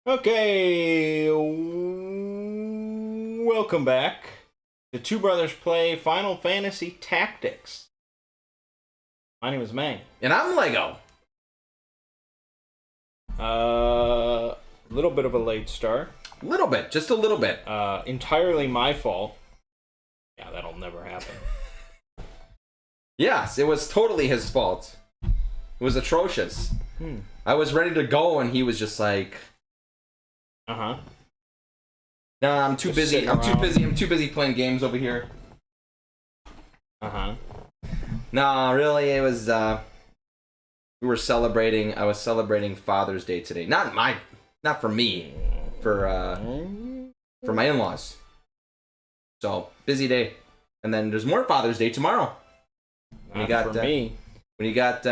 Okay, welcome back to Two Brothers Play Final Fantasy Tactics. My name is Mang. And I'm Lego. Little bit of a late start. Little bit, just a little bit. Entirely my fault. Yeah, that'll never happen. Yes, it was totally his fault. It was atrocious. I was ready to go and he was just like, Uh-huh. nah, I'm too Just busy. sitting I'm around. too busy playing games over here. Uh-huh. Nah, really, it was, we were celebrating, I was celebrating Father's Day today. Not for me, for my in-laws. So, busy day. And then there's more Father's Day tomorrow. Not for me. When you got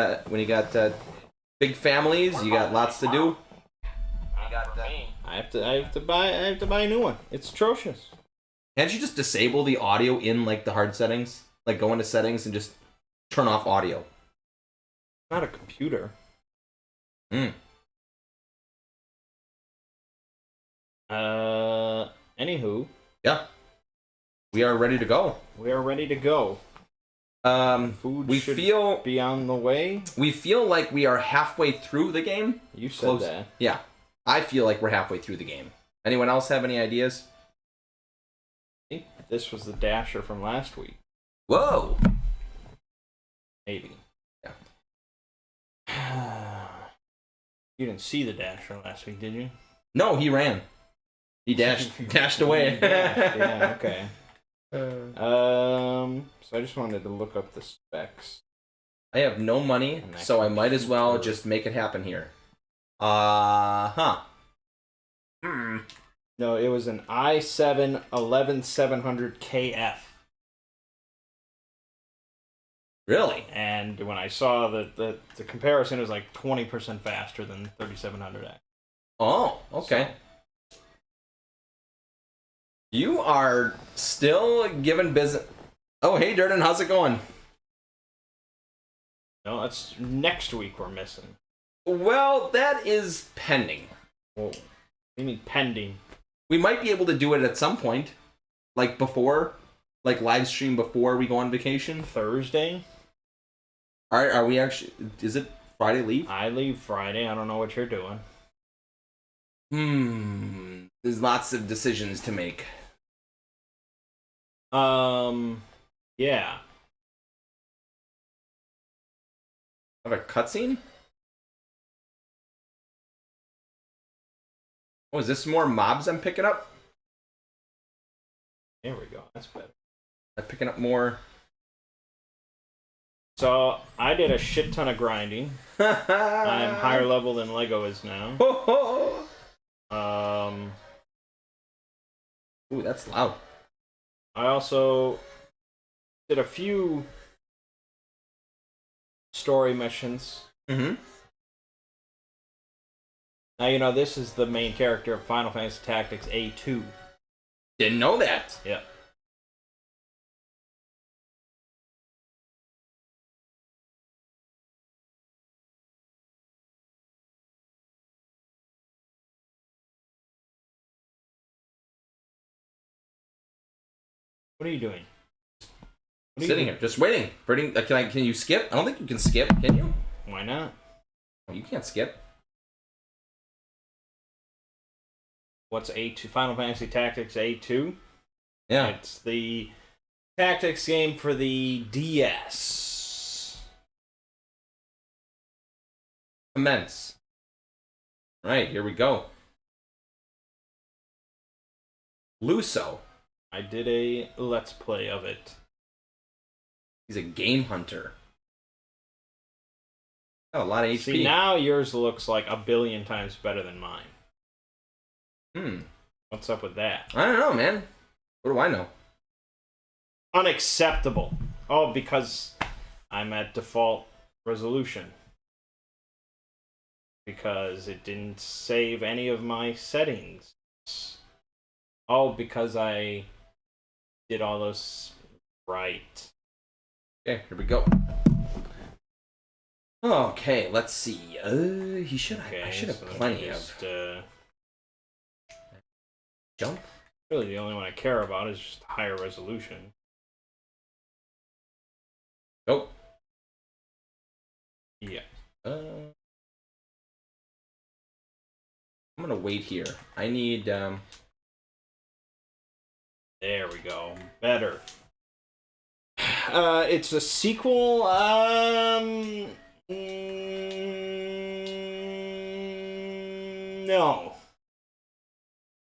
big families, you got lots to do. I have to buy a new one. It's atrocious. Can't you just disable the audio in like the hard settings? Like go into settings and just turn off audio. Not a computer. Hmm. Anywho, Yeah. We are ready to go. we are ready to go. Food We should feel be on the way. like we are halfway through the game. You said Close. that. Yeah. I feel like we're halfway through the game. Anyone else have any ideas? I think this was the Dasher from last week. Whoa. Maybe. Yeah. You didn't see the Dasher last week, did you? No, he ran. He dashed away. Yeah, okay. So I just wanted to look up the specs. I have no money, so I might as well just make it happen here. No, it was an i7 11700KF. Really? And when I saw the comparison, it was like 20% faster than 3700X. Oh, okay. You are still giving business. Oh, hey, Durden, how's it going? No, that's next week we're missing. Well, that is pending. Whoa. What do you mean pending? We might be able to do it at some point. Like before. Like live stream before we go on vacation. Thursday? Are we actually... Is it Friday leave? I leave Friday. I don't know what you're doing. There's lots of decisions to make. Yeah. Have a cutscene? Oh, is this more mobs I'm picking up? There we go. That's better. I'm picking up more... So, I did a shit ton of grinding. I am higher level than Lego is now. Ooh, that's loud. I also did a few story missions. Mm-hmm. Now, you know, this is the main character of Final Fantasy Tactics A2. Didn't know that. Yeah. What are you doing? Sitting here, just waiting. Can you skip? I don't think you can skip, can you? Why not? Oh, you can't skip. What's A2? Final Fantasy Tactics A2? Yeah. It's the tactics game for the DS. Commence. Right, here we go. Luso. I did a Let's Play of it. He's a game hunter. Got a lot of HP. See, now yours looks like a billion times better than mine. What's up with that? I don't know, man. What do I know? Unacceptable. Oh, because I'm at default resolution. Because it didn't save any of my settings. Oh, because I did all those right. Okay, here we go. Okay, let's see. I should have plenty of. Jump? Really, the only one I care about is just higher resolution. Oh. Yeah. I'm gonna wait here. I need, There we go. Better. It's a sequel. No.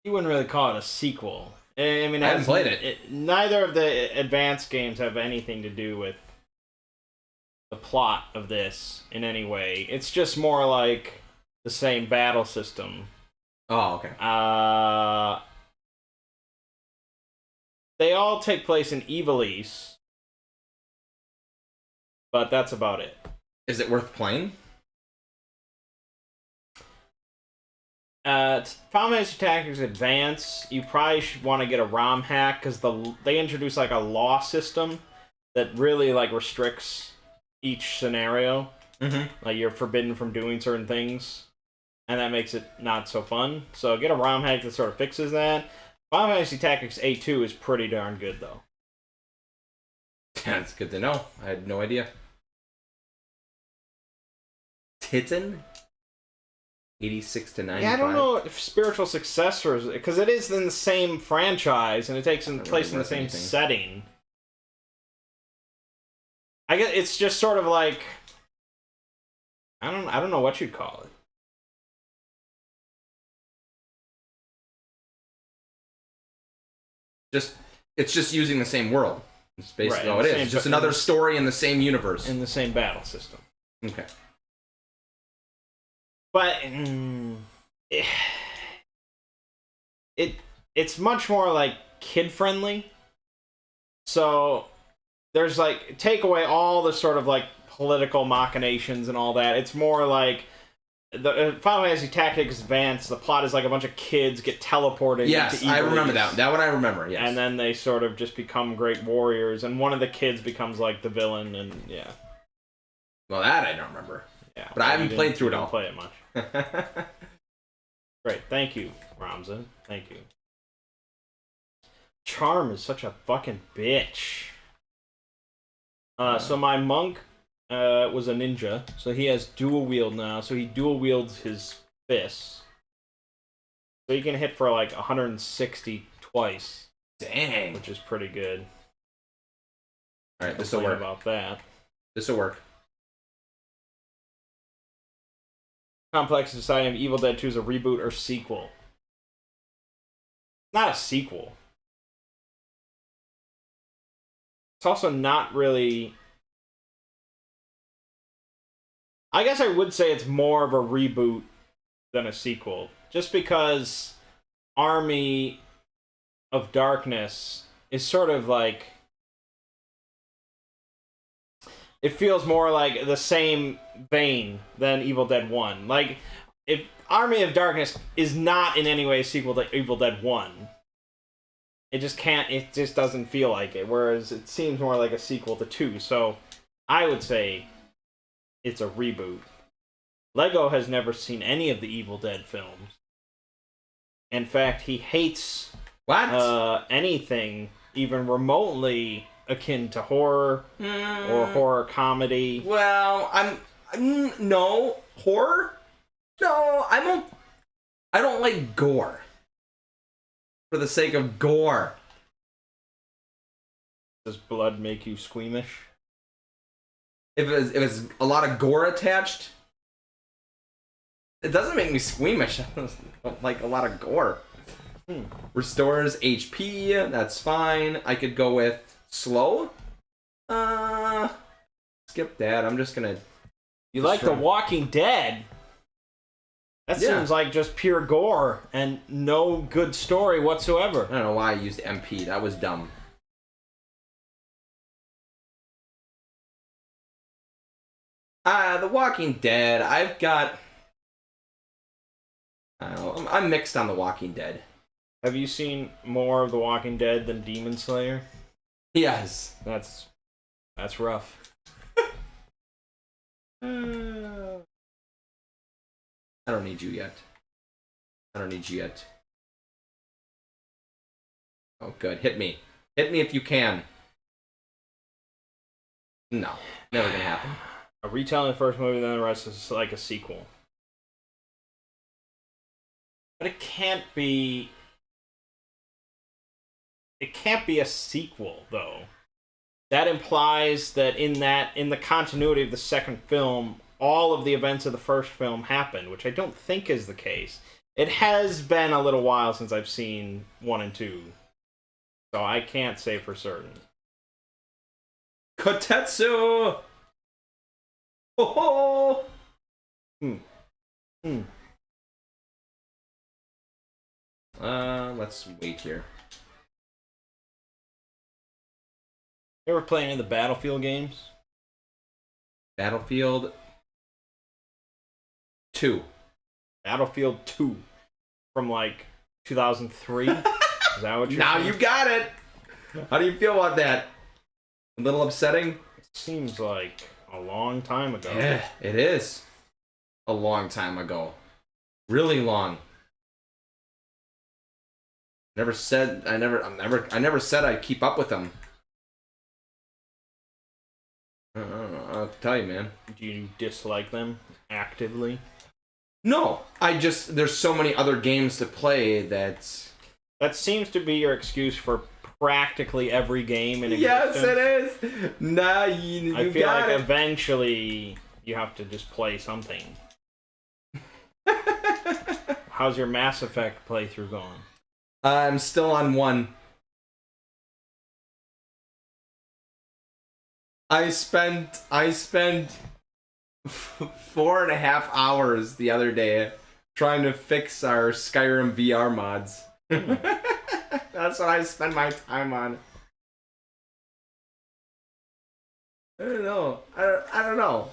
You wouldn't really call it a sequel. I mean, I haven't played it. Neither of the advanced games have anything to do with the plot of this in any way. It's just more like the same battle system. Oh, okay. They all take place in Ivalice, but that's about it. Is it worth playing? Final Fantasy Tactics Advance, you probably should want to get a ROM hack because they introduce like a law system that really like restricts each scenario. Mm-hmm. Like you're forbidden from doing certain things, and that makes it not so fun. So get a ROM hack that sort of fixes that. Final Fantasy Tactics A2 is pretty darn good though. That's good to know. I had no idea. Titan? 86 to 95. Yeah, I don't know if spiritual successors, because it is in the same franchise and it takes place in the same setting. I guess it's just sort of like I don't know what you'd call it. It's just using the same world. It's basically Right, all it is. It's just another story in the same universe. In the same battle system. Okay. But it's much more like kid friendly. So there's like take away all the sort of like political machinations and all that. It's more like the Final Fantasy Tactics Advance. The plot is like a bunch of kids get teleported. Yes, into I remember Ivalice, that one. I remember. Yes. and then they sort of just become great warriors. And one of the kids becomes like the villain. And yeah, well, that I don't remember. yeah. But I haven't played through it all. Play it much. Great, thank you, Ramza. Thank you. Charm is such a fucking bitch. So my monk was a ninja, so he has dual wield now. So he dual wields his fists, so he can hit for like 160 twice. Dang, which is pretty good. All right, this will work. About that, this will work. Complex is deciding if Evil Dead 2 is a reboot or sequel. Not a sequel. It's also not really... I guess I would say it's more of a reboot than a sequel. Just because Army of Darkness is sort of like... It feels more like the same vein than Evil Dead 1. Like, if Army of Darkness is not in any way a sequel to Evil Dead 1. It just doesn't feel like it. Whereas it seems more like a sequel to 2. So, I would say it's a reboot. Lego has never seen any of the Evil Dead films. In fact, he hates anything even remotely akin to horror or horror comedy. Well, no horror. No, I don't like gore. For the sake of gore. Does blood make you squeamish? If it's a lot of gore attached, it doesn't make me squeamish. I don't like a lot of gore. Restores HP. That's fine. I could go with slow. Skip that. I'm just gonna. You like The Walking Dead? That seems like just pure gore and no good story whatsoever. I don't know why I used MP. That was dumb. The Walking Dead. I've got. I don't know. I'm mixed on The Walking Dead. Have you seen more of The Walking Dead than Demon Slayer? Yes. That's rough. I don't need you yet. Oh, good. Hit me. Hit me if you can. No, never gonna happen. A retelling the first movie, then the rest is like a sequel. But it can't be. It can't be a sequel, though. That implies that in the continuity of the second film, all of the events of the first film happened, which I don't think is the case. It has been a little while since I've seen 1 and 2, so I can't say for certain. Kotetsu! Ho ho! Let's wait here. You ever play any of the Battlefield games? Battlefield 2. Battlefield 2 from like 2003? Is that what you're Now saying? you got it! How do you feel about that? A little upsetting? It seems like a long time ago. Yeah, it is. A long time ago. Really long. I never said I'd keep up with them. I don't know. I'll tell you, man. Do you dislike them actively? No, there's so many other games to play that. That seems to be your excuse for practically every game in Yes, existence. it is. Nah, you I feel got like it. eventually you have to just play something. How's your Mass Effect playthrough going? I'm still on 1. I spent 4.5 hours the other day trying to fix our Skyrim VR mods. That's what I spend my time on. I don't know. I don't know.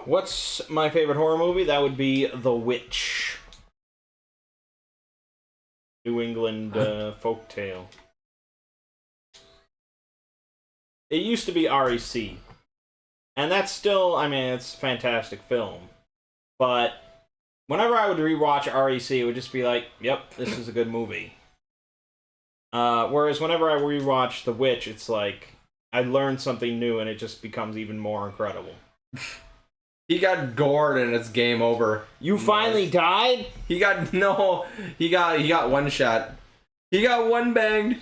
What's my favorite horror movie? That would be The Witch. New England folktale. It used to be REC. And that's still, I mean, it's a fantastic film. But whenever I would rewatch REC, it would just be like, yep, this is a good movie. Whereas whenever I rewatch The Witch, it's like, I learned something new and it just becomes even more incredible. He got gored and it's game over. You finally died? He got one shot. He got one banged.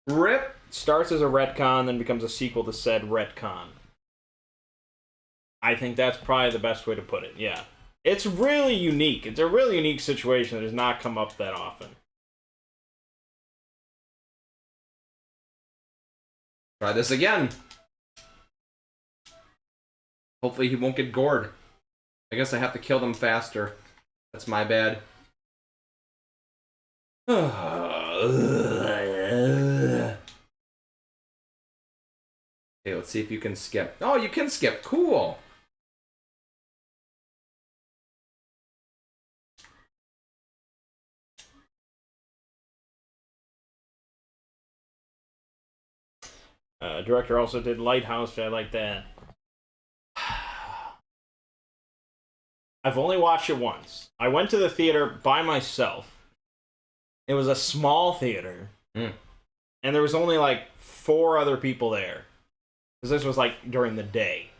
Rip. Starts as a retcon, then becomes a sequel to said retcon. I think that's probably the best way to put it, yeah. It's really unique. It's a really unique situation that does not come up that often. Try this again. Hopefully he won't get gored. I guess I have to kill them faster. That's my bad. Okay, let's see if you can skip. Oh, you can skip. Cool. Director also did Lighthouse, I like that. I've only watched it once. I went to the theater by myself. It was a small theater. And there was only like 4 other people there. Because this was like during the day.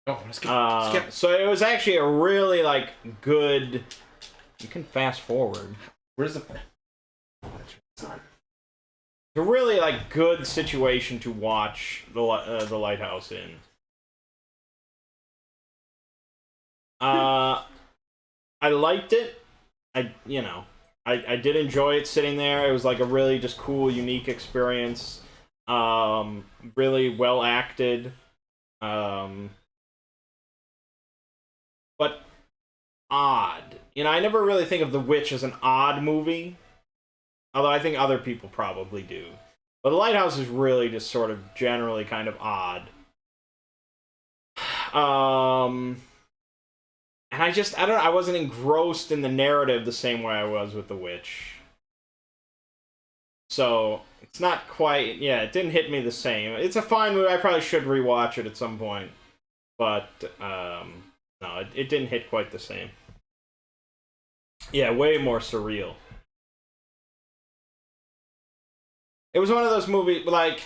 Oh, skip. So it was actually a really like good... You can fast forward. Where's the... A really like good situation to watch the Lighthouse in. I liked it. I did enjoy it sitting there. It was like a really just cool, unique experience. Really well acted. But odd. I never really think of The Witch as an odd movie. Although I think other people probably do. But The Lighthouse is really just sort of generally kind of odd. And I wasn't engrossed in the narrative the same way I was with The Witch. So, it's not quite, it didn't hit me the same. It's a fine movie, I probably should rewatch it at some point. But, no, it didn't hit quite the same. Yeah, way more surreal. it was one of those movies like.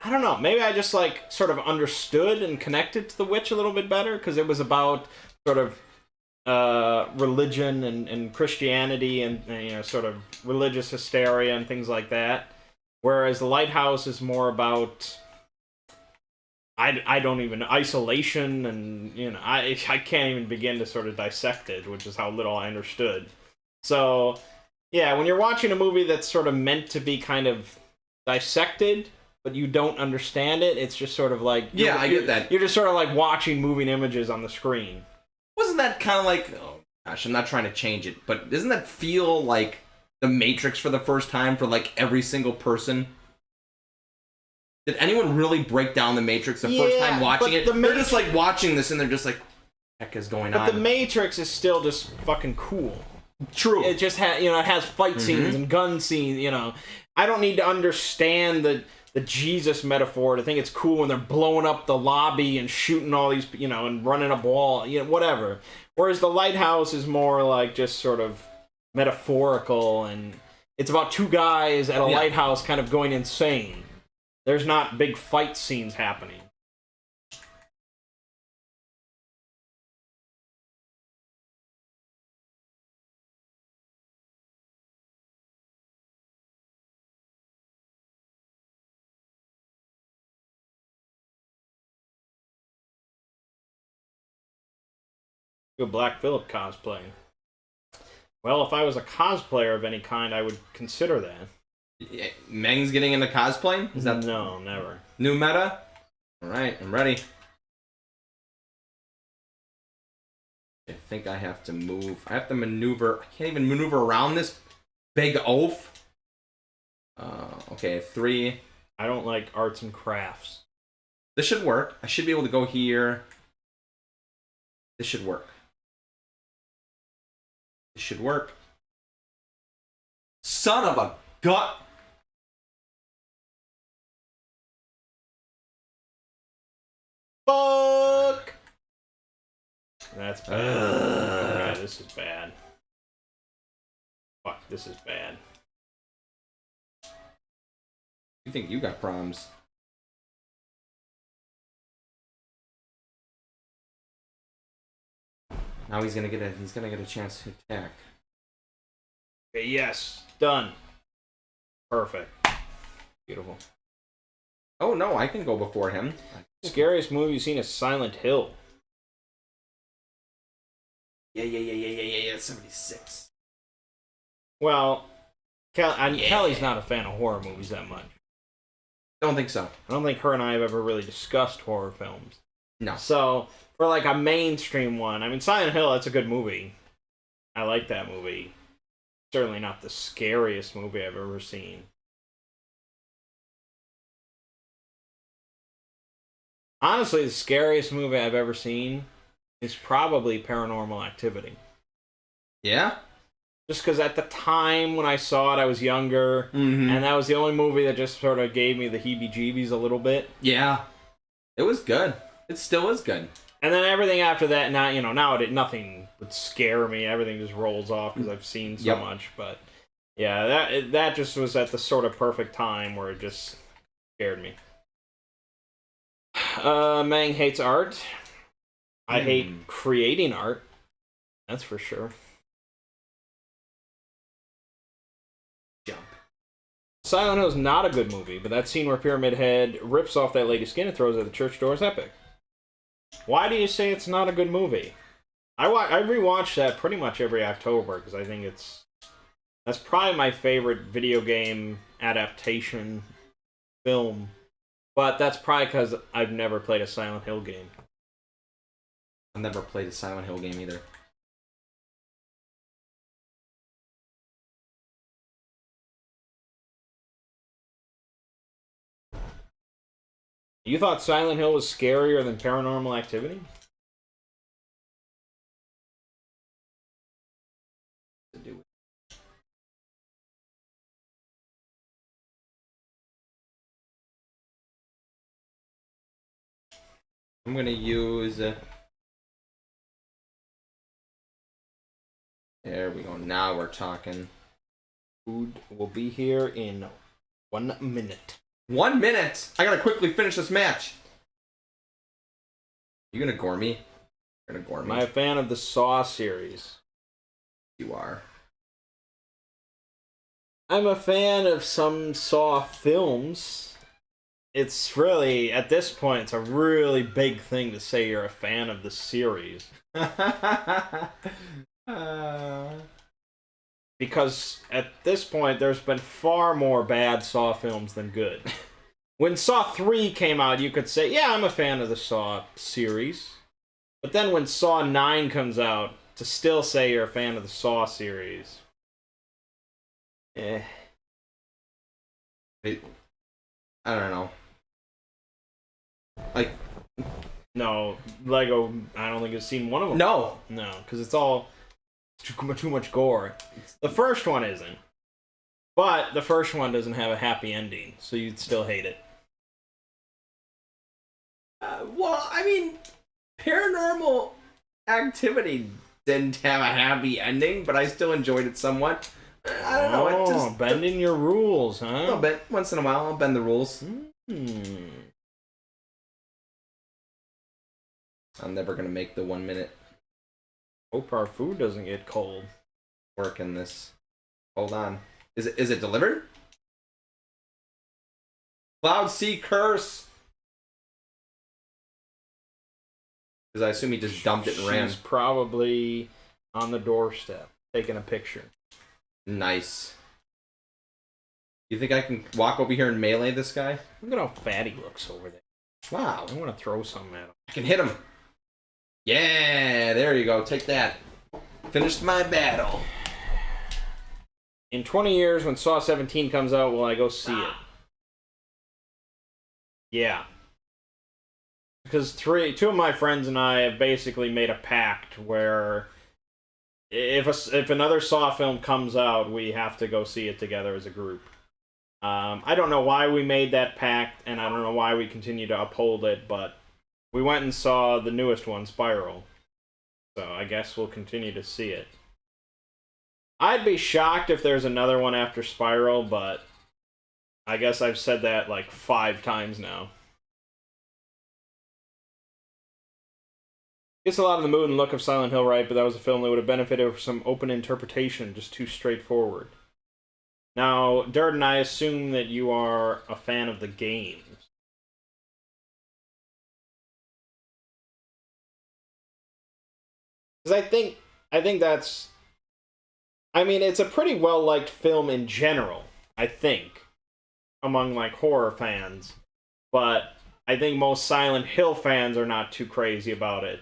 I don't know. Maybe I just like sort of understood and connected to The Witch a little bit better because it was about sort of religion and Christianity and you know sort of religious hysteria and things like that. Whereas The Lighthouse is more about I don't even isolation and you know I can't even begin to sort of dissect it, which is how little I understood. So yeah, when you're watching a movie that's sort of meant to be kind of dissected but you don't understand it, it's just sort of like... Yeah, I get that. You're just sort of like watching moving images on the screen. Wasn't that kind of like... Oh, gosh, I'm not trying to change it, but doesn't that feel like The Matrix for the first time for, like, every single person? Did anyone really break down The Matrix the first time watching it? They're just, like, watching this and they're just like, what the heck is going on? But The Matrix is still just fucking cool. True. It just has, you know, it has fight scenes and gun scenes, you know. I don't need to understand the Jesus metaphor to think it's cool when they're blowing up the lobby and shooting all these, you know, and running up wall, you know, whatever. Whereas The Lighthouse is more like just sort of metaphorical, and it's about two guys at a lighthouse kind of going insane. There's not big fight scenes happening. Do a Black Phillip cosplay. Well, if I was a cosplayer of any kind, I would consider that. Yeah, Meng's getting into cosplaying? Is that no, never. New meta? Alright, I'm ready. I think I have to move. I have to maneuver. I can't even maneuver around this big oaf. Okay, 3. I don't like arts and crafts. This should work. I should be able to go here. This should work. This should work. Son of a gut. Fuck! That's bad. Okay, this is bad. Fuck, this is bad. You think you got problems? Now he's gonna get a chance to attack. Okay, yes, done. Perfect. Beautiful. Oh no, I can go before him. Scariest movie you've seen is Silent Hill. Yeah. 76. Well, Kelly's not a fan of horror movies that much. Don't think so. I don't think her and I have ever really discussed horror films. No. So, for like a mainstream one, I mean, Silent Hill, that's a good movie. I like that movie. Certainly not the scariest movie I've ever seen. Honestly, the scariest movie I've ever seen is probably Paranormal Activity. Yeah? Just because at the time when I saw it, I was younger, and that was the only movie that just sort of gave me the heebie-jeebies a little bit. Yeah. It was good. It still is good. And then everything after that, now, you know, nothing would scare me. Everything just rolls off because I've seen so much. But yeah, that just was at the sort of perfect time where it just scared me. Mang hates art. I hate creating art. That's for sure. Jump. Silent Hill is not a good movie, but that scene where Pyramid Head rips off that lady's skin and throws it at the church door is epic. Why do you say it's not a good movie? I rewatch that pretty much every October because I think that's probably my favorite video game adaptation film. But that's probably because I've never played a Silent Hill game. I've never played a Silent Hill game either. You thought Silent Hill was scarier than Paranormal Activity? I'm gonna use There we go. Now we're talking. Food will be here in 1 minute. 1 minute. I gotta quickly finish this match. You gonna gore me? You're gonna gore me. Am I a fan of the Saw series? You are. I'm a fan of some Saw films. It's really, at this point, it's a really big thing to say you're a fan of the series. Because at this point, there's been far more bad Saw films than good. When Saw 3 came out, you could say, yeah, I'm a fan of the Saw series. But then when Saw 9 comes out, to still say you're a fan of the Saw series... I don't know. Like, no, Lego, I don't think I've seen one of them. No, because it's all too much gore. The first one isn't. But the first one doesn't have a happy ending, so you'd still hate it. well, I mean, Paranormal Activity didn't have a happy ending, but I still enjoyed it somewhat. I don't know. It just bending your rules, huh? A little bit. Once in a while, I'll bend the rules. I'm never gonna make the 1 minute. Hope our food doesn't get cold. Work in this. Hold on. Is it delivered? Cloud Sea Curse. Because I assume he just dumped it and ran. She's probably on the doorstep taking a picture. Nice. You think I can walk over here and melee this guy? Look at how fat he looks over there. Wow. I want to throw something at him. I can hit him. Yeah, there you go. Take that. Finished my battle. In 20 years, when Saw 17 comes out, will I go see it? Yeah. Because two of my friends and I have basically made a pact where if another Saw film comes out, we have to go see it together as a group. I don't know why we made that pact, and I don't know why we continue to uphold it, but we went and saw the newest one, Spiral. So I guess we'll continue to see it. I'd be shocked if there's another one after Spiral, but I guess I've said that like 5 times now. Gets a lot of the mood and look of Silent Hill right, but that was a film that would have benefited from some open interpretation, just too straightforward. Now, Durden, I assume that you are a fan of the games. Because I think that's... I mean, it's a pretty well-liked film in general, I think, among, like, horror fans. But I think most Silent Hill fans are not too crazy about it.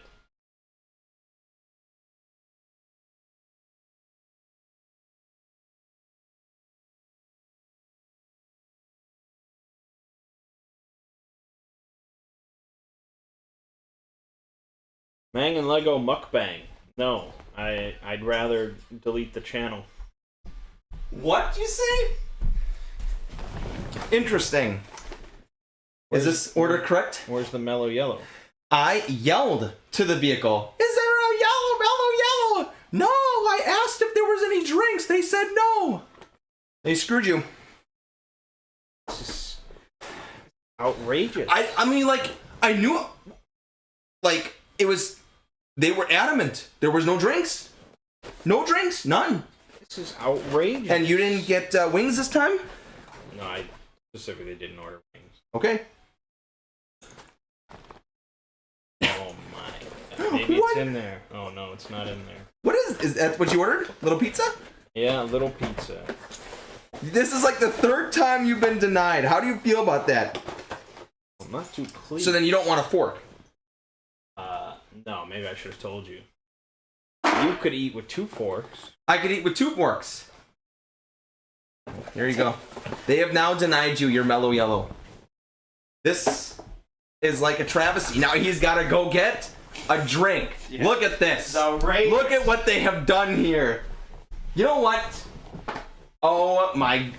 Mang and Lego mukbang. No, I'd rather delete the channel. What'd you say? Interesting. Is this order correct? Where's the mellow yellow? I yelled to the vehicle. Is there a mellow yellow? No, I asked if there was any drinks. They said no. They screwed you. This is outrageous. I mean, like, I knew, like, it was, they were adamant. There was no drinks. No drinks, none. This is outrageous. And you didn't get wings this time? No, I specifically didn't order wings. Okay. Oh my God. Maybe it's in there. Oh no, it's not in there. What is that what you ordered? Little pizza? Yeah, little pizza. This is like the 3rd time you've been denied. How do you feel about that? I'm not too pleased. So then you don't want a fork? No, maybe I should have told you. You could eat with 2 forks. I could eat with 2 forks. There you go. They have now denied you your mellow yellow. This is like a travesty. Now he's got to go get a drink. Yeah. Look at this. Look at what they have done here. You know what? Oh my.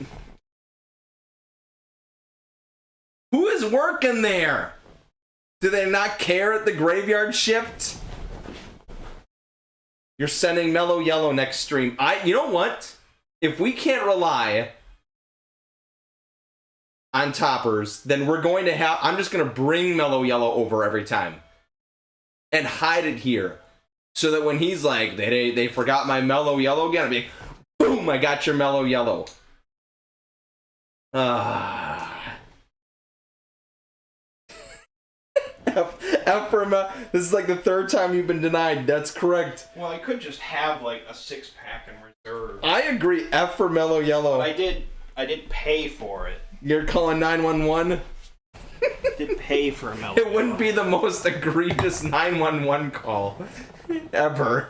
Who is working there? Do they not care at the graveyard shift? You're sending Mellow Yellow next stream. You know what? If we can't rely on toppers, then we're going to have... I'm just going to bring Mellow Yellow over every time. And hide it here. So that when he's like, they forgot my Mellow Yellow again, I'll be like, boom, I got your Mellow Yellow. Ephraim, this is like the third time you've been denied. That's correct. Well, I could just have like a 6-pack in reserve. I agree. F for Mellow Yellow. But I did pay for it. You're calling 911? I did pay for a Mellow It wouldn't be the most egregious 911 call ever.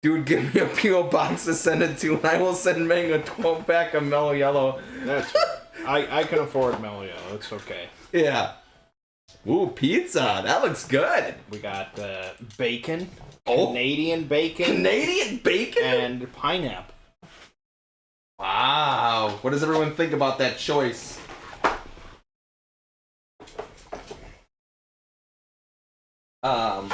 Dude, give me a P.O. box to send it to, and I will send Meng a 12-pack of Mellow Yellow. That's I can afford Mellow Yellow. It's okay. Yeah. Ooh, pizza. That looks good. We got bacon, Canadian bacon. Canadian bacon? And pineapple. Wow. What does everyone think about that choice? I'm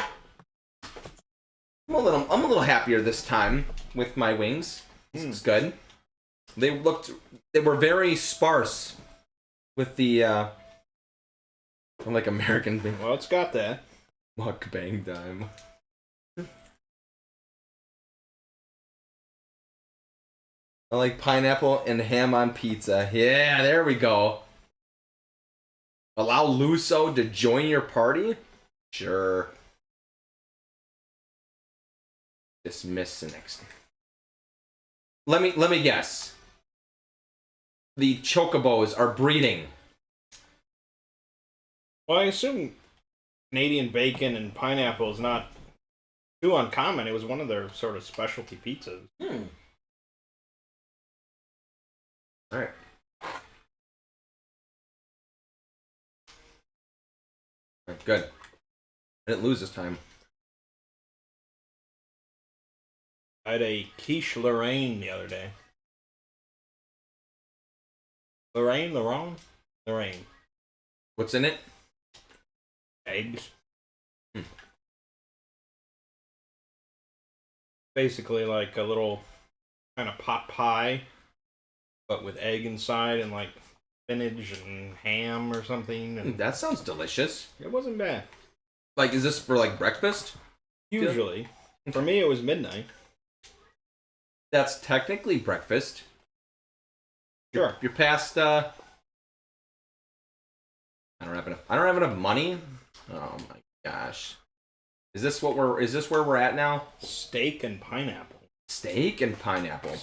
a little happier this time with my wings. It's good. They were very sparse with the like American thing. Well, it's got that. Mukbang time. I like pineapple and ham on pizza. Yeah, there we go. Allow Luso to join your party? Sure. Dismiss the next. Let me guess. The chocobos are breeding. Well, I assume Canadian bacon and pineapple is not too uncommon. It was one of their sort of specialty pizzas. All right. Good. I didn't lose this time. I had a quiche Lorraine the other day. Lorraine? Lorraine. What's in it? Eggs. Basically like a little kind of pot pie, but with egg inside and like spinach and ham or something. And That sounds delicious. it wasn't bad. Like, is this for like breakfast? Usually. For me, it was midnight. That's technically breakfast. Sure. You're past. I don't have enough money. Oh my gosh. Is this where we're at now? Steak and pineapple. Steak and pineapple.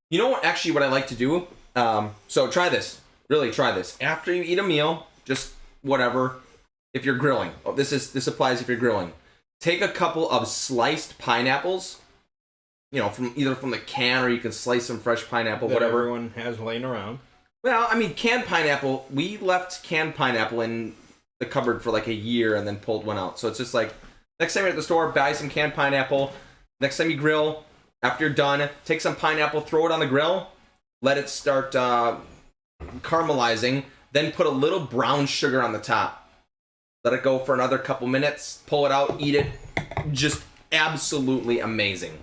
You know what? Actually, what I like to do. So try this. Really try this. After you eat a meal, just whatever. If you're grilling, this applies if you're grilling. Take a couple of sliced pineapples. You know, from the can, or you can slice some fresh pineapple, That whatever. everyone has laying around. Well, I mean, canned pineapple. We left canned pineapple in the cupboard for like a year and then pulled one out. So it's just like, next time you're at the store, buy some canned pineapple. Next time you grill, after you're done, take some pineapple, throw it on the grill, let it start caramelizing, then put a little brown sugar on the top. Let it go for another couple minutes, pull it out, eat it. Just absolutely amazing.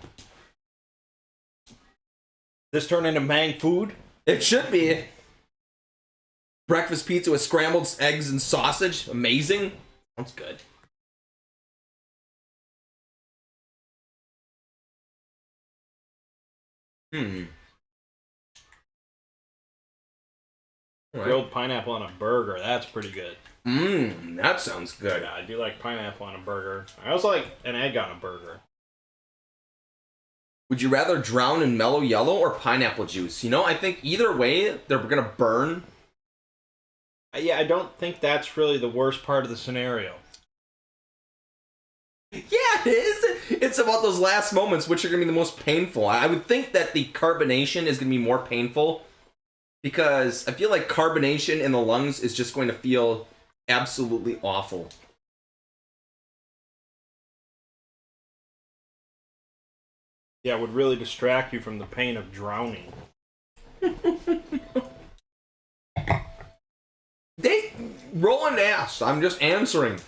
This turned into Mang food? It should be. Breakfast pizza with scrambled eggs and sausage. Amazing. Sounds good. Grilled pineapple on a burger. That's pretty good. That sounds good. Yeah, I do like pineapple on a burger. I also like an egg on a burger. Would you rather drown in Mellow Yellow or pineapple juice? You know, I think either way, they're going to burn. Yeah, I don't think that's really the worst part of the scenario. Yeah, it is. It's about those last moments, which are going to be the most painful. I would think that the carbonation is going to be more painful because I feel like carbonation in the lungs is just going to feel absolutely awful. Yeah, it would really distract you from the pain of drowning. They rolling ass. I'm just answering.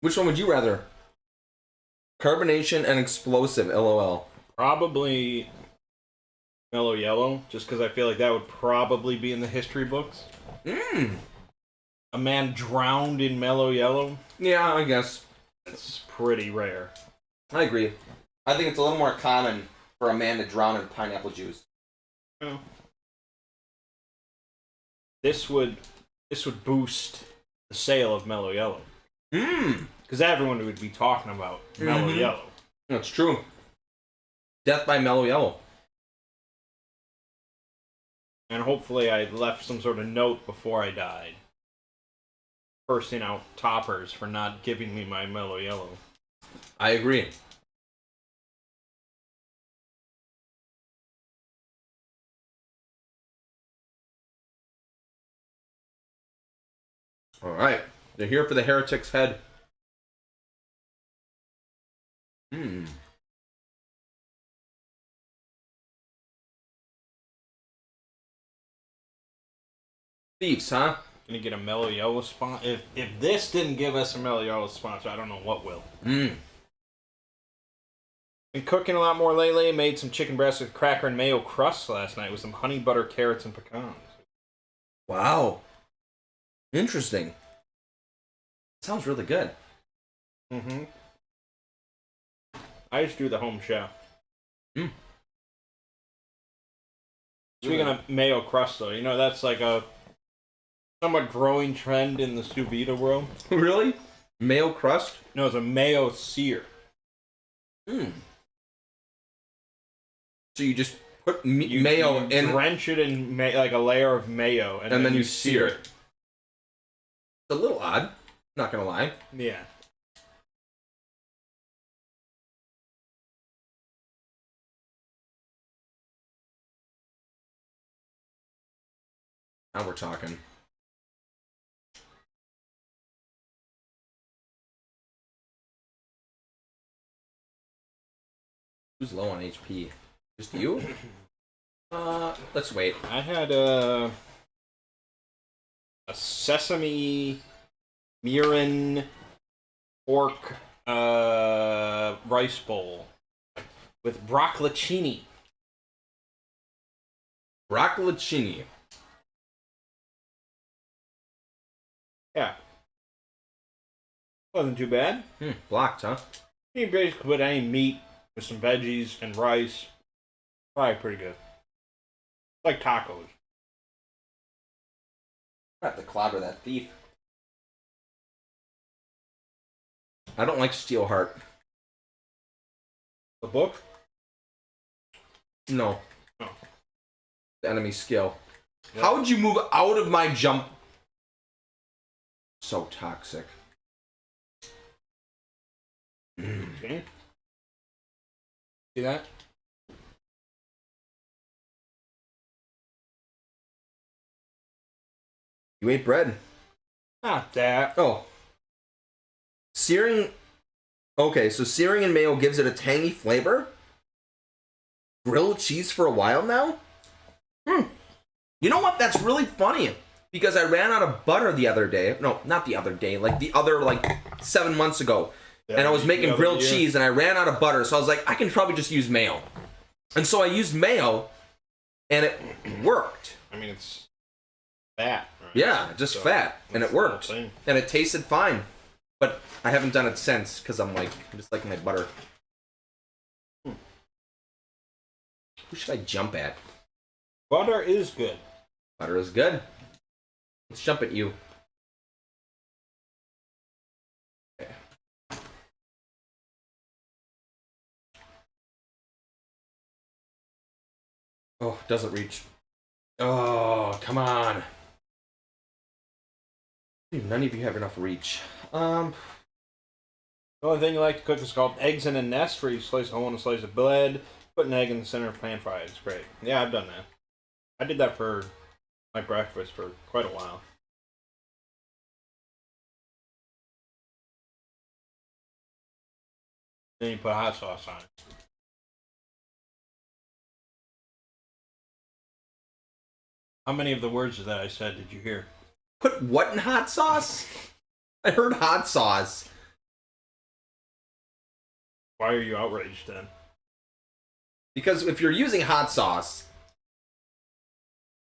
Which one would you rather? Carbonation and explosive, LOL. Probably Mellow Yellow, just because I feel like that would probably be in the history books. A man drowned in Mellow Yellow? Yeah, I guess. It's pretty rare. I agree. I think it's a little more common for a man to drown in pineapple juice. Well, this would boost the sale of Mellow Yellow. Because everyone would be talking about Mellow Yellow. That's true. Death by Mellow Yellow. And hopefully I left some sort of note before I died. Cursing out toppers for not giving me my Mellow Yellow. I agree. Alright. They're here for the heretic's head. Thieves, huh? Gonna get a Mellow Yellow sponsor. If this didn't give us a Mellow Yellow sponsor, I don't know what will. Been cooking a lot more lately. Made some chicken breast with cracker and mayo crust last night with some honey butter, carrots, and pecans. Wow. Interesting. Sounds really good. I just do the home chef. Speaking of mayo crust, though, you know that's like a somewhat growing trend in the sous vide world. Really? Mayo crust? No, it's a mayo sear. So you just put mayo in, drench it in like a layer of mayo, and then you sear it. It's a little odd, not gonna lie. Yeah. Now we're talking. Who's low on HP? Just you? Let's wait. I had a sesame mirin pork rice bowl with broccolini. Broccolini. Yeah. Wasn't too bad. Blocked, huh? You basically put any meat with some veggies and rice. Probably pretty good. Like tacos. I have to clobber that thief. I don't like Steelheart. The book? No. Oh. The enemy skill. Yep. How would you move out of my jump? So toxic. Okay. See that? You ate bread. Not that. Oh. Searing. Okay, so searing in mayo gives it a tangy flavor. Grilled cheese for a while now? You know what? That's really funny. Because I ran out of butter the other day. No, not the other day. Like the other, 7 months ago. Yeah, and I was making grilled cheese and I ran out of butter. So I was like, I can probably just use mayo. And so I used mayo and it worked. I mean, it's fat. Right? Yeah, just fat. And it worked. And it tasted fine. But I haven't done it since because I'm just like my butter. Who should I jump at? Butter is good. Butter is good. Let's jump at you. Okay. Oh, doesn't reach. Oh, come on. None of you have enough reach. The only thing you like to cook is called eggs in a nest, where you slice a hole in a slice of bread, put an egg in the center, pan fry. It's great. Yeah, I've done that. I did that for my breakfast for quite a while. Then you put hot sauce on it. How many of the words that I said did you hear? Put what in hot sauce? I heard hot sauce. Why are you outraged then? Because if you're using hot sauce,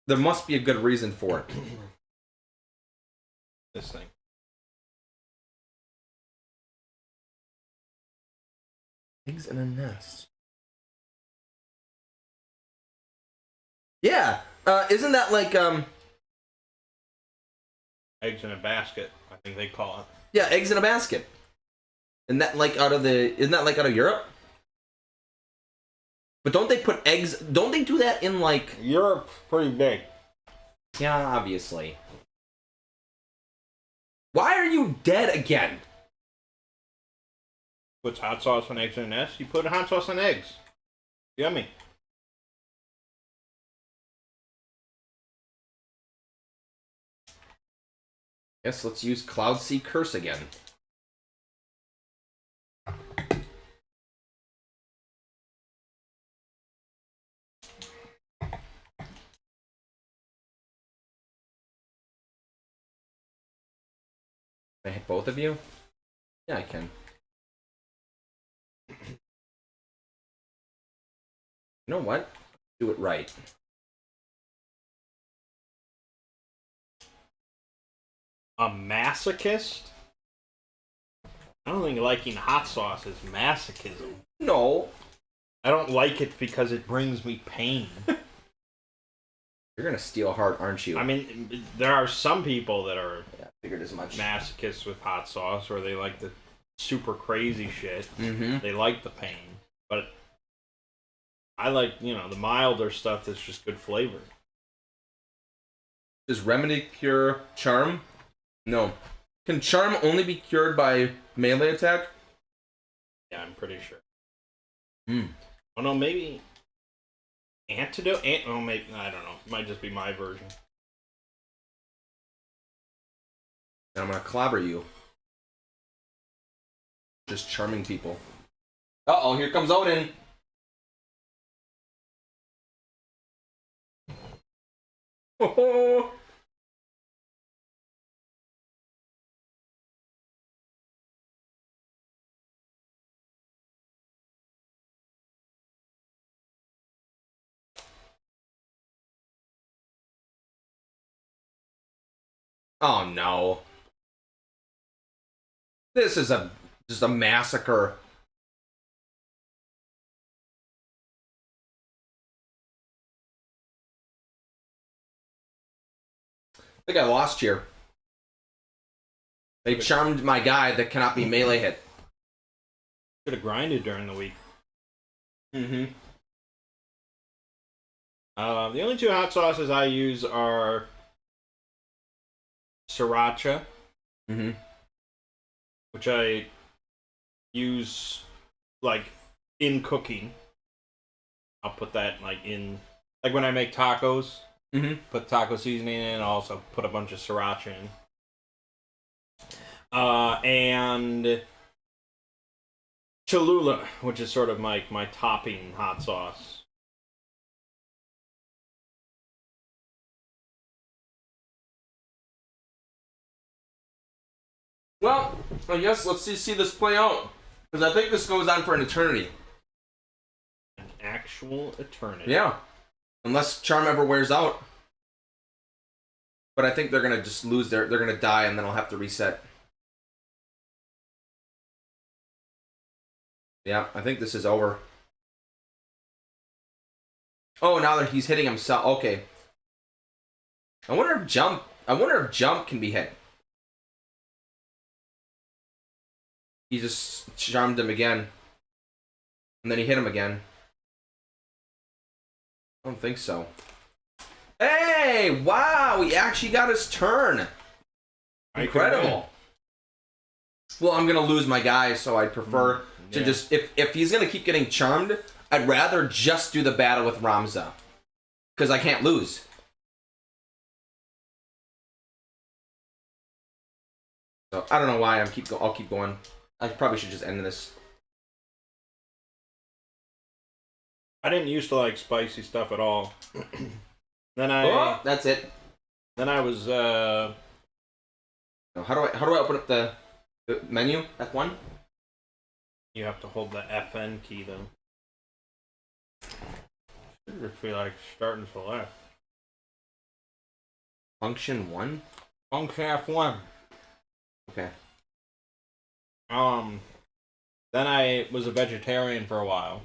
there must be a good reason for it. This thing. Eggs in a nest. Yeah. Isn't that like Eggs in a basket, I think they call it. yeah, eggs in a basket. Isn't that like out of Europe? But don't they put eggs, don't they do that in like Europe's pretty big. yeah, obviously. Why are you dead again? Puts hot sauce on eggs in a nest. You put hot sauce on eggs. Yummy. Yes, let's use Cloud Sea Curse again. Can I hit both of you? Yeah, I can. You know what? Do it right. A masochist? I don't think liking hot sauce is masochism. No. I don't like it because it brings me pain. You're gonna steal hard, aren't you? I mean, there are some people that are yeah, figured as much. masochists with hot sauce, or they like the super crazy shit. Mm-hmm. They like the pain. But I like, the milder stuff that's just good flavor. Does remedy cure charm? No. Can charm only be cured by melee attack? Yeah, I'm pretty sure. Hmm. Oh no, maybe antidote. Oh, maybe I don't know. It might just be my version. And I'm gonna clobber you. Just charming people. Uh-oh, here comes Odin. Oh. Oh no. This is just a massacre. I think I lost here. They charmed my guy that cannot be melee hit. Should have grinded during the week. Mm-hmm. The only two hot sauces I use are sriracha, Mm-hmm. which I use like in cooking. I'll put that in when I make tacos. Mm-hmm. Put taco seasoning in. I'll also put a bunch of sriracha in. And Cholula, which is sort of my topping hot sauce. Well, I guess let's see this play out. Because I think this goes on for an eternity. An actual eternity. Yeah. Unless charm ever wears out. But I think they're gonna just lose they're gonna die and then I'll have to reset. Yeah, I think this is over. Oh, now that he's hitting himself. Okay. I wonder if jump can be hit. He just charmed him again. And then he hit him again. I don't think so. Hey! Wow! He actually got his turn! Incredible. Well, I'm gonna lose my guy, so I prefer to just... If he's gonna keep getting charmed, I'd rather just do the battle with Ramza. Because I can't lose. So, I don't know why I'll keep going. I probably should just end this. I didn't used to like spicy stuff at all. Oh, that's it. Then I was How do I open up the menu? F1. You have to hold the FN key though. I just feel like starting select. Function 1. Function F1. Okay. Then I was a vegetarian for a while.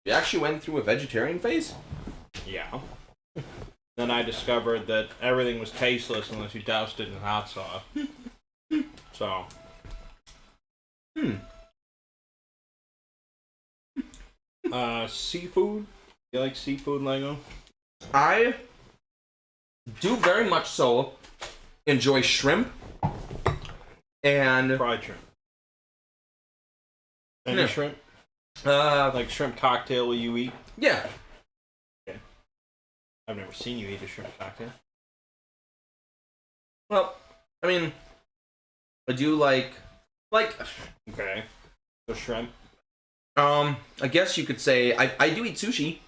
You actually went through a vegetarian phase? Yeah. Then I discovered that everything was tasteless unless you doused it in hot sauce. So. Seafood? You like seafood, Lego? I do very much so enjoy shrimp and Fried shrimp. Any Yeah. shrimp? like Like shrimp cocktail will you eat? yeah. I've never seen you eat a shrimp cocktail. Well, I mean, I do like Okay. So shrimp. I guess you could say I do eat sushi.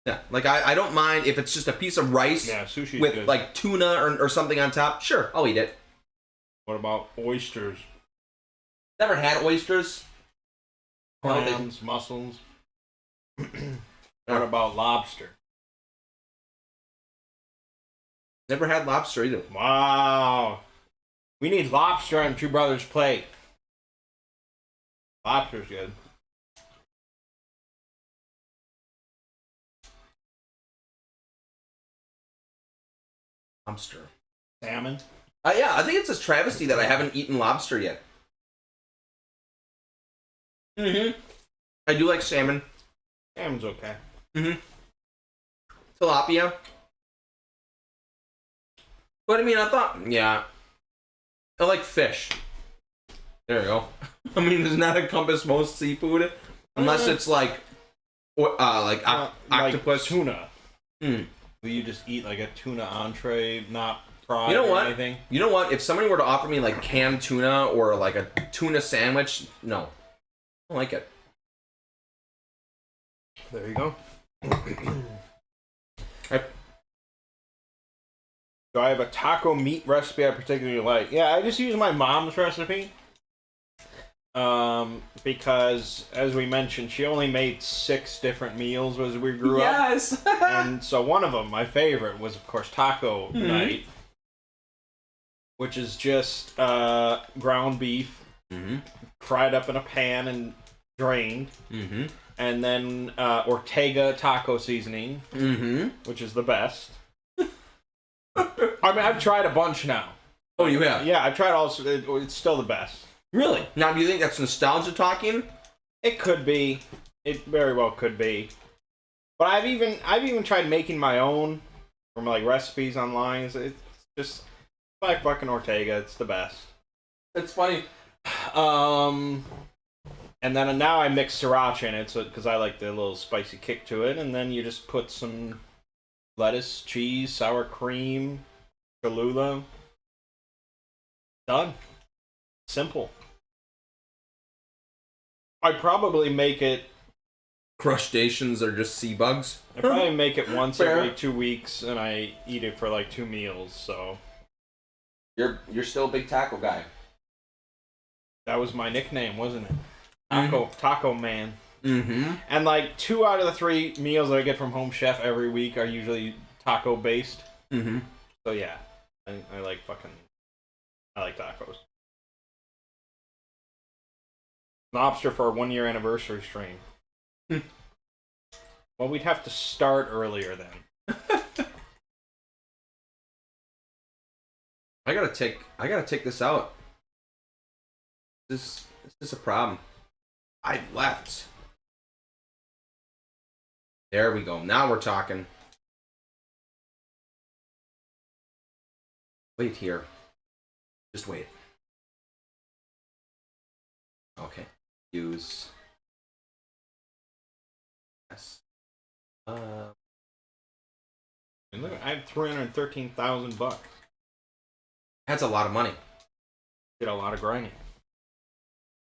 Yeah, like I don't mind if it's just a piece of rice Yeah, sushi with good. like tuna or something on top. Sure, I'll eat it. What about oysters? Never had oysters. Clams, mussels. What about lobster? Never had lobster either. Wow. We need lobster on Two Brothers' plate. Lobster's good. Lobster. Salmon. Yeah, I think it's a travesty that I haven't eaten lobster yet. I do like salmon. Salmon's okay. Tilapia. But I mean, I thought, yeah. I like fish. There you go. I mean, does not encompass most seafood, unless it's like octopus. Tuna. Mm. Will you just eat like a tuna entree, not fried You know or what? anything? You know what? If somebody were to offer me like canned tuna or like a tuna sandwich, no, I don't like it. There you go. Do I have a taco meat recipe I particularly like? Yeah, I just use my mom's recipe. Because, as we mentioned, she only made 6 different meals as we grew up. Yes. And so one of them, my favorite, was, of course, taco night. Which is just ground beef, fried up in a pan and drained. And then Ortega taco seasoning, which is the best. I mean, I've tried a bunch now. Oh, you have? Yeah, I've tried all. It's still the best. Really? Now, do you think that's nostalgia talking? It could be. It very well could be. But I've even tried making my own from like recipes online. It's just like fucking Ortega. It's the best. It's funny. And then now I mix sriracha in it because I like the little spicy kick to it. And then you just put some lettuce, cheese, sour cream, Cholula. Done. Simple. I'd probably make it. Crustaceans are just sea bugs. I probably make it once Fair. every 2 weeks, and I eat it for like 2 meals. So You're still a big taco guy. that was my nickname, wasn't it? Taco Man. Mm-hmm. And like 2 out of the 3 meals that I get from Home Chef every week are usually taco based. Mm-hmm. So yeah, I like tacos. Lobster for our 1-year anniversary stream. Well, we'd have to start earlier then. I gotta take this out. This is a problem. I left. There we go. Now we're talking. Wait here. Just wait. Okay. Use. Yes. And look, I have $313,000. That's a lot of money. Did a lot of grinding.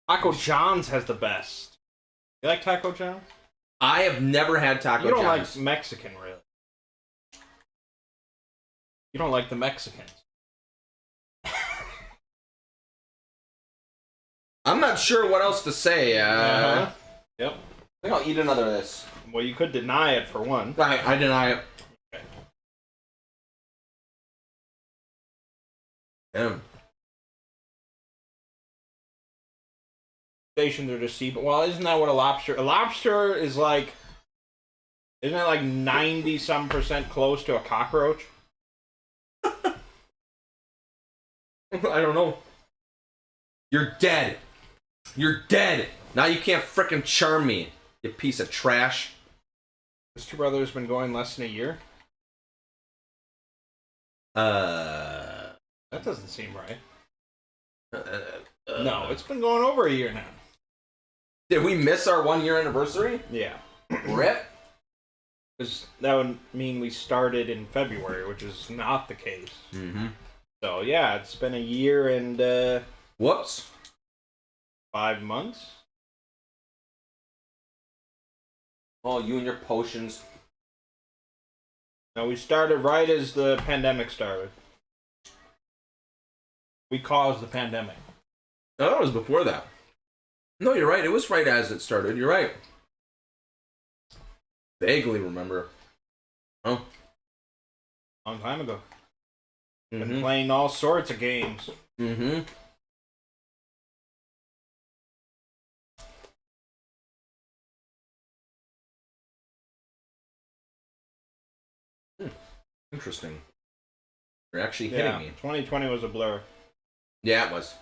Taco John's has the best. You like Taco John's? I have never had Taco You don't John's. like Mexican, really. You don't like the Mexicans. I'm not sure what else to say. Yep. I think I'll eat another of this. Well, you could deny it for one. I deny it. Okay. Damn. Stations are just sea. Well, isn't that what a lobster? A lobster is like. Isn't it like 90-some% close to a cockroach? I don't know. You're dead. You're dead. Now you can't frickin' charm me, you piece of trash. This Two Brothers been going less than a year? That doesn't seem right. No, it's been going over a year now. Did we miss our 1 year anniversary? Yeah. Rip. Because that would mean we started in February, which is not the case. Mm-hmm. So, yeah, it's been a year and, Whoops. 5 months? Oh, you and your potions. No, we started right as the pandemic started. We caused the pandemic. No, that was before that. No, you're right. It was right as it started. You're right. Vaguely remember. Oh. Long time ago. Mm-hmm. Been playing all sorts of games. Mm-hmm. Interesting. You're actually hitting me. 2020 was a blur. Yeah, it was.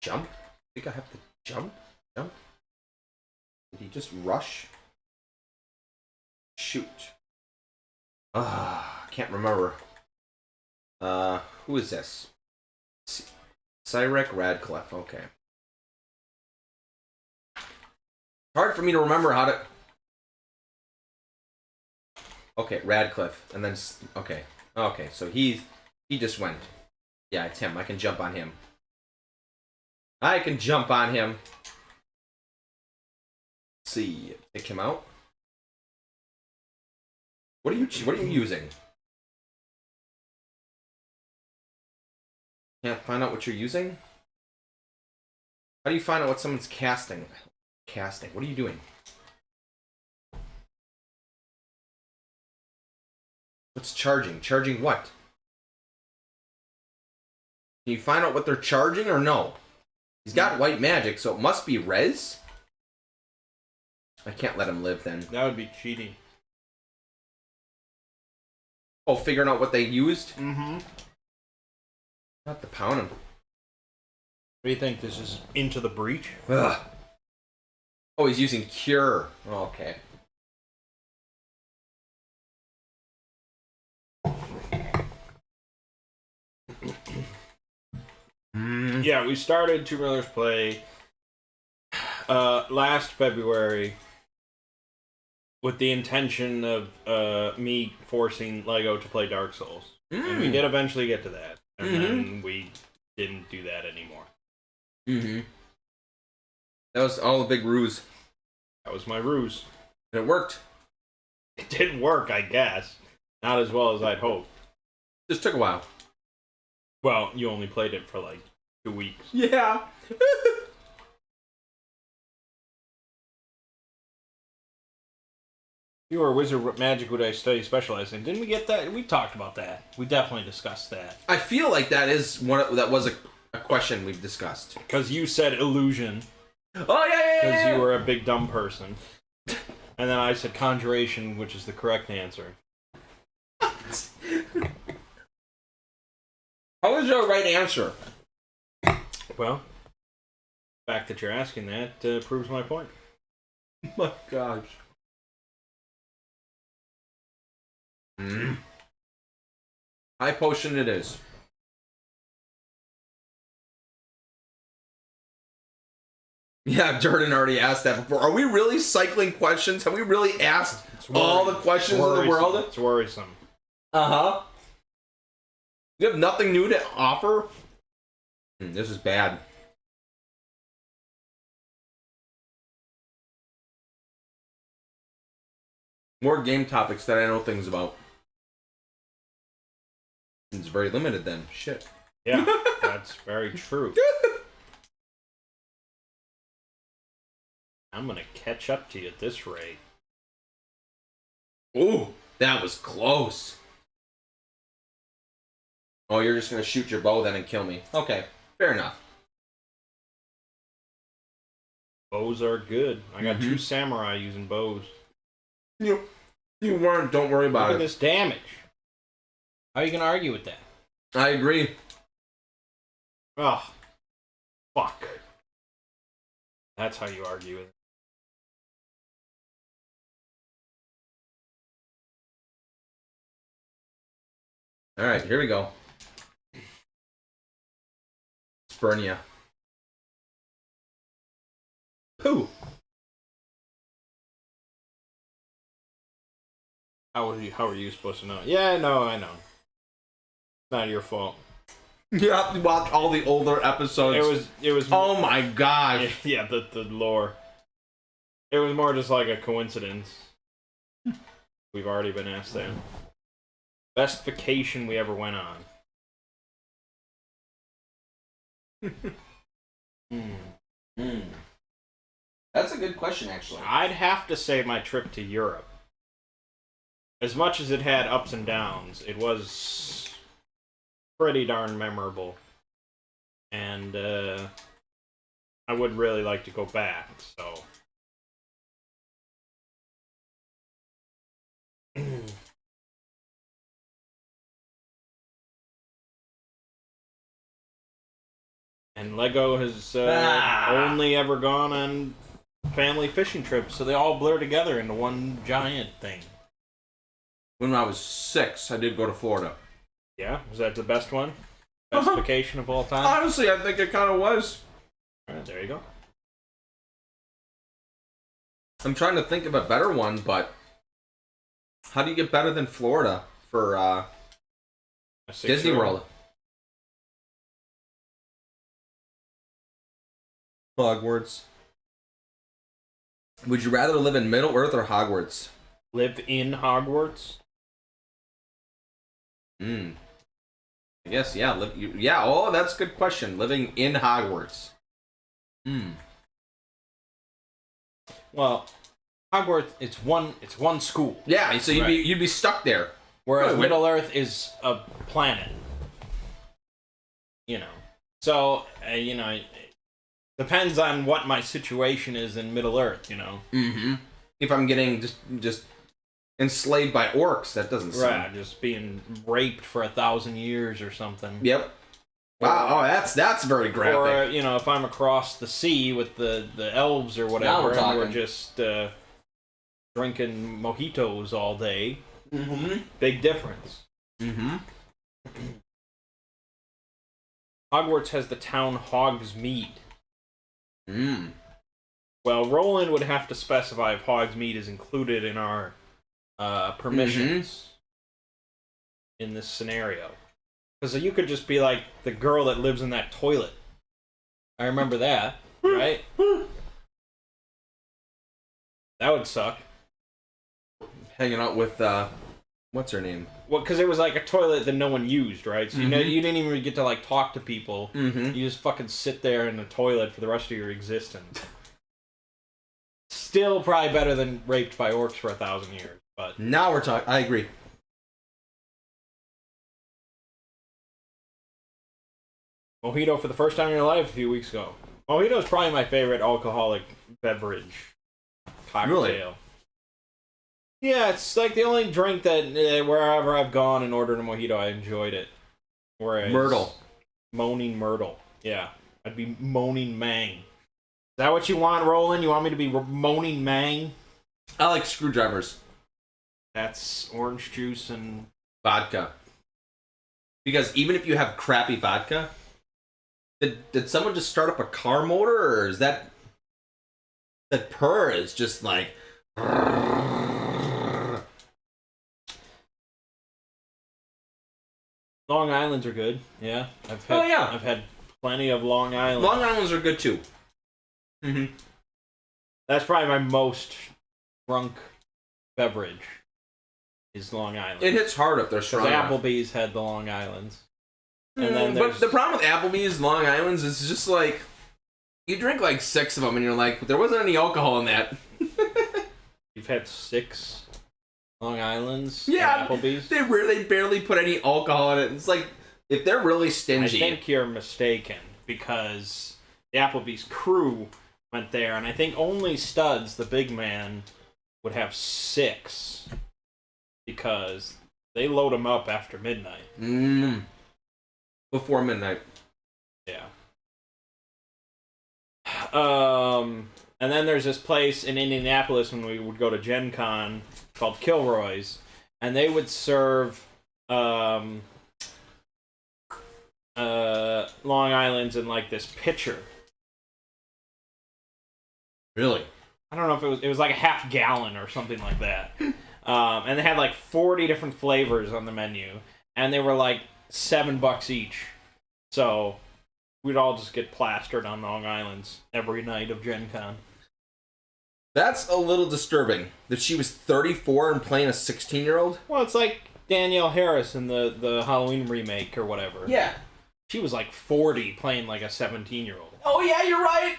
Jump? I think I have to jump? Jump? Did he just rush? Shoot. Can't remember. Who is this? Cyrek Radcliffe, okay. Hard for me to remember how to... Okay, Radcliffe, and then... Okay, so he just went. Yeah, it's him. I can jump on him. I can jump on him. Let's see, take him out. What are you using? Can't find out what you're using? How do you find out what someone's casting? Casting. What are you doing? What's charging? Charging what? Can you find out what they're charging or no? He's got white magic, so it must be res? I can't let him live then. That would be cheating. Oh, figuring out what they used? Mm-hmm. Not to pound him. What do you think? This is Into the Breach? Ugh. Oh, he's using Cure. Oh, okay. Yeah, we started Two Brothers Play last February with the intention of me forcing Lego to play Dark Souls. And we did eventually get to that. And then we didn't do that anymore. Mm-hmm. That was all a big ruse. That was my ruse. And it worked. It did work, I guess. Not as well as I'd hoped. Just took a while. Well, you only played it for like 2 weeks. Yeah. You were a wizard magic would I study specialize in. Didn't we get that? We talked about that. We definitely discussed that. I feel like that was a question we've discussed. Because you said illusion. Oh, yeah. Because you were a big dumb person. And then I said conjuration, which is the correct answer. How was your right answer? Well, the fact that you're asking that proves my point. My gosh. High potion it is. Yeah, Jordan already asked that before. Are we really cycling questions? Have we really asked all the questions in the world? It's worrisome. Uh-huh. You have nothing new to offer? This is bad. More game topics that I know things about. It's very limited then. Shit. Yeah, that's very true. I'm gonna catch up to you at this rate. Ooh, that was close. Oh, you're just gonna shoot your bow then and kill me. Okay, fair enough. Bows are good. I got 2 samurai using bows. You weren't. Don't worry about Look it. at this damage. How are you gonna argue with that? I agree. Oh, fuck. That's how you argue with it. All right, here we go. Spurnia. Who? How are you supposed to know? Yeah, no, I know. It's not your fault. You have to watch all the older episodes. It was. Oh my gosh. Yeah, the lore. It was more just like a coincidence. We've already been asked that. Best vacation we ever went on. That's a good question, actually. I'd have to say my trip to Europe. As much as it had ups and downs, it was pretty darn memorable. And I would really like to go back, so. And Lego has only ever gone on family fishing trips, so they all blur together into one giant thing. When I was 6, I did go to Florida. Yeah? Was that the best one? Best vacation of all time? Honestly, I think it kind of was. Alright, there you go. I'm trying to think of a better one, but how do you get better than Florida for Disney World? Hogwarts. Would you rather live in Middle Earth or Hogwarts? Live in Hogwarts? I guess, yeah. Oh, that's a good question. Living in Hogwarts. Well, Hogwarts, it's one school. Yeah, so you'd be stuck there. Whereas Middle Earth is a planet. You know. So, it depends on what my situation is in Middle Earth, you know. If I'm getting just enslaved by orcs, that doesn't sound... Right, just being raped for 1,000 years or something. Yep. Wow, that's very graphic. Or, if I'm across the sea with the elves or whatever, and we're just drinking mojitos all day. Big difference. Hogwarts has the town Hogsmeade. Well, Roland would have to specify if Hogsmeade is included in our permissions in this scenario. Because you could just be like the girl that lives in that toilet. I remember that, right? That would suck. Hanging out with, what's her name? Well, because it was like a toilet that no one used, right? So you didn't even get to like talk to people. You just fucking sit there in the toilet for the rest of your existence. Still probably better than raped by orcs for 1,000 years, but now we're talking. I agree. Mojito for the first time in your life a few weeks ago. Mojito is probably my favorite alcoholic beverage. Cocktail. Really? Yeah, it's like the only drink that wherever I've gone and ordered a mojito, I enjoyed it. Whereas Myrtle. Moaning Myrtle. Yeah, I'd be moaning Mang. Is that what you want, Roland? You want me to be moaning Mang? I like screwdrivers. That's orange juice and vodka. Because even if you have crappy vodka, did someone just start up a car motor, or is that purr is just like... Long Island's are good. Yeah, I've had plenty of Long Island. Long Island's are good too. That's probably my most drunk beverage is Long Island. It hits hard if they're Because strong enough. Applebee's had the Long Islands. And then But the problem with Applebee's Long Islands is just like, you drink like 6 of them and you're like, there wasn't any alcohol in that. You've had 6 Long Islands Yeah, at Applebee's? they barely put any alcohol in it. It's like, if they're really I stingy. think you're mistaken, because the Applebee's crew went there, and I think only Studs, the big man, would have 6, because they load them up after midnight. Before midnight. Yeah. And then there's this place in Indianapolis when we would go to Gen Con called Kilroy's, and they would serve Long Islands in like this pitcher. Really? I don't know if it was like a half gallon or something like that. And they had like 40 different flavors on the menu, and they were like $7 each. So we'd all just get plastered on Long Islands every night of Gen Con. That's a little disturbing. That she was 34 and playing a 16-year-old? Well, it's like Danielle Harris in the Halloween remake or whatever. Yeah. She was like 40 playing like a 17-year-old. Oh yeah, you're right!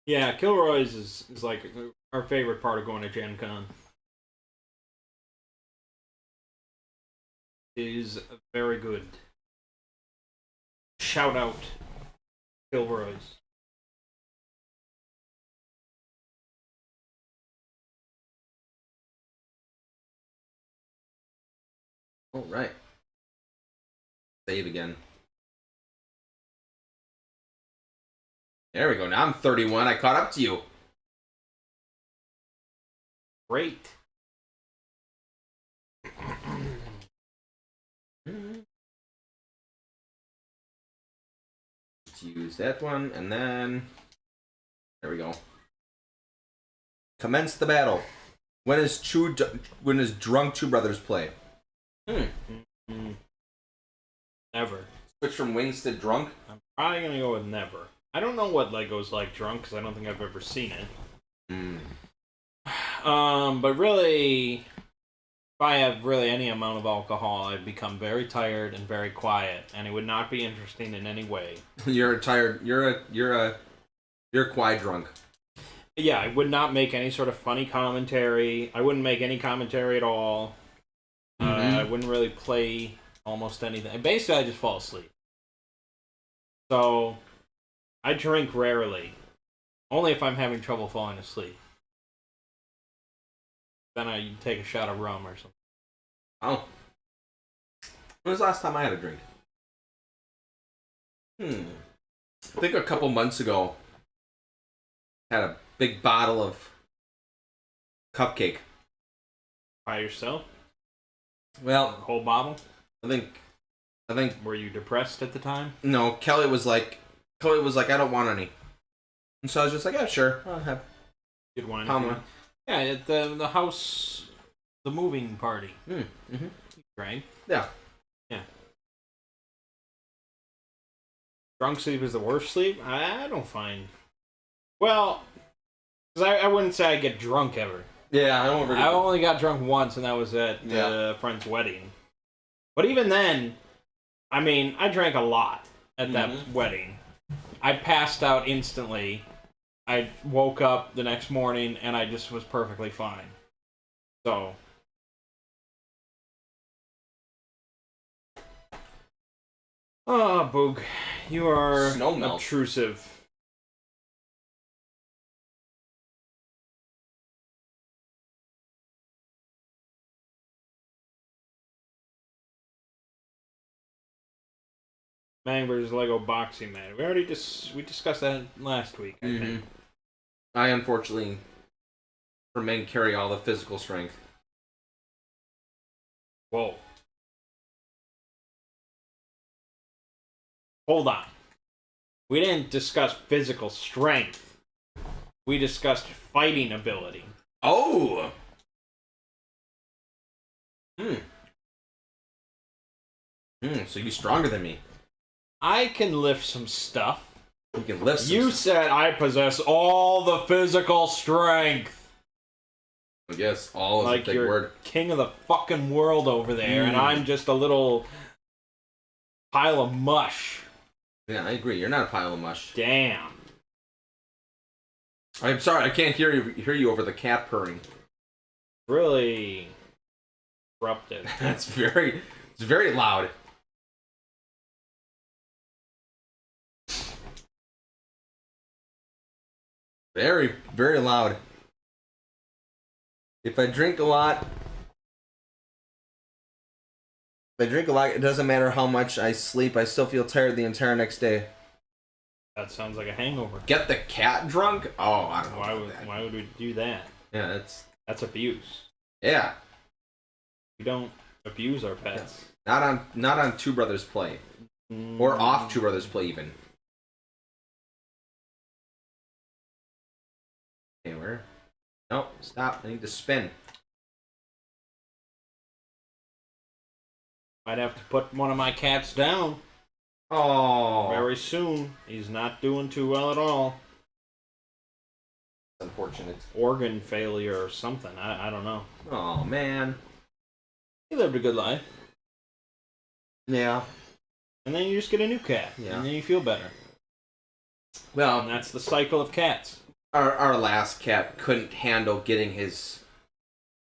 Yeah, Kilroy's is like our favorite part of going to Gen Con. It is very good. Shout out Kilroy's. All right. Save again. There we go. Now I'm 31. I caught up to you. Great. Let's use that one, and then there we go. Commence the battle. When is Drunk Two Brothers play? Never. Switch from wings to drunk. I'm probably gonna go with never. I don't know what Lego's like drunk, because I don't think I've ever seen it. But really, if I have really any amount of alcohol, I'd become very tired and very quiet, and it would not be interesting in any way. You're tired. You're quiet drunk. Yeah, I would not make any sort of funny commentary. I wouldn't make any commentary at all. I wouldn't really play almost anything. Basically, I just fall asleep. So, I drink rarely. Only if I'm having trouble falling asleep. Then I take a shot of rum or something. Oh. When was the last time I had a drink? I think a couple months ago, I had a big bottle of cupcake. By yourself? Well, Whole bottle? I think Were you depressed at the time? no. Kelly was like, I don't want any, and so I was just like, yeah, sure, I'll have. Good wine. Palma. Yeah, at the house, the moving party. Right? Yeah. Yeah. Drunk sleep is the worst sleep? I don't find. Well, because I wouldn't say I get drunk ever. Yeah, I don't really. I only got drunk once, and that was at a friend's wedding. But even then, I mean, I drank a lot at that wedding. I passed out instantly. I woke up the next morning, and I just was perfectly fine. So. Oh, Boog. You are Snow melt. obtrusive. Mang vs. Lego boxing match. We discussed that last week, I think. I unfortunately, for men, carry all the physical strength. Whoa. Hold on. We didn't discuss physical strength. We discussed fighting ability. Oh. So you're stronger than me. I can lift some stuff. You can lift some You stuff. said I possess all the physical strength. I guess all is Like a big you're word. king of the fucking world over there, and I'm just a little pile of mush. Yeah, I agree. You're not a pile of mush. Damn. I'm sorry, I can't hear you over the cat purring. Really disruptive. It's very loud. Very, very loud. If I drink a lot, it doesn't matter how much I sleep, I still feel tired the entire next day. That sounds like a hangover. Get the cat drunk? Oh, I don't know. Why would we do that? Yeah, That's abuse. yeah. We don't abuse our pets. Not on Two Brothers Play. Or off Two Brothers Play even. Okay, where? Nope, stop. I need to spin. I'd have to put one of my cats down Oh. very soon. He's not doing too well at all. Unfortunate. Organ failure or something. I don't know. Oh, man. He lived a good life. Yeah. And then you just get a new cat. Yeah. And then you feel better. And Well, that's the cycle of cats. our last cat couldn't handle getting his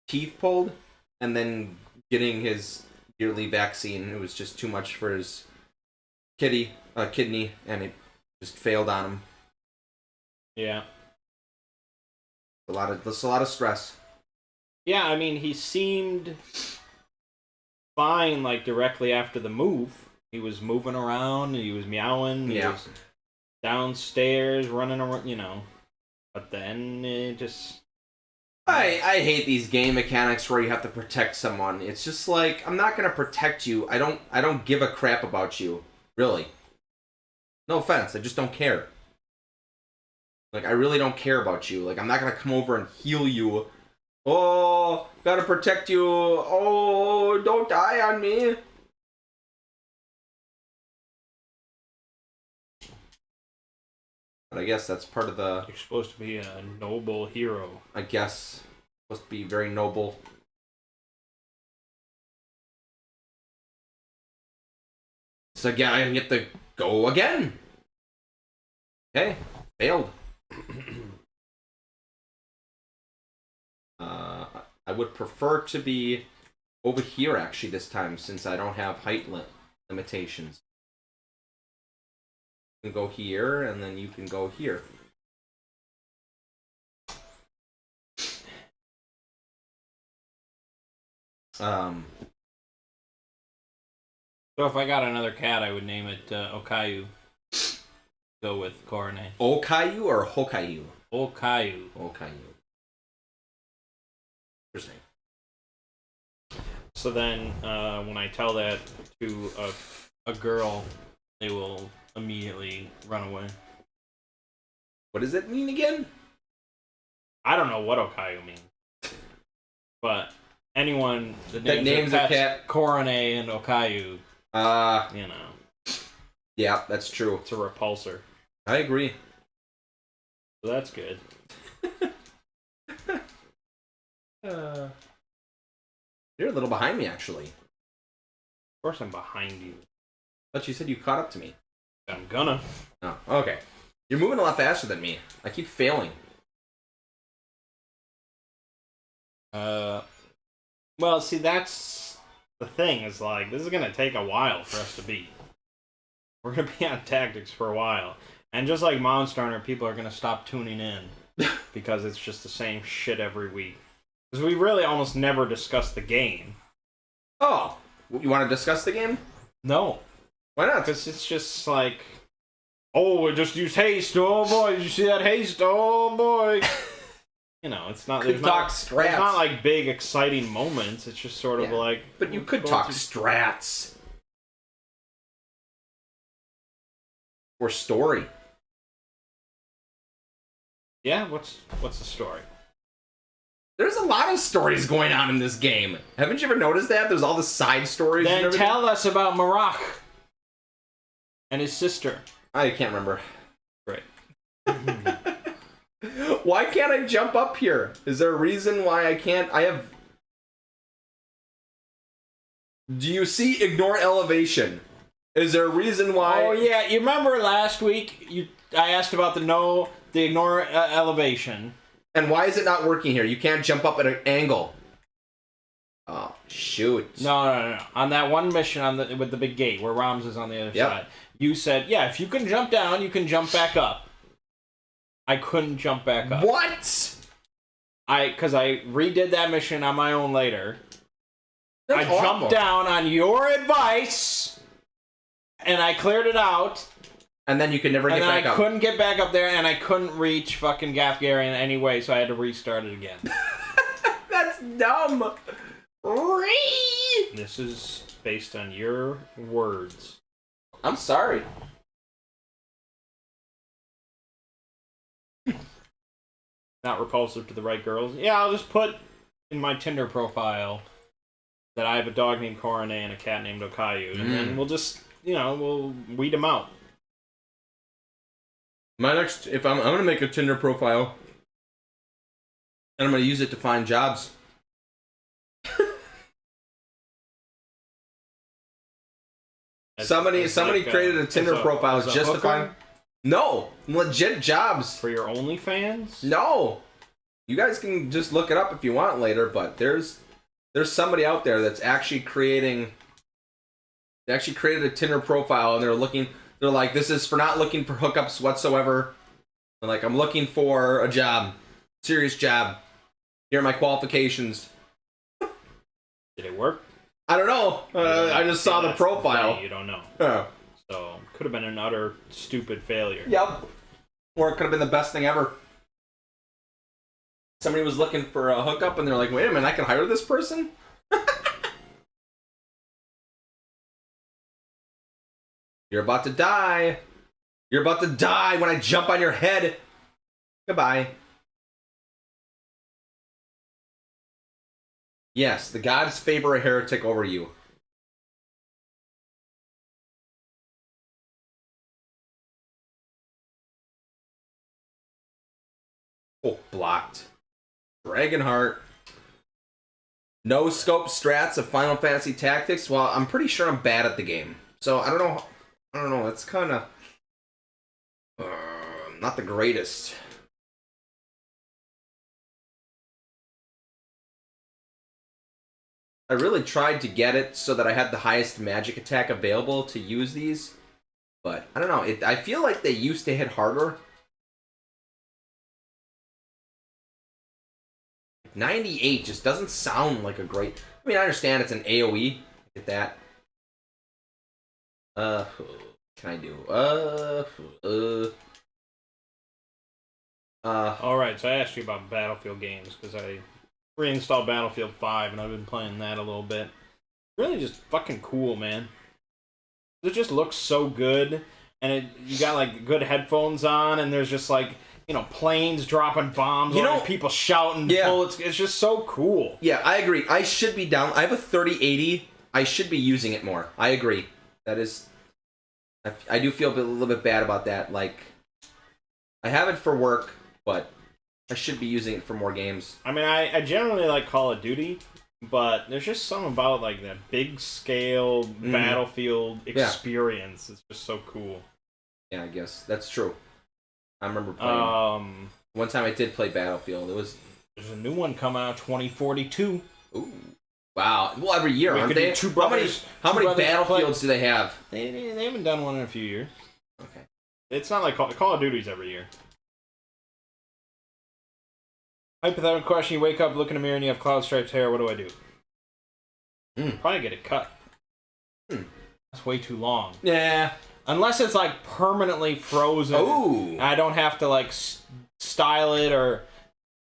teeth pulled and then getting his yearly vaccine. It was just too much for his kidney, and it just failed on him. Yeah. That's a lot of stress. Yeah, I mean, he seemed fine, like, directly after the move. He was moving around, he was meowing, he Yeah. was downstairs, running around, you know. But then it just... I hate these game mechanics where you have to protect someone. It's just like, I'm not gonna protect you. I don't give a crap about you. Really. No offense, I just don't care. Like, I really don't care about you. Like, I'm not gonna come over and heal you. Oh, gotta protect you. Oh, don't die on me. But I guess that's part of the... You're supposed to be a noble hero. I guess. Supposed to be very noble. So again, I get to go again. Okay, failed. I would prefer to be over here actually this time, since I don't have height limitations. You can go here, and then you can go here. So if I got another cat, I would name it Okayu. Go with Korone. Okayu or Hokayu? Okayu. Okayu. Interesting. So then, when I tell that to a girl, they will immediately run away. What does it mean again? I don't know what Okayu means, but anyone that That names their a pets cat. Korone and Okayu, you know, Yeah, that's true. it's a repulsor. I agree. So that's good. You're a little behind me, actually. Of course, I'm behind you. But you said you caught up to me. I'm gonna. Oh, okay. You're moving a lot faster than me. I keep failing. Well, see, that's the thing. Is like this is gonna take a while for us to beat. We're gonna be on tactics for a while, and just like Monster Hunter, people are gonna stop tuning in because it's just the same shit every week. Because we really almost never discuss the game. Oh, you want to discuss the game? No, Why not? because it's just like, oh, we just used haste. Oh boy, did you see that haste? Oh boy. You know, it's not. Could There's talk not. strats. There's not like big exciting moments. It's just sort of Yeah, like. But you could go talk through- strats. Or story. Yeah, what's the story? There's a lot of stories going on in this game. Haven't you ever noticed that? There's all the side stories and Then everything. tell us about Marak. And his sister. I can't remember. Right. Why can't I jump up here? Is there a reason why I can't? Do you see ignore elevation? Is there a reason why? Oh yeah, you remember last week I asked about the ignore elevation. And why is it not working here? You can't jump up at an angle. Oh, shoot. No. On that one mission with the big gate where Rams is on the other side, you said, yeah, if you can jump down, you can jump back up. I couldn't jump back up. What? Because I redid that mission on my own later. That's I jumped down on your advice, and I cleared it out. And then you could never get back up. And I couldn't get back up there, and I couldn't reach fucking Gafgarian anyway, so I had to restart it again. That's dumb. This is based on your words. I'm sorry. Not repulsive to the right girls. Yeah, I'll just put in my Tinder profile that I have a dog named Korone and a cat named Okayu, and then we'll just, we'll weed them out. My next, if I'm gonna make a Tinder profile, and I'm gonna use it to find jobs. Somebody created a Tinder profile just to find. No, legit jobs for your OnlyFans. No, you guys can just look it up if you want later. But there's somebody out there that's actually creating. They actually created a Tinder profile, and they're like, this is for not looking for hookups whatsoever. They're like, I'm looking for a job, serious job. Here are my qualifications. Did it work? I don't know. I just saw the profile. You don't know. Oh. So, could have been an utter stupid failure. Yep. Or it could have been the best thing ever. Somebody was looking for a hookup, and they're like, wait a minute, I can hire this person? You're about to die. You're about to die when I jump on your head. Goodbye. Yes, the gods favor a heretic over you. Oh, blocked. Dragonheart. No scope strats of Final Fantasy Tactics. Well, I'm pretty sure I'm bad at the game. So, I don't know. It's kind of not the greatest. I really tried to get it so that I had the highest magic attack available to use these. But, I don't know. I feel like they used to hit harder. 98 just doesn't sound like a great... I mean, I understand it's an AoE. Get that. What can I do? Alright, so I asked you about Battlefield games, because I reinstalled Battlefield 5, and I've been playing that a little bit. Really just fucking cool, man. It just looks so good, and you got, like, good headphones on, and there's just, like, planes dropping bombs, people shouting, bullets. It's just so cool. Yeah, I agree. I should be down. I have a 3080. I should be using it more. I agree. That is... I do feel a little bit bad about that. Like, I have it for work, but I should be using it for more games. I mean, I generally like Call of Duty, but there's just something about, like, that big scale Battlefield experience. It's just so cool. Yeah, I guess. That's true. I remember playing. One time I did play Battlefield. There's a new one coming out, 2042. Ooh. Wow. Well, every year, aren't they? How many Battlefields do they have? They haven't done one in a few years. Okay. It's not like Call of Duty's every year. Hypothetical question, you wake up, look in the mirror, and you have Cloud Stripe's hair. What do I do? Probably get it cut. That's way too long. Yeah. Unless it's, like, permanently frozen. Ooh. I don't have to, like, style it or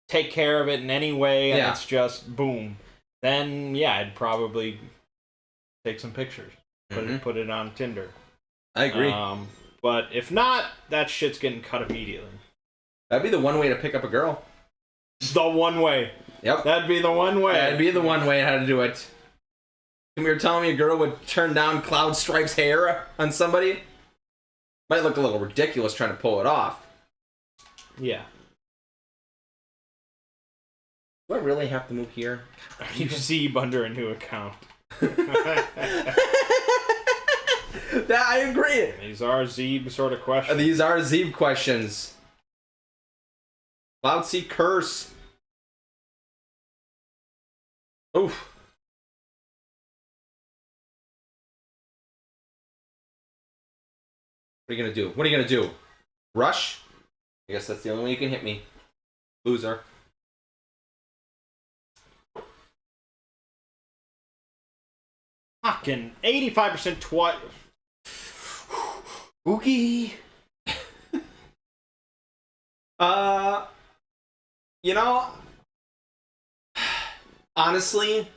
take care of it in any way, and it's just boom. Then, yeah, I'd probably take some pictures. Put it on Tinder. I agree. But if not, that shit's getting cut immediately. That'd be the one way to pick up a girl. The one way. Yep. That'd be the one way. That'd be the one way how to do it. And we were telling me a girl would turn down Cloud Stripe's hair on somebody. Might look a little ridiculous trying to pull it off. Yeah. Do I really have to move here? You Zeeb under a new account. I agree. These are Zeeb sort of questions. These are Zeeb questions. Cloud Sea Curse. Oof. What are you gonna do? What are you gonna do? Rush? I guess that's the only way you can hit me. Loser. Fucking 85% twice. Oogie. You know, honestly,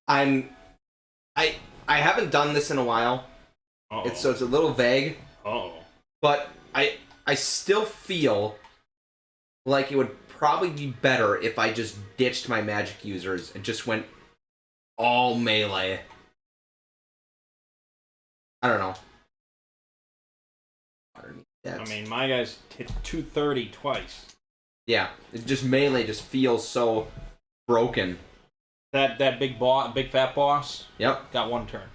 I haven't done this in a while. Uh-oh. So it's a little vague. Oh. But I still feel like it would probably be better if I just ditched my magic users and just went all melee. I don't know. I mean, my guys hit 230 twice. Yeah, it just melee just feels so broken. That big fat boss. Yep, got one turn.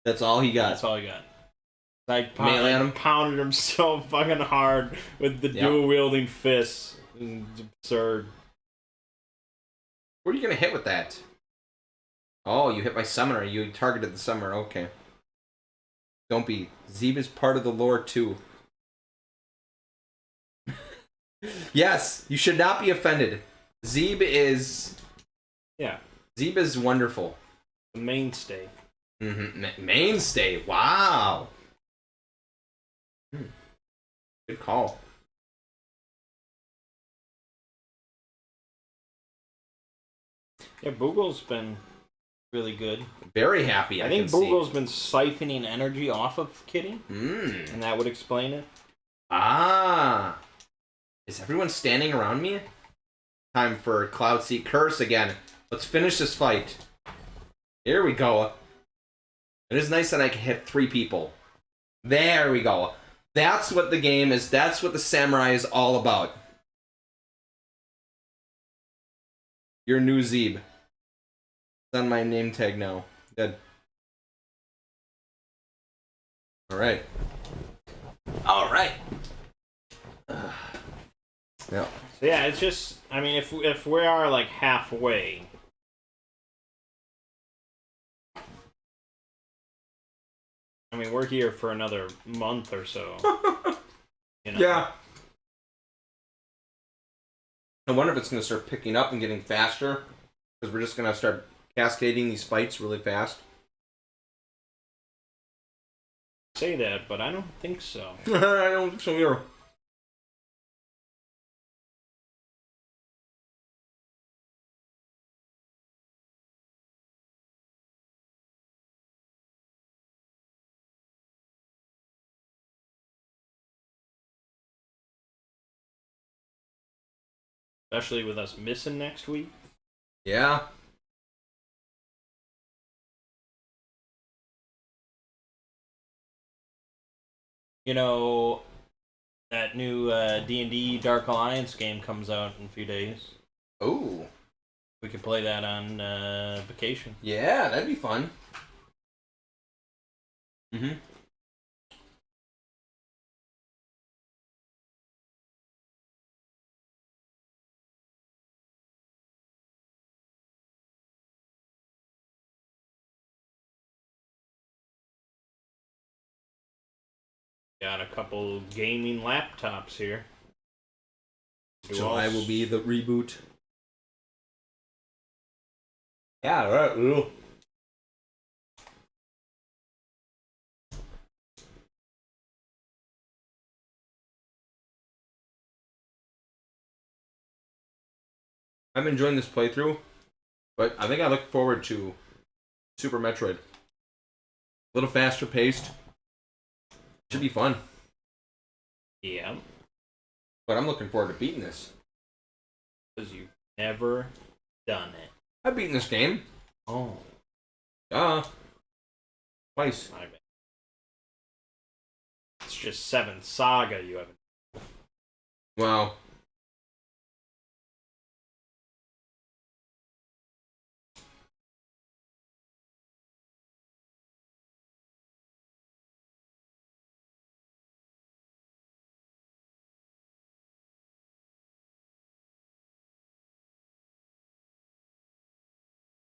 that's all he got. That's all I got. I Melee on him? pounded him so fucking hard with the dual wielding fists. It's absurd. Where are you gonna hit with that? Oh, you hit my summoner. You targeted the summoner. Okay. Don't be. Zeeb is part of the lore too. Yes, you should not be offended. Zeeb is. Yeah. Zeeb is wonderful. The mainstay. Mm-hmm. Mainstay. Wow. Good call. Yeah, Boogle's been really good. Very happy. I think Boogle's been siphoning energy off of Kitty, and that would explain it. Ah. Is everyone standing around me? Time for Cloud Sea Curse again. Let's finish this fight. Here we go. It is nice that I can hit 3 people. There we go. That's what the game is. That's what the samurai is all about. Your new Zeeb. It's on my name tag now. Good. Alright. Alright. Yeah. So yeah, it's just, I mean, if we are like halfway, I mean, we're here for another month or so. You know? Yeah. I wonder if it's going to start picking up and getting faster, because we're just going to start cascading these fights really fast. Say that, but I don't think so. I don't think so either. Especially with us missing next week. Yeah. You know, that new D&D Dark Alliance game comes out in a few days. Oh. We could play that on vacation. Yeah, that'd be fun. Got a couple gaming laptops here. July will be the reboot. Yeah, right. Ooh. I'm enjoying this playthrough, but I think I look forward to Super Metroid. A little faster paced. Should be fun. Yeah. But I'm looking forward to beating this. Because you've never done it. I've beaten this game. Oh. Twice. My bad. just Seventh Saga you haven't. Well.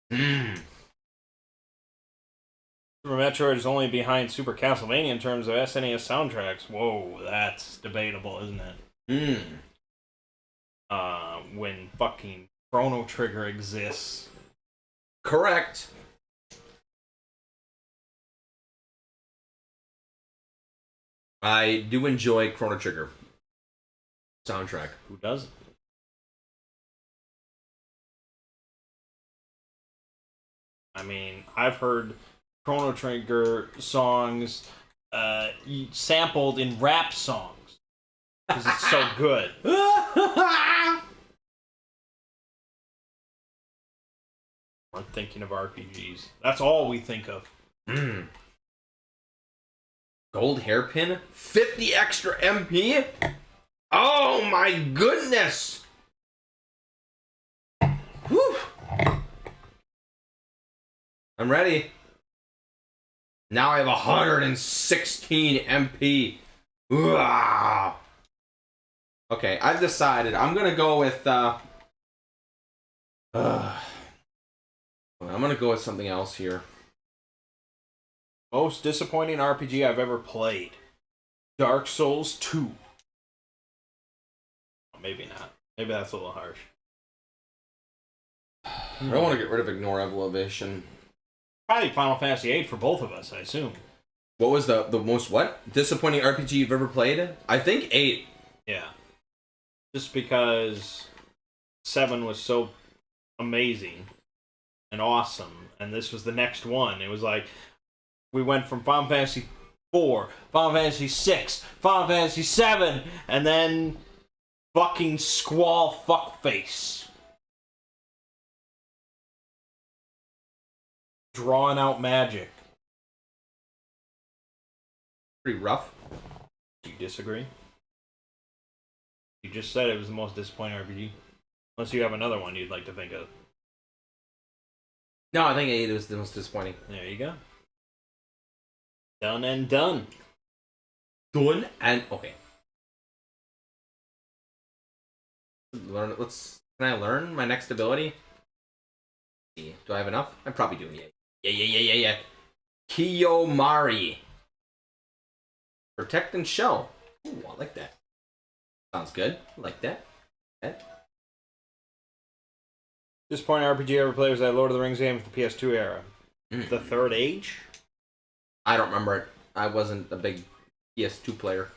Super Metroid is only behind Super Castlevania in terms of SNES soundtracks. Whoa, that's debatable, isn't it? When fucking Chrono Trigger exists. Correct. I do enjoy Chrono Trigger soundtrack. Who doesn't? I mean, I've heard Chrono Trigger songs sampled in rap songs because it's so good. We're thinking of RPGs. That's all we think of. Gold hairpin? 50 extra MP? Oh my goodness! Whew. I'm ready. Now I have 116 MP. Ooh. Okay, I've decided. I'm gonna go with I'm gonna go with something else here. Most disappointing RPG I've ever played. Dark Souls 2. Maybe not. Maybe that's a little harsh. I don't want to get rid of Ignore Evolution. Probably Final Fantasy VIII for both of us, I assume. What was the most what? Disappointing RPG you've ever played? I think 8. Yeah. Just because 7 was so amazing and awesome, and this was the next one. It was like, we went from Final Fantasy 4, Final Fantasy 6, Final Fantasy 7, and then fucking Squall fuckface. Drawing out magic. Pretty rough. Do you disagree? You just said it was the most disappointing RPG. Unless you have another one you'd like to think of. No, I think 8 was the most disappointing. There you go. Done and done. Done and okay. Learn. Can I learn my next ability? Do I have enough? I probably do. Yeah. Kiyomari. Protect and show. Ooh, I like that. Sounds good. I like that. Disappointing RPG I ever played was that Lord of the Rings game for the PS2 era. The Third Age? I don't remember it. I wasn't a big PS2 player.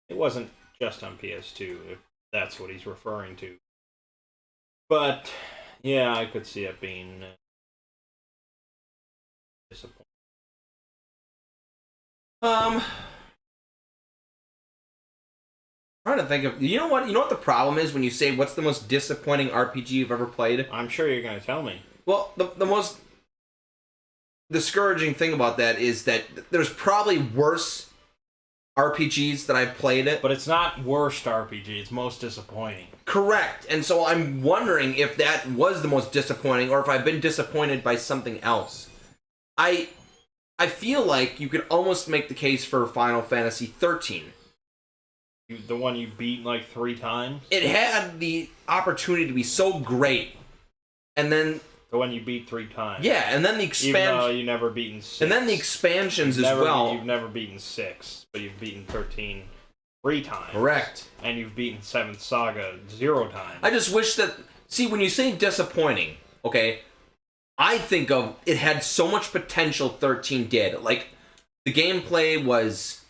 It wasn't just on PS2, if that's what he's referring to. But, yeah, I could see it being disappointing. Trying to think of. You know what the problem is when you say what's the most disappointing RPG you've ever played? I'm sure you're going to tell me. Well, the most discouraging thing about that is that there's probably worse RPGs that I've played. But it's not worst RPG, it's most disappointing. Correct. And so I'm wondering if that was the most disappointing or if I've been disappointed by something else. I feel like you could almost make the case for Final Fantasy 13. The one you beat like 3 times? It had the opportunity to be so great. And then the one you beat 3 times. Yeah, and then the Even though you never beaten 6. And then the expansions as well. You've never beaten 6, but you've beaten 13 3 times. Correct. And you've beaten 7th Saga 0 times. I just wish that... See, when you say disappointing, okay, I think of it had so much potential 13 did. Like, the gameplay was...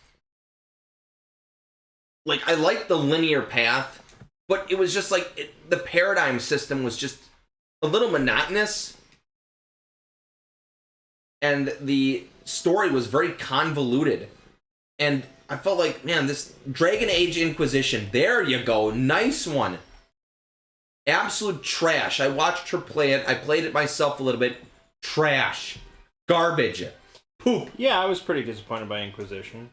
Like, I liked the linear path, but it was just like... the paradigm system was just a little monotonous. And the story was very convoluted. And I felt like, man, this Dragon Age Inquisition, there you go, nice one. Absolute trash. I watched her play it. I played it myself a little bit. Trash. Garbage. Poop. Yeah, I was pretty disappointed by Inquisition.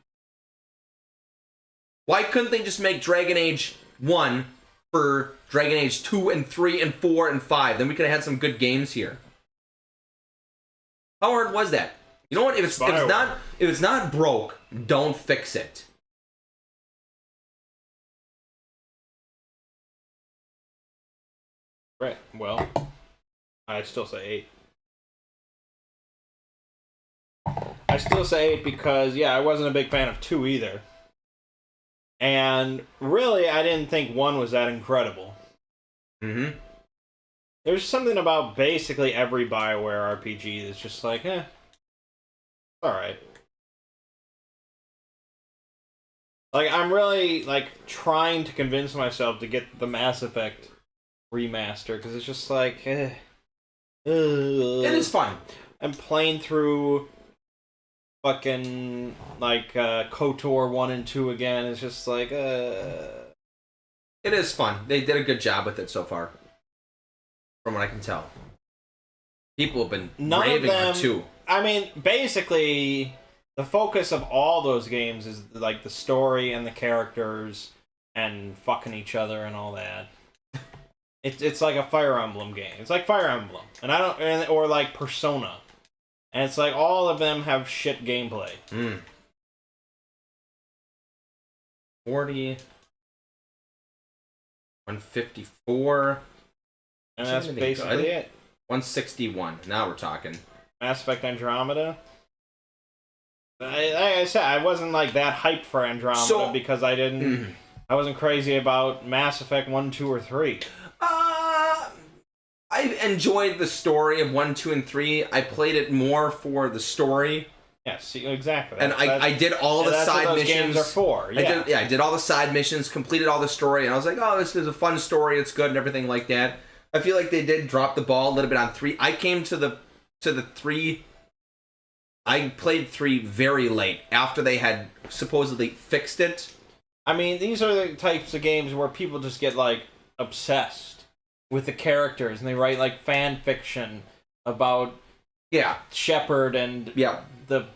Why couldn't they just make Dragon Age 1 for Dragon Age 2 and 3 and 4 and 5? Then we could have had some good games here. How hard was that? You know what? If it's not broke, don't fix it. Right. Well, I'd still say 8. I still say 8 because, yeah, I wasn't a big fan of 2 either. And really, I didn't think 1 was that incredible. Mm-hmm. There's something about basically every BioWare RPG that's just like, alright. Like, I'm really, like, trying to convince myself to get the Mass Effect remaster, because it's just like, It is fun. I'm playing through fucking, like, KOTOR 1 and 2 again. It's just like, It is fun. They did a good job with it so far, from what I can tell. People have been raving on 2. I mean, basically, the focus of all those games is, like, the story and the characters and fucking each other and all that. It's like a Fire Emblem game. It's like Fire Emblem, or like Persona, and it's like all of them have shit gameplay. 40, 154, and that's basically it. 161. Now we're talking. Mass Effect Andromeda. Like I said, I wasn't like that hyped for Andromeda because I wasn't crazy about Mass Effect 1, 2, or 3. I enjoyed the story of 1, 2, and 3. I played it more for the story. Yes, exactly. And I did all the side missions. Games are for. Yeah. I did all the side missions, completed all the story, and I was like, oh, this is a fun story, it's good, and everything like that. I feel like they did drop the ball a little bit on 3. I came to the 3. I played 3 very late, after they had supposedly fixed it. I mean, these are the types of games where people just get, like, obsessed with the characters, and they write, like, fan fiction about Shepard and the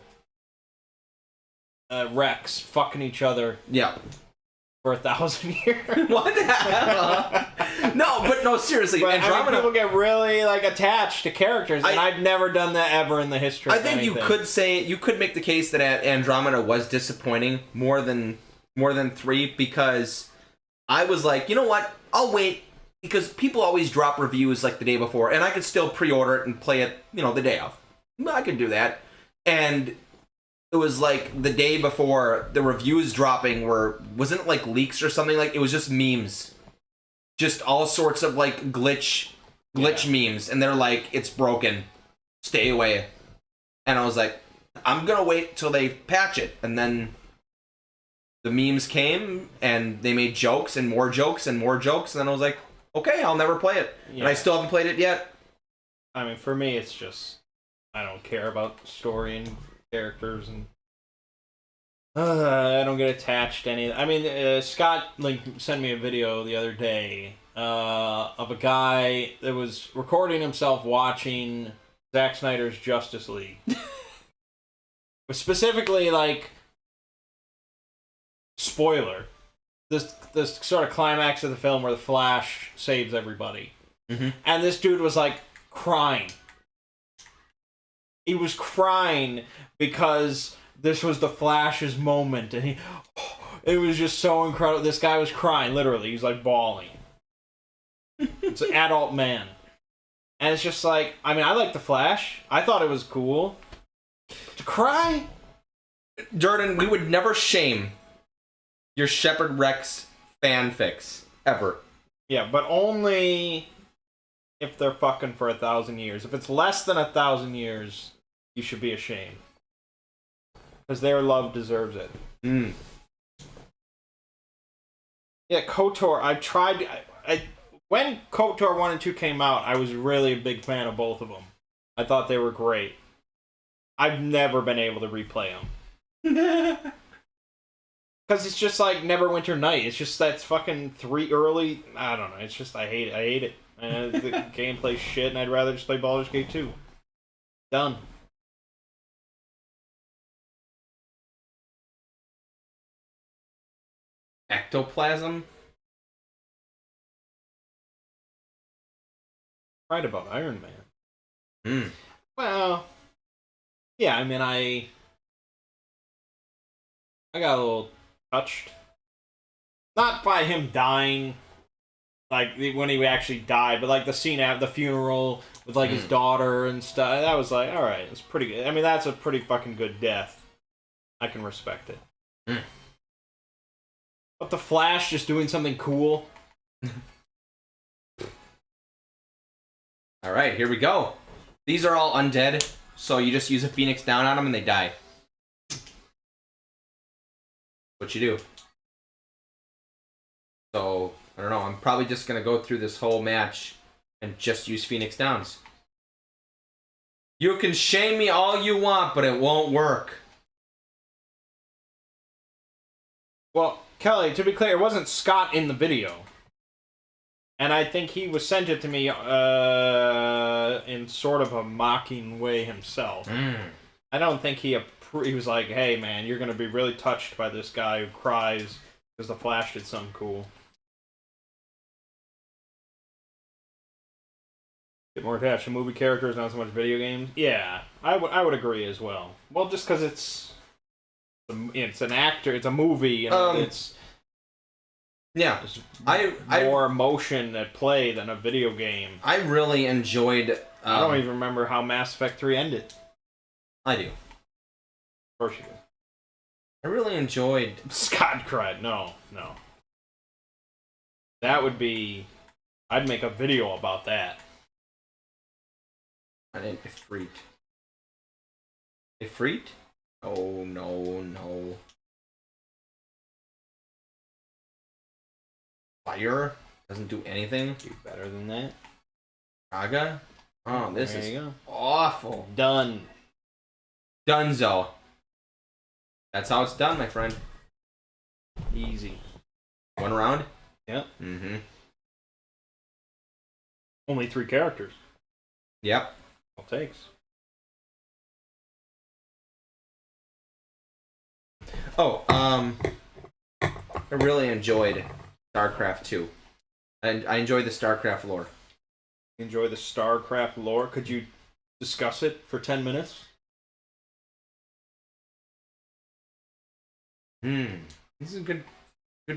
Rex fucking each other for 1,000 years. What the hell? No, seriously. But, Andromeda, I mean, people get really, like, attached to characters, and I've never done that ever in the history of anything. you could make the case that Andromeda was disappointing more than 3, because I was like, you know what? I'll wait, because people always drop reviews like the day before, and I could still pre-order it and play it, the day of. I could do that. And it was like the day before the reviews dropping wasn't it like leaks or something? Like, it was just memes. Just all sorts of like glitch memes, and they're like, it's broken. Stay away. And I was like, I'm gonna wait till they patch it. And then the memes came, and they made jokes and more jokes and more jokes, and then I was like, okay, I'll never play it. Yeah. And I still haven't played it yet. I mean, for me, it's just, I don't care about story and characters, and I don't get attached to any. I mean, Scott sent me a video the other day of a guy that was recording himself watching Zack Snyder's Justice League. Specifically, like, spoiler, this sort of climax of the film where the Flash saves everybody. Mm-hmm. And this dude was, like, crying. He was crying because this was the Flash's moment, and it was just so incredible. This guy was crying, literally. He was, like, bawling. It's an adult man. And it's just like, I mean, I like the Flash. I thought it was cool. To cry? Jordan, we would never shame your Shepard Rex fanfics, ever. Yeah, but only if they're fucking for 1,000 years. If it's less than 1,000 years, you should be ashamed. Because their love deserves it. Yeah, KOTOR, I tried... when KOTOR 1 and 2 came out, I was really a big fan of both of them. I thought they were great. I've never been able to replay them. Because it's just like Neverwinter Night. It's just that's fucking 3 early... I don't know. It's just, I hate it. The gameplay's shit, and I'd rather just play Baldur's Gate 2. Done. Ectoplasm? Right about Iron Man. Hmm. Well, yeah, I mean, I got a little touched. Not by him dying, like when he actually died, but like the scene at the funeral with like his daughter and stuff. That was like, all right, it's pretty good. I mean, that's a pretty fucking good death. I can respect it. But the Flash just doing something cool. All right, here we go. These are all undead, so you just use a Phoenix down on them and they die. What you do? So, I don't know, I'm probably just gonna go through this whole match and just use Phoenix Downs. You can shame me all you want, but it won't work. Well, Kelly, to be clear, it wasn't Scott in the video. And I think he was sent it to me in sort of a mocking way himself. I don't think he was like, hey man, you're going to be really touched by this guy who cries because the Flash did something cool. Get more attached to movie characters, not so much video games. Yeah, I would agree as well. Well, just because it's an actor, it's a movie, you know, it's more emotion at play than a video game. I really enjoyed. I don't even remember how Mass Effect 3 ended. I do. Of course you do. I really enjoyed. Scott cried. No. That would be. I'd make a video about that. I didn't Ifrit. Ifrit? Oh no. Fire doesn't do anything. Do better than that. Raga? Oh, this there is you go. awful. Done. Dunzo. That's how it's done, my friend. Easy. One round? Yep. Mm-hmm. Only 3 characters. Yep. All it takes. Oh, I really enjoyed StarCraft 2. And I enjoy the StarCraft lore. Enjoy the StarCraft lore. Could you discuss it for 10 minutes? This is a good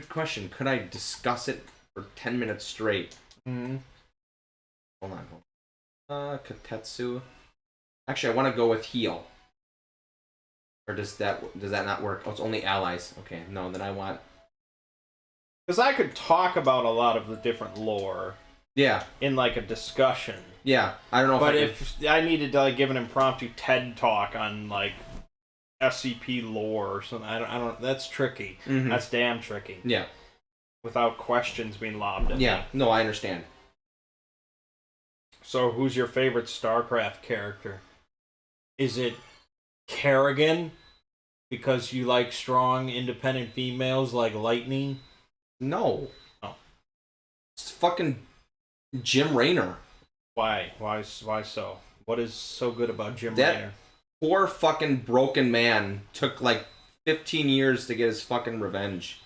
question. Could I discuss it for 10 minutes straight? Hold on. Katetsu. Actually, I want to go with heal. Or does that not work? Oh, it's only allies. Okay, no, then I want... Because I could talk about a lot of the different lore. Yeah. In, like, a discussion. Yeah, I don't know but if I needed to, like, give an impromptu TED Talk on, like, SCP lore or something, I don't that's tricky. Mm-hmm. That's damn tricky. Yeah. Without questions being lobbed at me. No, I understand. So, who's your favorite StarCraft character? Is it Kerrigan? Because you like strong, independent females like Lightning? No. Oh. It's fucking Jim Raynor. Why? Why so? What is so good about Jim Raynor? Poor fucking broken man took like 15 years to get his fucking revenge.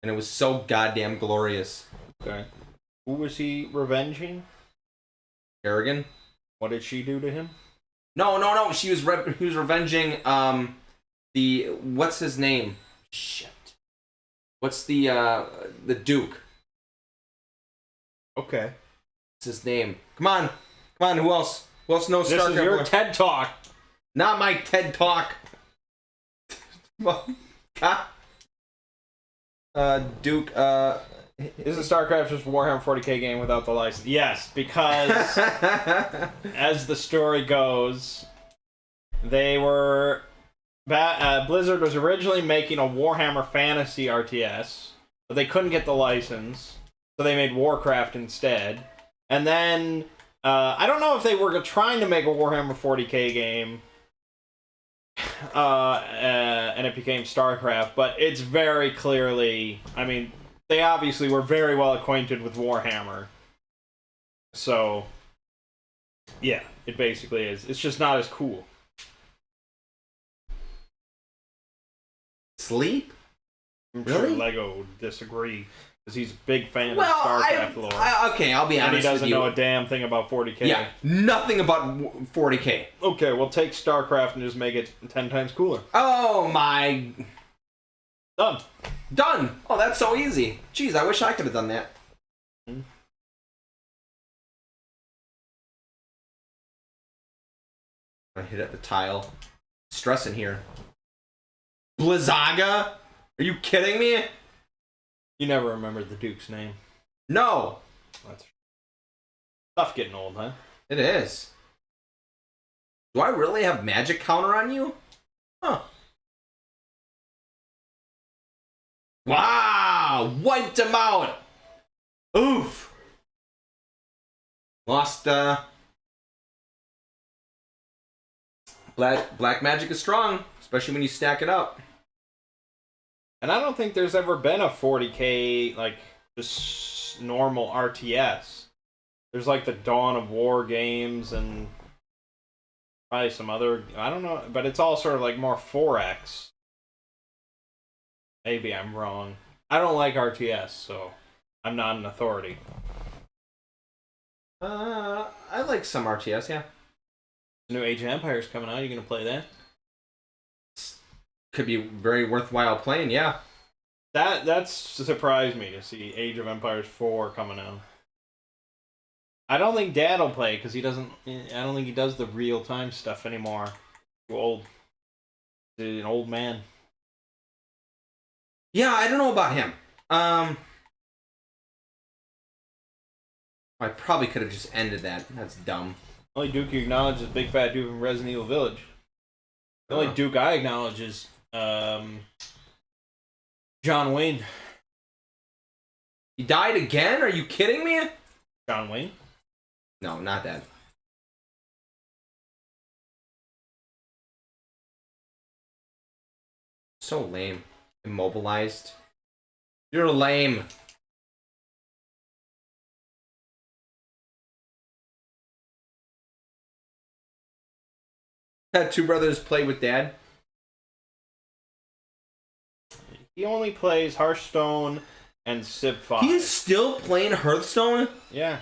And it was so goddamn glorious. Okay. Who was he revenging? Kerrigan? What did she do to him? No. He was revenging the what's his name? Shit. What's the Duke? Okay. What's his name? Come on. Who else? Who else knows StarCraft? This is your TED Talk. Not my TED Talk. Duke. Is the StarCraft just Warhammer 40k game without the license? Yes, because as the story goes, they were Blizzard was originally making a Warhammer Fantasy RTS, but they couldn't get the license, so they made Warcraft instead. And then I don't know if they were trying to make a Warhammer 40k game, and it became StarCraft, but it's very clearly, I mean, they obviously were very well acquainted with Warhammer. So, yeah, it basically is. It's just not as cool. Sleep? I'm Really? sure Lego would disagree because he's a big fan Well, of StarCraft lore. okay, I'll be and he honest with doesn't you. know a damn thing about 40k. Yeah, nothing about 40k. Okay, we'll take StarCraft and just make it 10 times cooler. Oh my... Done. Done! Oh, that's so easy. Jeez, I wish I could have done that. I hit at the tile. Stressing here. Blizzaga? Are you kidding me? You never remembered the Duke's name. No! That's tough getting old, huh? It is. Do I really have magic counter on you? Huh. Wow! Wiped him out! Oof! Lost, Black magic is strong, especially when you stack it up. And I don't think there's ever been a 40k, like, just normal RTS. There's, like, the Dawn of War games and probably some other... I don't know, but it's all sort of, like, more 4X. Maybe I'm wrong. I don't like RTS, so I'm not an authority. I like some RTS, yeah. New Age of Empires coming out. You gonna play that? Could be very worthwhile playing, yeah. That's surprised me to see Age of Empires 4 coming out. I don't think Dad will play because he doesn't. I don't think he does the real time stuff anymore. Too old. He's an old man. Yeah, I don't know about him. I probably could have just ended that. That's dumb. The only Duke you acknowledge is Big Fat Duke from Resident Evil Village. The only Duke I acknowledge is John Wayne. He died again? Are you kidding me? John Wayne? No, not that. So lame. Immobilized. You're lame. Had two brothers play with Dad. He only plays Hearthstone and Civ 5. He's still playing Hearthstone? Yeah.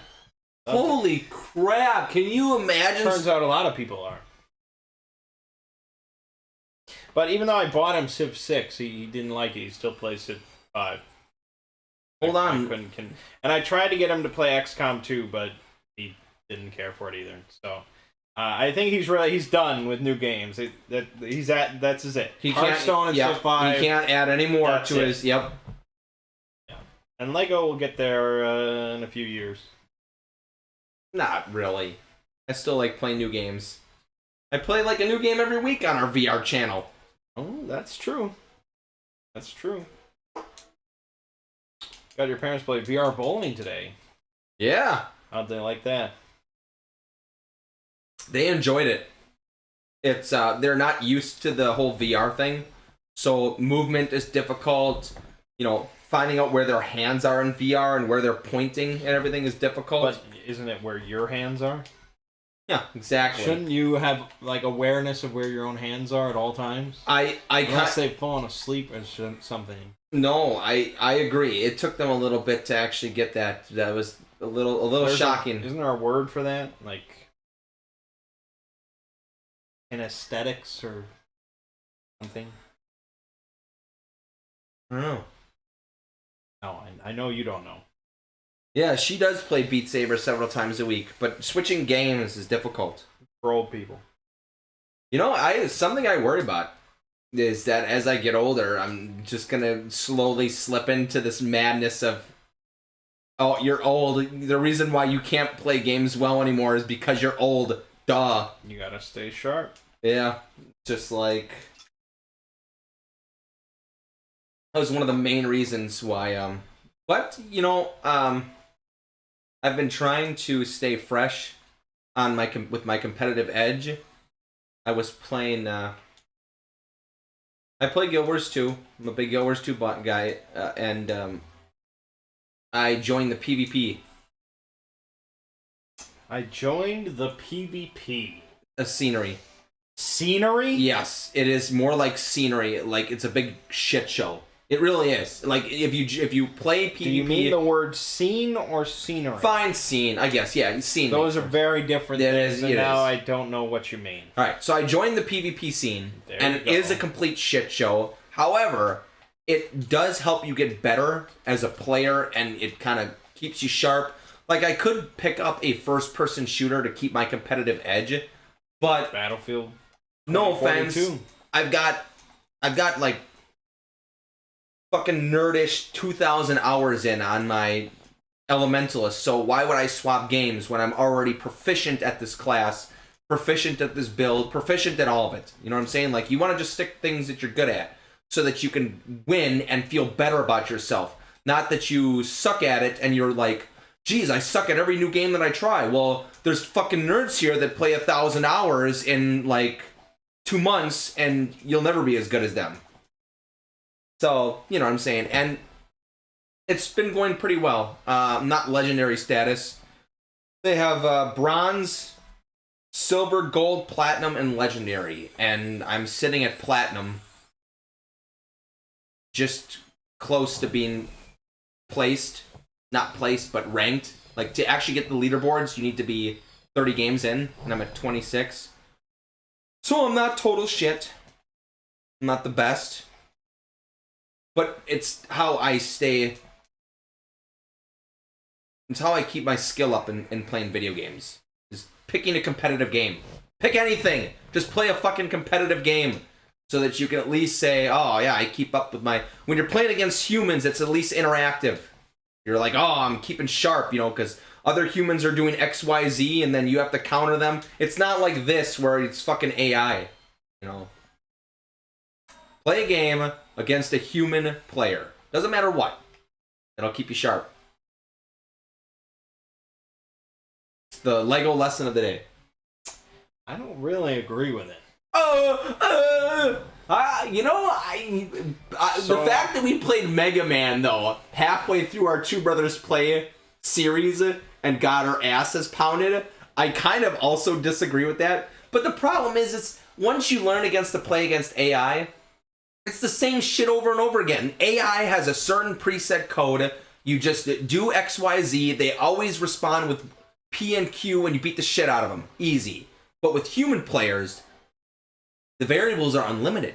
Holy crap! Can you imagine? Turns out a lot of people are. But even though I bought him Civ 6, he didn't like it. He still plays Civ 5. Hold on. And I tried to get him to play XCOM 2, but he didn't care for it either. So I think he's done with new games. That's his it. He Hearthstone and Civ 5. He can't add any more to his. Yep. Yeah. And Lego will get there in a few years. Not really. I still like playing new games. I play like a new game every week on our VR channel. Oh, that's true. That's true. Got your parents play VR bowling today. Yeah. How'd they like that? They enjoyed it. It's they're not used to the whole VR thing, so movement is difficult. You know, finding out where their hands are in VR and where they're pointing and everything is difficult. But isn't it where your hands are? Yeah, exactly. Shouldn't you have like awareness of where your own hands are at all times? Unless they've fallen asleep or something. No, I agree. It took them a little bit to actually get that. That was a little shocking. Isn't there a word for that? Like kinesthetics or something? I don't know. No, I know you don't know. Yeah, she does play Beat Saber several times a week, but switching games is difficult. For old people. You know, something I worry about is that as I get older, I'm just gonna slowly slip into this madness of, oh, you're old. The reason why you can't play games well anymore is because you're old. Duh. You gotta stay sharp. Yeah, just like that was one of the main reasons why. But you know, I've been trying to stay fresh on with my competitive edge. I was playing. I play Guild Wars 2. I'm a big Guild Wars 2 bot guy, and I joined the PvP. I joined the PvP. A scenery. Scenery? Yes, it is more like scenery. Like it's a big shit show. It really is. Like if you play PvP, Do you mean the word scene or scenery? fine scene, I guess. Yeah, scene. Those are very different things, and now is. I don't know what you mean. All right, so I joined the PvP scene, There and you it go. is a complete shit show. However, it does help you get better as a player, and it kind of keeps you sharp. Like I could pick up a first-person shooter to keep my competitive edge, but Battlefield. no offense, 2042. I've got like fucking nerdish 2,000 hours in on my Elementalist, so why would I swap games when I'm already proficient at this class, proficient at this build, proficient at all of it? You know what I'm saying? Like, you want to just stick things that you're good at so that you can win and feel better about yourself. Not that you suck at it and you're like, geez, I suck at every new game that I try. Well, there's fucking nerds here that play 1,000 hours in, like, 2 months, and you'll never be as good as them. So, you know what I'm saying? And it's been going pretty well. Not legendary status. They have bronze, silver, gold, platinum, and legendary. And I'm sitting at platinum. Just close to being placed. Not placed, but ranked. Like, to actually get the leaderboards, you need to be 30 games in. And I'm at 26. So I'm not total shit. I'm not the best. But it's how I stay. It's how I keep my skill up in playing video games. Is picking a competitive game. Pick anything. Just play a fucking competitive game. So that you can at least say, oh yeah, I keep up with my... When you're playing against humans, it's at least interactive. You're like, oh, I'm keeping sharp, you know, because other humans are doing X, Y, Z, and then you have to counter them. It's not like this, where it's fucking AI, you know. Play a game against a human player. Doesn't matter what. It'll keep you sharp. It's the Lego lesson of the day. I don't really agree with it. The fact that we played Mega Man, though, halfway through our Two Brothers Play series and got our asses pounded, I kind of also disagree with that. But the problem is, it's once you learn to play against AI, it's the same shit over and over again. AI has a certain preset code. You just do X, Y, Z. They always respond with P and Q and you beat the shit out of them. Easy. But with human players, the variables are unlimited.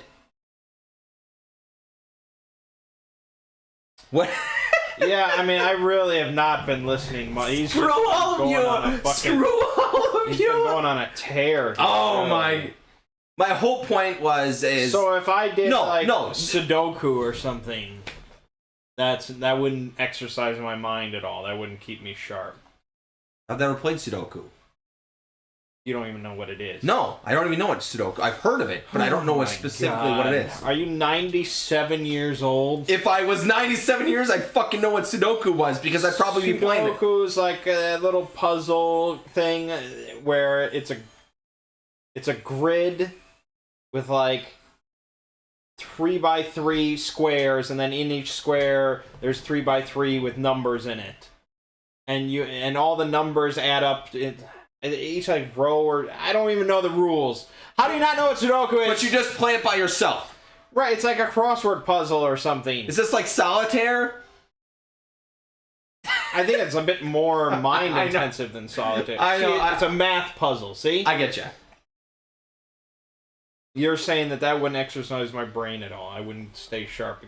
What? Yeah, I mean, I really have not been listening much. Screw all of you! Screw all of He's you! been going on a tear. Oh my... My whole point is... So if I did No. Sudoku or something, that wouldn't exercise my mind at all. That wouldn't keep me sharp. I've never played Sudoku. You don't even know what it is. No, I don't even know what Sudoku. I've heard of it, but I don't know specifically what it is. Are you 97 years old? If I was 97 years, I'd fucking know what Sudoku was, because I'd probably be playing it. Sudoku's like a little puzzle thing where it's a grid with like 3x3 squares, and then in each square there's 3x3 with numbers in it, and all the numbers add up. Each like row, or I don't even know the rules. How do you not know what Sudoku is? But you just play it by yourself. Right, it's like a crossword puzzle or something. Is this like Solitaire? I think it's a bit more mind intensive than Solitaire. I know. See, it's a math puzzle. See, I get you. You're saying that wouldn't exercise my brain at all. I wouldn't stay sharp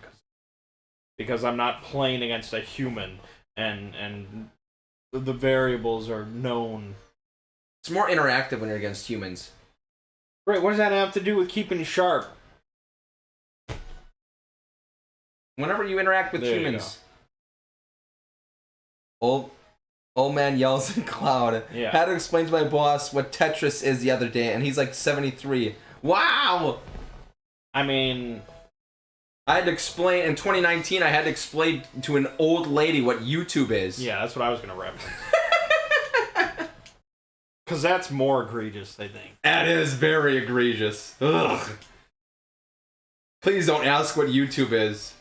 because I'm not playing against a human, and the variables are known. It's more interactive when you're against humans. Right, what does that have to do with keeping sharp? Whenever you interact with There you humans. Old man yells in cloud. Yeah. Had to explain to my boss what Tetris is the other day, and he's like 73. Wow! I mean, I had to explain, in 2019, I had to explain to an old lady what YouTube is. yeah, that's what I was going to reference. Because that's more egregious, I think. That is very egregious. Ugh. Please don't ask what YouTube is.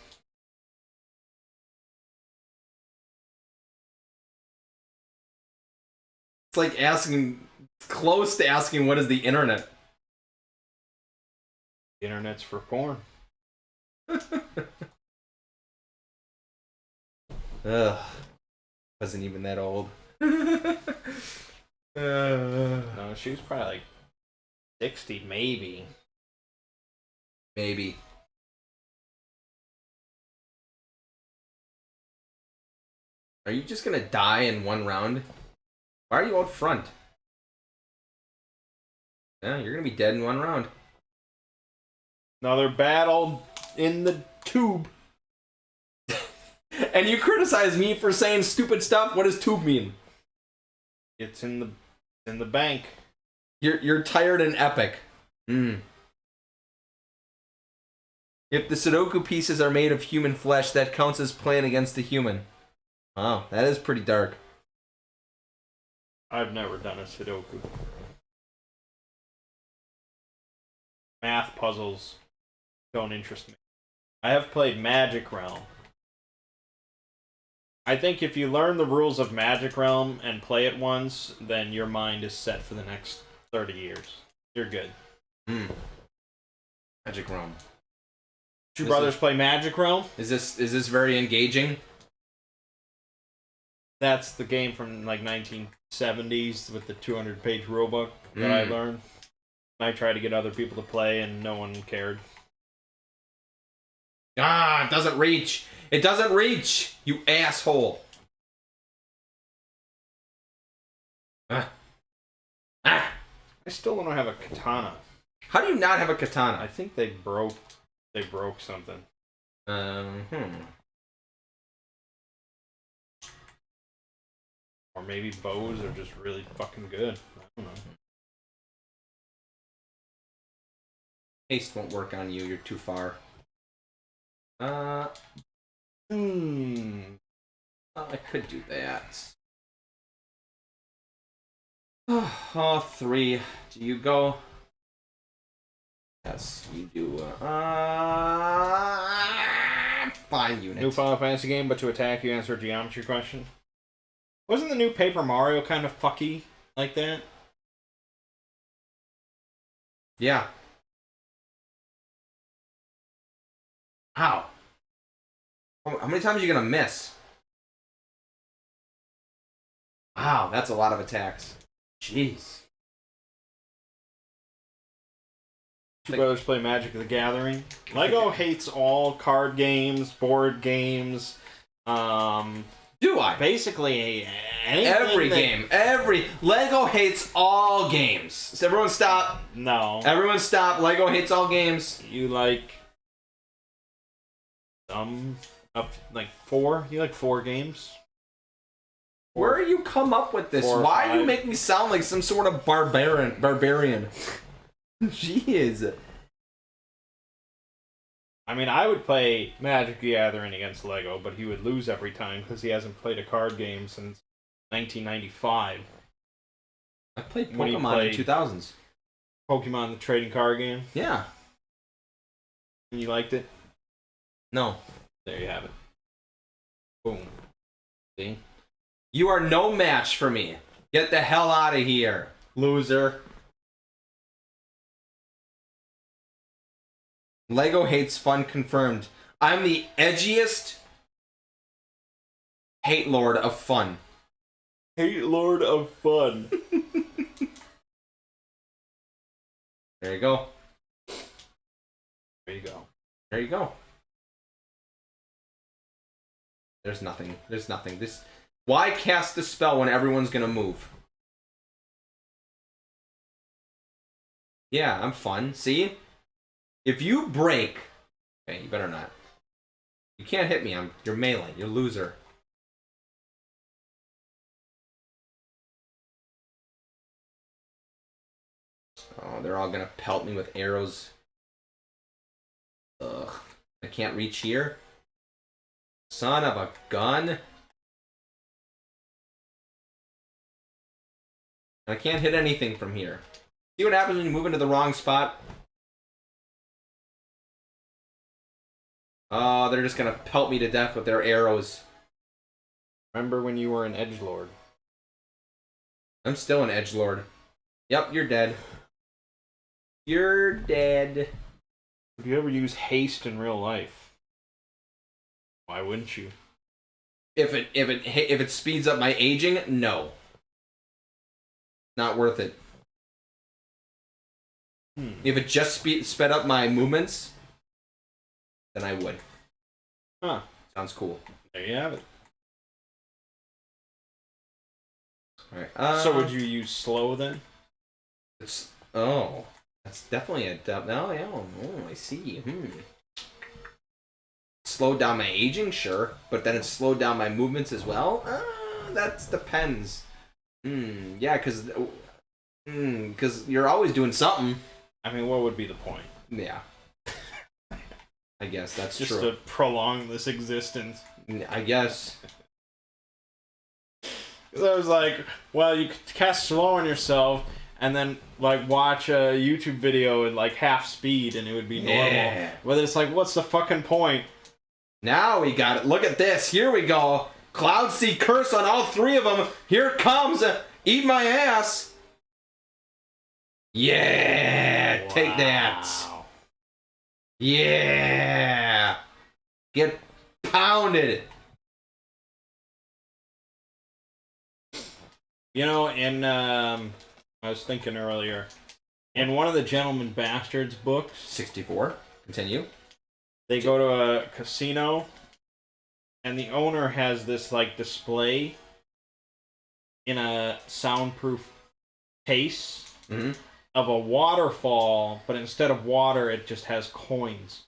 It's like close to asking what is the internet. The internet's for porn. Ugh. Wasn't even that old. No, she was probably like 60, maybe. Maybe. Are you just gonna die in one round? Why are you out front? Yeah, you're gonna be dead in one round. Another battle in the tube. And you criticize me for saying stupid stuff? What does tube mean? It's in the bank. You're tired and epic. If the Sudoku pieces are made of human flesh, that counts as playing against the human. Wow, that is pretty dark. I've never done a Sudoku. Math puzzles don't interest me. I have played Magic Realm. I think if you learn the rules of Magic Realm and play it once, then your mind is set for the next 30 years. You're good. Magic Realm. Two brothers play Magic Realm. Is this very engaging? That's the game from like 1970s with the 200-page rulebook that I learned. I tried to get other people to play, and no one cared. Ah, it doesn't reach. It doesn't reach. You asshole. I still don't have a katana. How do you not have a katana? I think they broke something. Or maybe bows are just really fucking good. I don't know. Haste won't work on you. You're too far. I could do that. Oh, 3. Do you go? Yes, you do. Fine unit. New Final Fantasy game, but to attack you answer a geometry question. Wasn't the new Paper Mario kind of fucky like that? Yeah. How? How many times are you gonna miss? Wow, that's a lot of attacks. Jeez. Two brothers play Magic the Gathering. Lego hates all card games, board games. Do I? Basically, anything Every game. Lego hates all games. So everyone stop. No. Everyone stop. Lego hates all games. You like like 4? You like 4 games? Where you come up with this? 4 or Why 5? do you make me sound like some sort of barbarian? Jeez. I mean, I would play Magic the Gathering against Lego, but he would lose every time because he hasn't played a card game since 1995. I played When you Pokemon played- in 2000s. Pokemon, the trading card game. Yeah. And you liked it? No. There you have it. Boom. See? You are no match for me. Get the hell out of here, loser. Lego hates fun confirmed. I'm the edgiest hate lord of fun. Hate Lord of Fun. There you go. There you go. There you go. There's nothing. There's nothing. Why cast the spell when everyone's gonna move? Yeah, I'm fun. See? If you break... Okay, you better not. You can't hit me. You're melee. You're a loser. Oh, they're all gonna pelt me with arrows. Ugh. I can't reach here. Son of a gun. I can't hit anything from here. See what happens when you move into the wrong spot? Oh, they're just gonna pelt me to death with their arrows. Remember when you were an edgelord? I'm still an edgelord. Yep, you're dead. You're dead. Have you ever used haste in real life? Why wouldn't you? if it speeds up my aging, no. Not worth it. If it just sped up my movements, then I would. Huh. Sounds cool. There you have it. Alright. So would you use slow then? That's definitely a I see. Slowed down my aging, sure, but then it slowed down my movements as well. That depends. Yeah, because you're always doing something. I mean, what would be the point? Yeah. I guess that's just true. to prolong this existence. I guess. I was like, well, you could cast slow on yourself and then like watch a YouTube video at like half speed and it would be normal. Yeah. But it's like, what's the fucking point? Now we got it. Look at this. Here we go. Cloud Seed curse on all three of them. Here it comes. Eat my ass. Yeah. Wow. Take that. Yeah. Get pounded. You know, and I was thinking earlier, in one of the Gentleman Bastards books, 64. Continue. they go to a casino, and the owner has this like display in a soundproof case of a waterfall, but instead of water, it just has coins.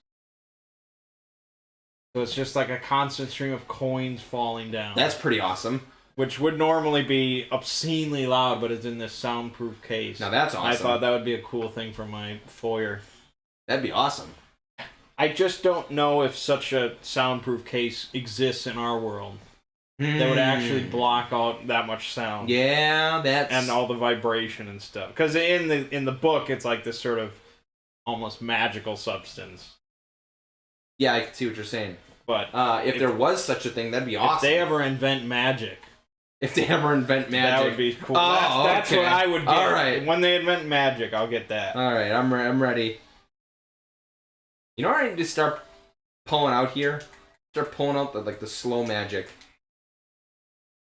So it's just like a constant stream of coins falling down. That's pretty awesome. Which would normally be obscenely loud, but it's in this soundproof case. Now that's awesome. I thought that would be a cool thing for my foyer. That'd be awesome. I just don't know if such a soundproof case exists in our world that would actually block out that much sound. Yeah, that's... And all the vibration and stuff. Because in the book, it's like this sort of almost magical substance. Yeah, I can see what you're saying. But if there was such a thing, that'd be awesome. If they ever invent magic... If they ever invent magic. That would be cool. Oh, that's okay. what I would get. All right. When they invent magic, I'll get that. All right, I'm ready. You know what I need to start pulling out here? Start pulling out the slow magic.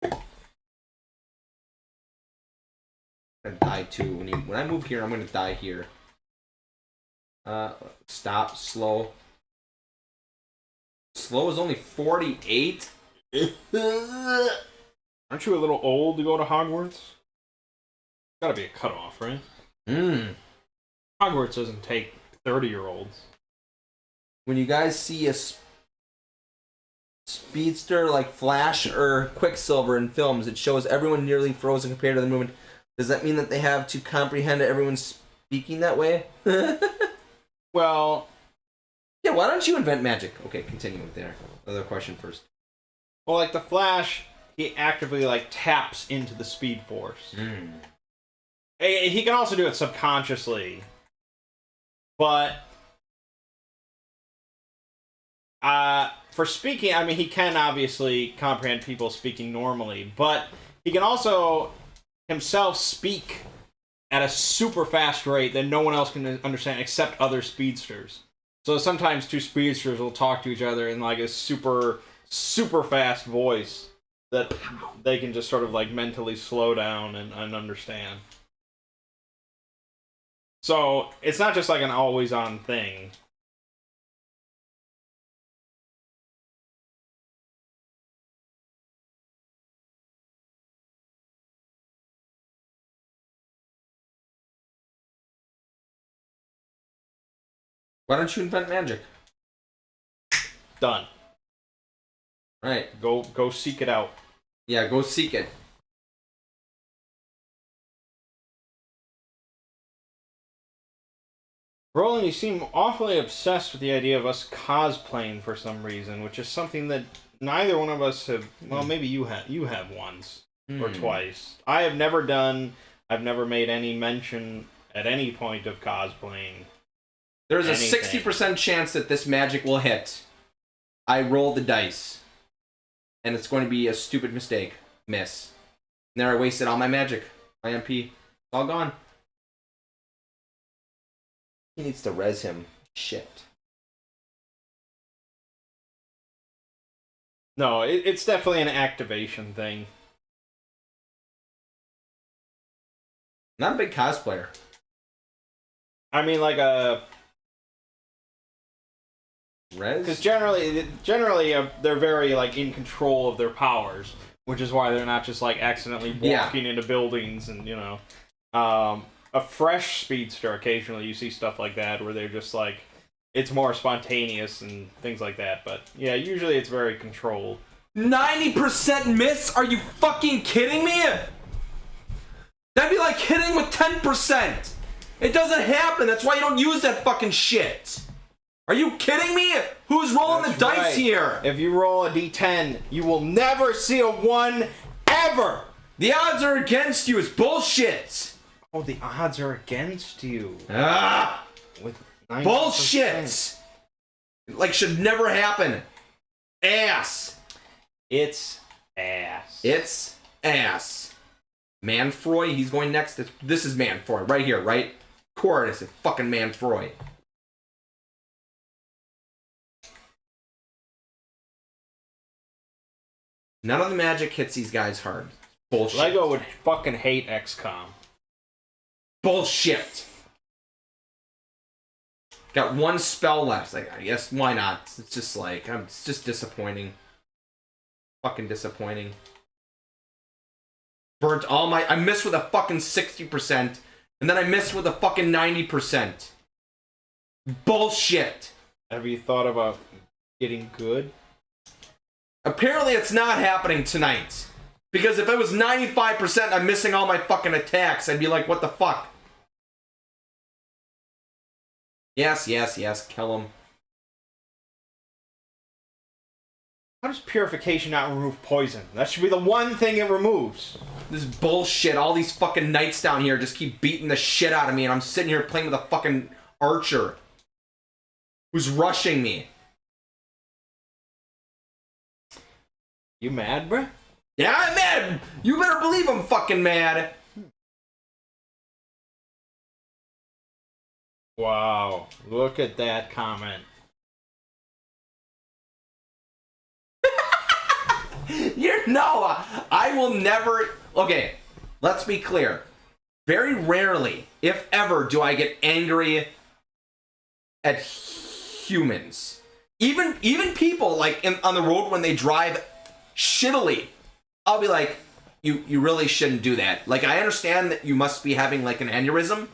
I'm gonna die too. When I move here, I'm gonna die here. Stop. Slow. Slow is only 48. Aren't you a little old to go to Hogwarts? Gotta be a cutoff, right? Hogwarts doesn't take 30-year-olds. When you guys see a speedster like Flash or Quicksilver in films, it shows everyone nearly frozen compared to the movement. Does that mean that they have to comprehend everyone speaking that way? Well... Yeah, why don't you invent magic? Okay, continue with there. Other question first. Well, like the Flash... He actively, like, taps into the Speed Force. He can also do it subconsciously. But... for speaking, I mean, he can obviously comprehend people speaking normally. But he can also himself speak at a super fast rate that no one else can understand except other speedsters. So sometimes two speedsters will talk to each other in, like, a super, super fast voice that they can just sort of like mentally slow down and understand. So it's not just like an always on thing. Why don't you invent magic? Done. Right. Go seek it out. Yeah, go seek it. Roland, you seem awfully obsessed with the idea of us cosplaying for some reason, which is something that neither one of us have... Well, maybe you have once or twice. I have never done... I've never made any mention at any point of cosplaying. There's a 60% chance that this magic will hit. I roll the dice. And it's going to be a stupid mistake. Miss. And there I wasted all my magic. My MP. It's all gone. He needs to res him. Shit. No, it's definitely an activation thing. Not a big cosplayer. I mean, like Rez? because generally, they're very like in control of their powers, which is why they're not just like accidentally walking into buildings and a fresh speedster. Occasionally, you see stuff like that where they're just like it's more spontaneous and things like that. But yeah, usually it's very controlled. 90% miss? Are you fucking kidding me? That'd be like hitting with 10%. It doesn't happen. That's why you don't use that fucking shit. Are you kidding me? Who's rolling That's the dice right. here? If you roll a d10, you will never see a 1 ever. The odds are against you. It's bullshit. Oh, the odds are against you. Ah, With 90%. bullshit. Like should never happen. Ass. It's ass. It's ass. Manfroy, he's going next. This is Manfroy, right here, right? Of course, it's fucking Manfroy. None of the magic hits these guys hard. Bullshit. Lego would fucking hate XCOM. Bullshit. Got one spell left. Like, I guess why not? It's just like it's just disappointing. Fucking disappointing. Burnt all my. I missed with a fucking 60%, and then I missed with a fucking 90%. Bullshit. Have you thought about getting good? Apparently, it's not happening tonight. Because if it was 95%, I'm missing all my fucking attacks. I'd be like, what the fuck? Yes, yes, yes. Kill him. How does purification not remove poison? That should be the one thing it removes. This is bullshit. All these fucking knights down here just keep beating the shit out of me, and I'm sitting here playing with a fucking archer who's rushing me. You mad, bruh? Yeah, I'm mad. You better believe I'm fucking mad. Wow, look at that comment. I will never. Okay, let's be clear. Very rarely, if ever, do I get angry at humans. Even people like on the road when they drive shittily, I'll be like, you really shouldn't do that. Like, I understand that you must be having like an aneurysm,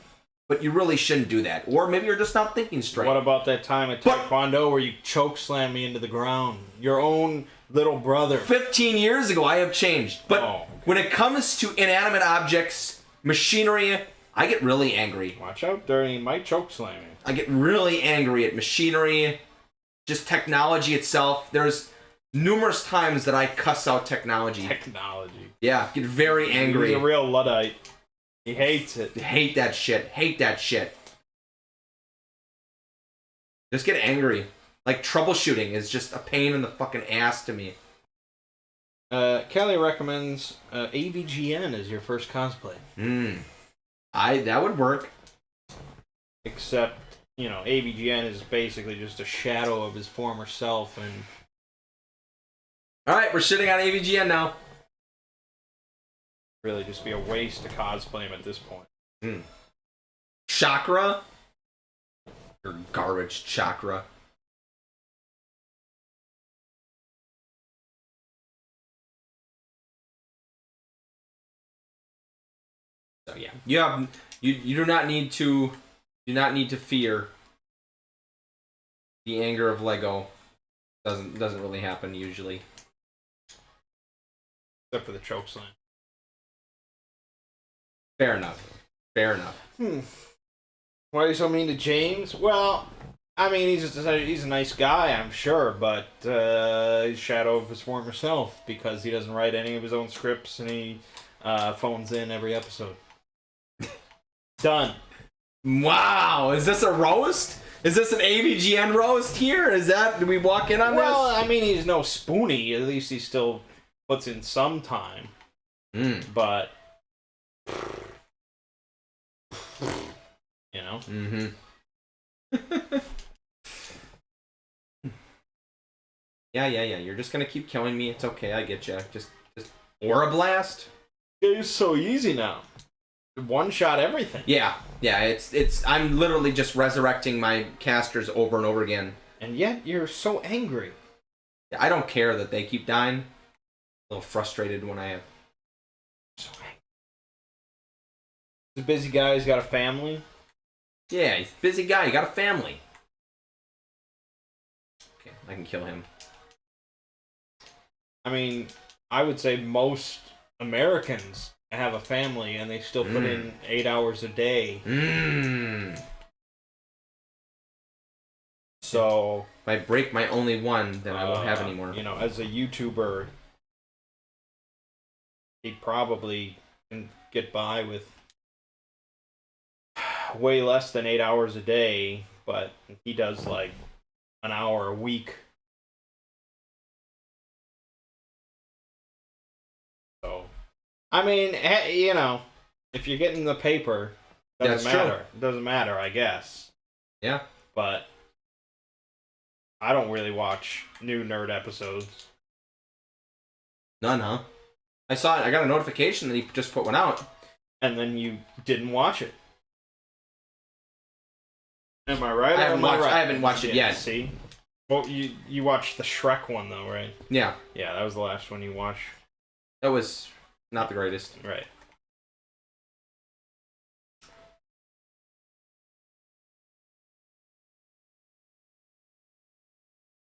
but you really shouldn't do that. Or maybe you're just not thinking straight. What about that time at Taekwondo where you choke slammed me into the ground? Your own little brother. 15 years ago, I have changed. But okay. When it comes to inanimate objects, machinery, I get really angry. Watch out, Dirty. He might choke slam you. I get really angry at machinery, just technology itself. There's numerous times that I cuss out technology. Technology. Yeah, get very angry. He's a real Luddite. He hates it. Hate that shit. Hate that shit. Just get angry. Like, troubleshooting is just a pain in the fucking ass to me. Kelly recommends AVGN as your first cosplay. That would work. Except, AVGN is basically just a shadow of his former self, and Alright, we're shitting on AVGN now. really just be a waste to cosplay him at this point. Chakra? Your garbage Chakra. So yeah, you do not need to fear the anger of Lego. Doesn't really happen usually. Except for the choke slam. Fair enough. Why are you so mean to James? Well, I mean, he's a nice guy, I'm sure, but he's a shadow of his former self because he doesn't write any of his own scripts and he phones in every episode. Done. Wow, is this a roast? Is this an AVGN roast here? Did we walk in on Well, this? I mean, he's no Spoonie. At least he still puts in some time. But, Mm-hmm. Yeah. You're just gonna keep killing me. It's okay. I get you. Just Aura Blast. It's so easy now. One shot everything. Yeah. It's. I'm literally just resurrecting my casters over and over again. And yet you're so angry. I don't care that they keep dying. A little frustrated when I have. So angry. He's a busy guy. He's got a family. Yeah, he's a busy guy. He got a family. Okay, I can kill him. I mean, I would say most Americans have a family and they still put in 8 hours a day. So if I break my only one, then I won't have any more. You know, as a YouTuber, he probably can get by with way less than 8 hours a day, but he does like an hour a week. So, I mean, you know, if you're getting the paper, doesn't matter. It doesn't matter, I guess. Yeah. But I don't really watch new nerd episodes. None, huh? I saw it. I got a notification that he just put one out. And then you didn't watch it. Am I right? I haven't watched it yet. See? Well, you watched the Shrek one, though, right? Yeah. Yeah, that was the last one you watched. That was not the greatest. Right.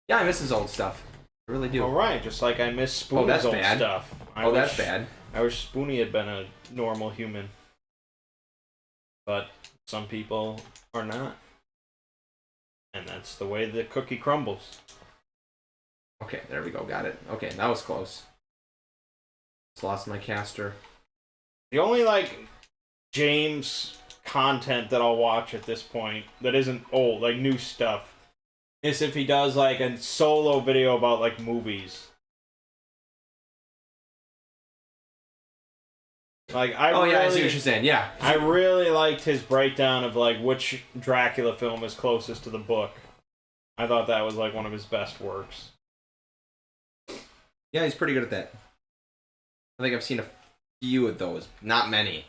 Yeah, I miss his old stuff. I really do. All right, just like I miss Spoonie's old stuff. That's bad. I wish Spoonie had been a normal human. But some people are not. And that's the way the cookie crumbles. Okay, there we go. Got it. Okay, that was close. Just lost my caster. The only, like, James content that I'll watch at this point that isn't old, like new stuff, is if he does, like, a solo video about, like, movies. Like, I see what you're saying. Yeah. I really liked his breakdown of, like, which Dracula film is closest to the book. I thought that was, like, one of his best works. Yeah, he's pretty good at that. I think I've seen a few of those. Not many.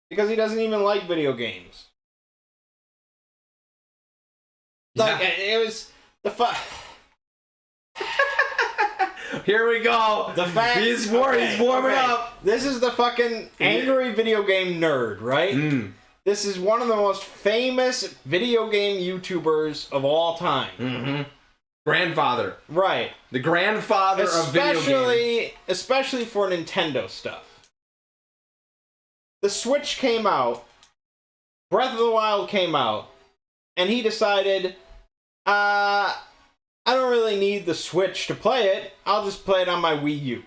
Because he doesn't even like video games. Like, it was the Here we go. The fact he's warming up. This is the fucking angry video game nerd, right? This is one of the most famous video game YouTubers of all time. Grandfather. Right. The grandfather of video games. Especially for Nintendo stuff. The Switch came out. Breath of the Wild came out. And he decided, I don't really need the Switch to play it. I'll just play it on my Wii U.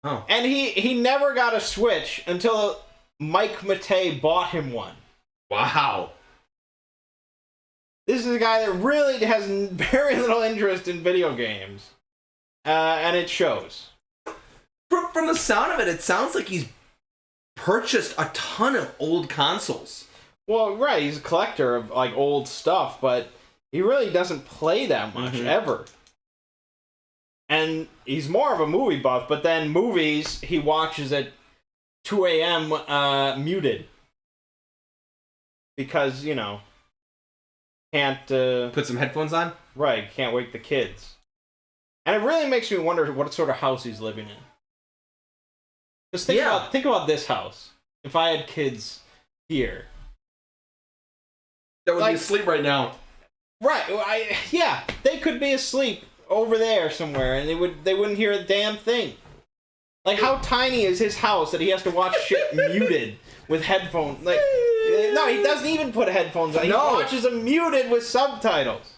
Oh. And he never got a Switch until Mike Matei bought him one. Wow. This is a guy that really has very little interest in video games. And it shows. From the sound of it, it sounds like he's purchased a ton of old consoles. Well, right, he's a collector of, like, old stuff, but he really doesn't play that much, ever. And he's more of a movie buff, but then movies he watches at 2 a.m. Muted. Because, you know, can't... Put some headphones on? Right, can't wake the kids. And it really makes me wonder what sort of house he's living in. Just think about this house. If I had kids here... That would be asleep right now. Right, yeah, they could be asleep over there somewhere, and they wouldn't hear a damn thing. Like, how tiny is his house that he has to watch shit muted with headphones? Like, no, he doesn't even put headphones on. He watches them muted with subtitles.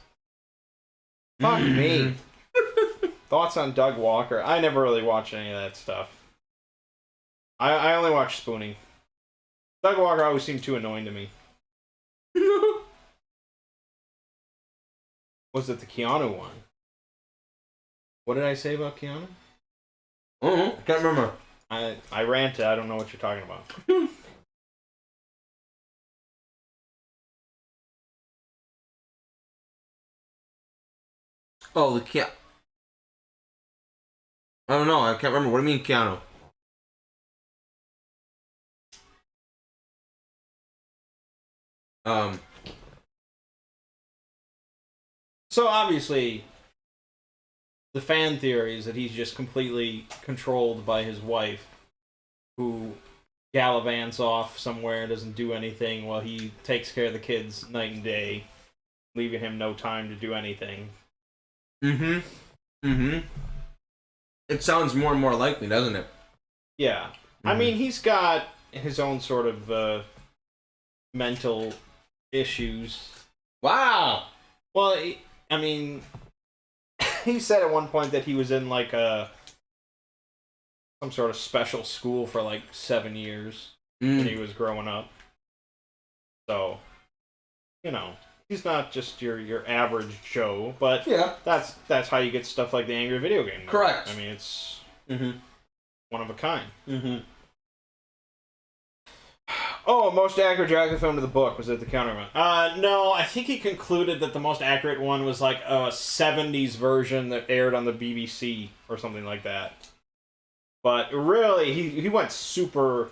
Fuck me. Thoughts on Doug Walker? I never really watched any of that stuff. I only watch Spoonie. Doug Walker always seemed too annoying to me. Was it the Keanu one? What did I say about Keanu? Can't remember. I ranted. I don't know what you're talking about. Oh, the I don't know. I can't remember. What do you mean, Keanu? So obviously, the fan theory is that he's just completely controlled by his wife, who gallivants off somewhere, doesn't do anything while he takes care of the kids night and day, leaving him no time to do anything. It sounds more and more likely, doesn't it? Yeah. I mean, he's got his own sort of mental issues. Wow. Well, I mean, he said at one point that he was in like some sort of special school for like 7 years when he was growing up. So, you know, he's not just your average Joe, but yeah, that's how you get stuff like the Angry Video Game. Correct. I mean, it's one of a kind. Oh, most accurate Dracula film to the book. Was it the counter one? No, I think he concluded that the most accurate one was like a 70s version that aired on the BBC or something like that. But really, he went super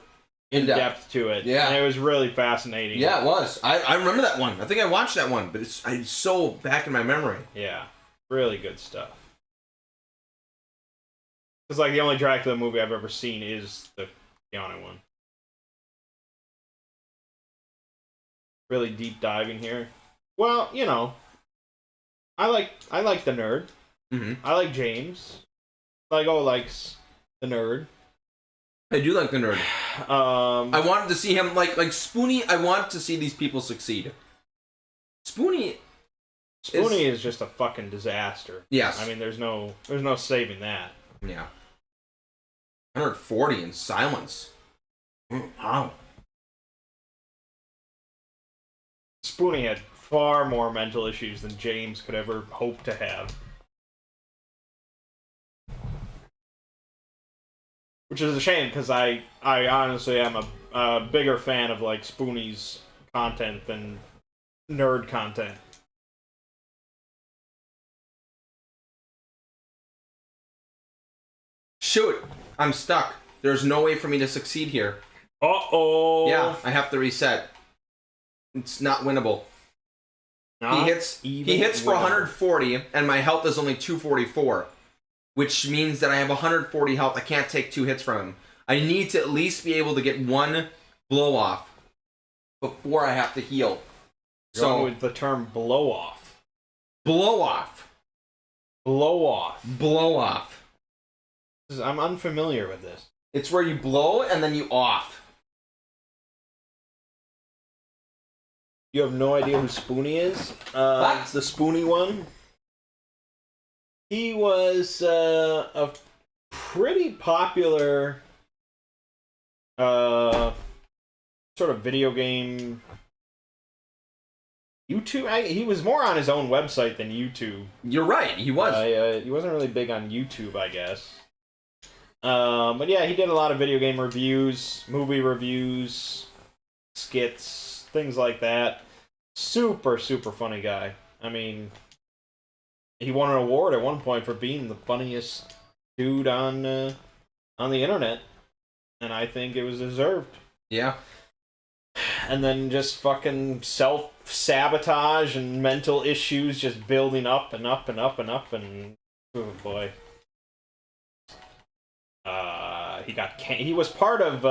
in depth to it. Yeah. And it was really fascinating. Yeah, it was. I remember that one. I think I watched that one, but it's so back in my memory. Yeah. Really good stuff. It's like the only Dracula movie I've ever seen is the Keanu one. Really deep diving here. Well, you know, I like the nerd. I like James. Like likes the nerd. I do like the nerd. I wanted to see him like Spoonie. I want to see these people succeed. Spoonie is just a fucking disaster. Yes. I mean, there's no saving that. Yeah. 140 in silence. Wow. Spoonie had far more mental issues than James could ever hope to have. Which is a shame, because I honestly am a bigger fan of like Spoonie's content than nerd content. Shoot, I'm stuck. There's no way for me to succeed here. Uh-oh. Yeah, I have to reset. It's not winnable. He hits for 140, and my health is only 244, which means that I have 140 health. I can't take 2 hits from him. I need to at least be able to get 1 blow off before I have to heal. So with the term blow off. Blow off. Blow off. Blow off. I'm unfamiliar with this. It's where you blow and then you off. You have no idea who Spoonie is? What? The Spoonie one? He was a pretty popular sort of video game YouTube. He was more on his own website than YouTube. You're right, he was. He wasn't really big on YouTube, I guess. But yeah, he did a lot of video game reviews, movie reviews, skits, things like that. Super, super funny guy. I mean, he won an award at one point for being the funniest dude on the internet, and I think it was deserved. Yeah. And then just fucking self-sabotage and mental issues just building up and up and up and up, and oh boy. He was part of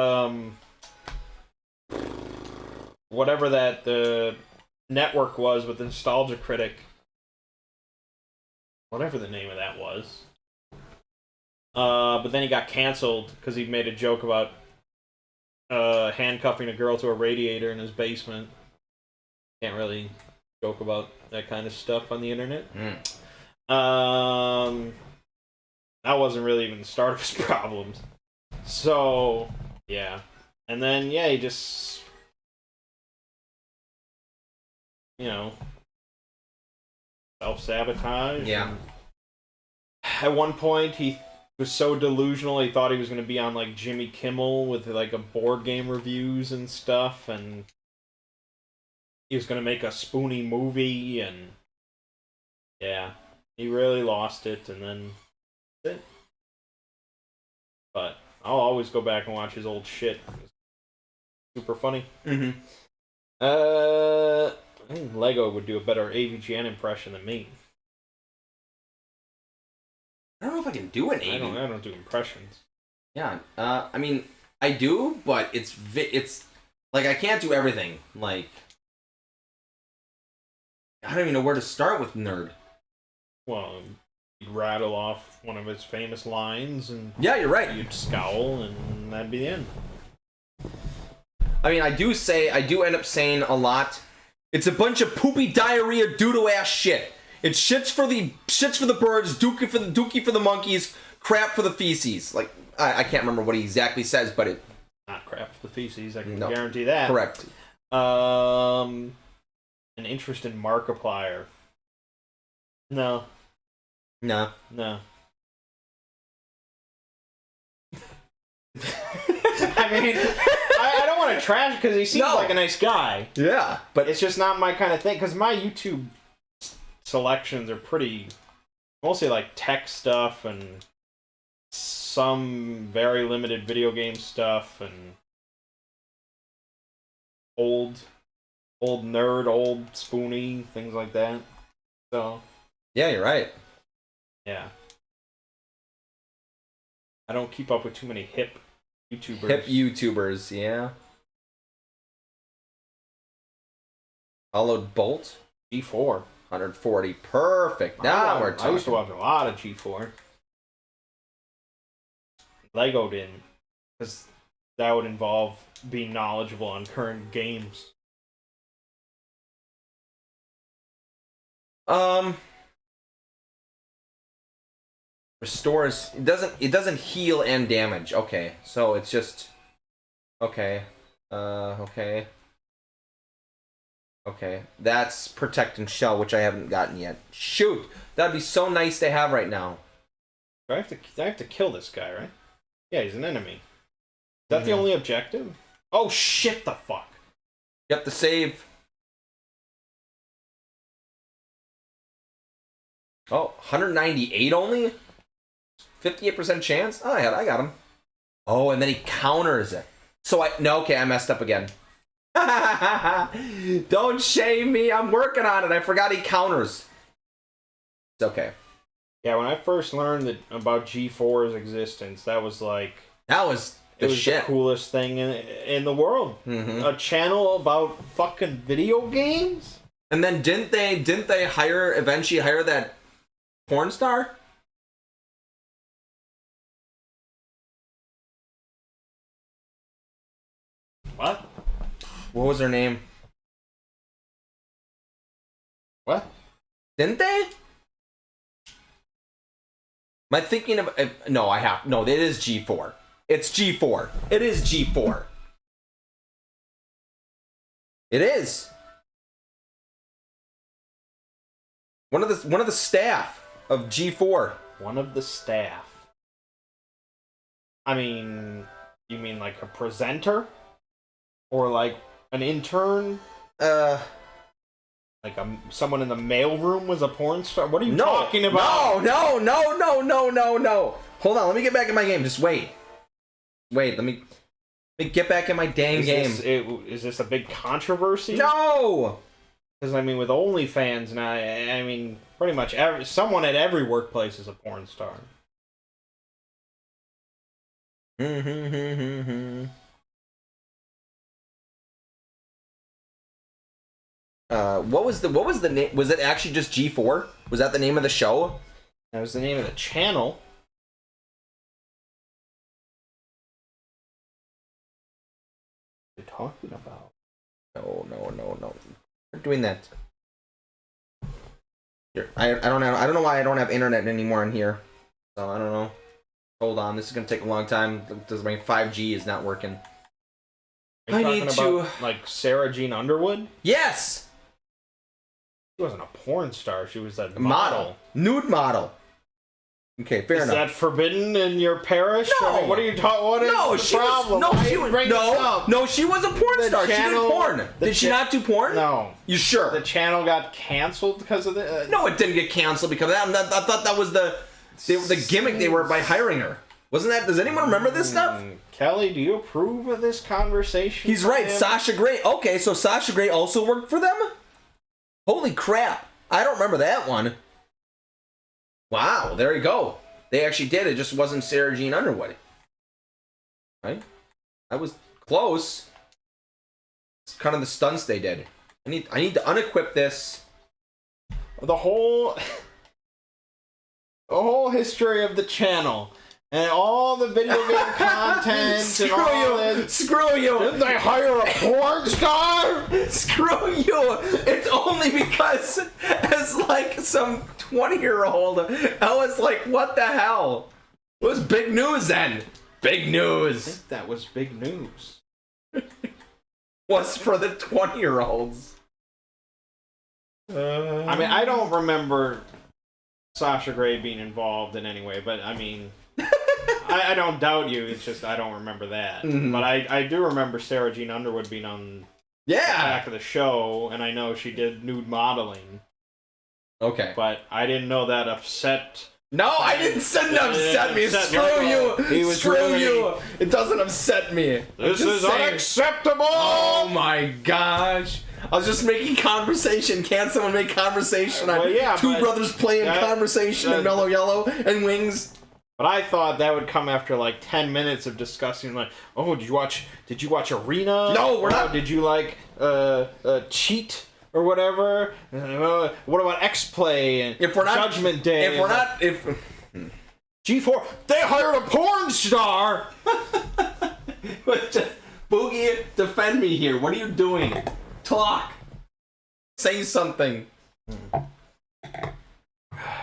whatever that the network was with the Nostalgia Critic, whatever the name of that was. But then he got canceled because he made a joke about handcuffing a girl to a radiator in his basement. Can't really joke about that kind of stuff on the internet. That wasn't really even the start of his problems. So, yeah. And then, yeah, he just, self-sabotage. Yeah. At one point, he was so delusional, he thought he was going to be on, like, Jimmy Kimmel with, like, a board game reviews and stuff, and he was going to make a Spoonie movie, and yeah. He really lost it, and then that's it. But I'll always go back and watch his old shit. It's super funny. Mm-hmm. I think Lego would do a better AVGN impression than me. I don't know if I can do an AV. I don't do impressions. Yeah. I mean, I do, but it's like I can't do everything. Like, I don't even know where to start with Nerd. Well, you'd rattle off one of his famous lines, and Yeah, you're right. you'd scowl, and that'd be the end. I mean, I do end up saying a lot. It's a bunch of poopy diarrhea doodle ass shit. It's shits for the birds, dookie for the monkeys, crap for the feces. Like I can't remember what he exactly says, but it Not crap for the feces, I can guarantee that. correct. An interest in Markiplier. No. No. I mean, I don't want to trash because he seems like a nice guy. Yeah, But it's just not my kind of thing, because my YouTube selections are pretty, mostly like tech stuff and some very limited video game stuff and old nerd, old spoony, things like that. So, yeah, you're right. yeah. I don't keep up with too many hip YouTubers. Hip YouTubers, yeah. Followed Bolt, G4. 140, perfect. Now we're talking. I used to watch a lot of G4. Lego didn't, because that would involve being knowledgeable on current games. Restores. It doesn't heal and damage. Okay, so it's just. Okay. Okay. Okay. That's Protect and Shell, which I haven't gotten yet. Shoot, that'd be so nice to have right now. I have to kill this guy, right? Yeah, he's an enemy. Is that the only objective? Oh shit! The fuck. You have to save. Oh, 198 only? 58% chance? Oh, I got him. Oh, and then he counters it. So I messed up again. Don't shame me. I'm working on it. I forgot he counters. It's okay. Yeah, when I first learned about G4's existence, that was like That was the shit. the coolest thing in the world. Mm-hmm. A channel about fucking video games? And then didn't they eventually hire that porn star? What? What was her name? What? Didn't they? Am I thinking of... No, I have... No, it is G4. It's G4. It is G4. It is. One of the staff of G4. One of the staff. I mean, you mean like a presenter? Or like an intern? Like someone in the mailroom was a porn star? What are you talking about? No. Hold on, let me get back in my game. Just wait. Let me get back in my dang game. Is this a big controversy? No! Because, I mean, with OnlyFans now, I mean, pretty much someone at every workplace is a porn star. What was the name? Was it actually just G4? Was that the name of the show? That was the name of the channel. What are you talking about? No. We're doing that. Here, I don't know why I don't have internet anymore in here. So I don't know. Hold on, this is gonna take a long time because my 5G is not working. Are you talking about, like, Sarah Jean Underwood? Yes! She wasn't a porn star, she was a Model. Nude model. Okay, fair Is enough. that forbidden in your parish? No. I mean, what are you talking? What is No, the she problem? was. No, Why she you was. bring this up? No, she was a porn The star. She channel- did porn. the Did she cha- not do porn? No. You sure? The channel got canceled because of the. No, it didn't get canceled because of that. I thought that was the gimmick they were by hiring her. Wasn't that? Does anyone remember this stuff? Kelly, do you approve of this conversation? He's right. Sam? Sasha Grey. Okay, so Sasha Grey also worked for them? Holy crap. I don't remember that one. Wow, there you go. They actually did. It just wasn't Sarah Jean Underwood. Right? That was close. It's kind of the stunts they did. I need to unequip this. The whole history of the channel and all the video game content and all this. Screw you! Didn't they hire a porn star? Screw you! It's only because as like some 20-year-old, I was like, what the hell? It was big news then. Big I news think that was big news. was for the 20-year-olds. I mean, I don't remember Sasha Grey being involved in any way, but I mean, I don't doubt you. It's just I don't remember that. Mhm. But I do remember Sarah Jean Underwood being on the Yeah. back of the show, and I know she did nude modeling. Okay. But I didn't know that upset. No, I didn't send it upset me. Upset Screw Michael. you. He was Screw really- you. It doesn't upset me. I'm This just is saying. unacceptable! Oh my gosh. I was just making conversation. Can't someone make conversation? Well, yeah, Two but brothers playing that- conversation in that- Mellow Yellow and Wings. But I thought that would come after like 10 minutes of discussing, like, oh, did you watch Arena? No, we're Oh, not- Did you like Cheat or whatever? What about X-Play and If we're not Judgment Day? If we're not if G4, they hired a porn star. Boogie, defend me here. What are you doing? Talk. Say something.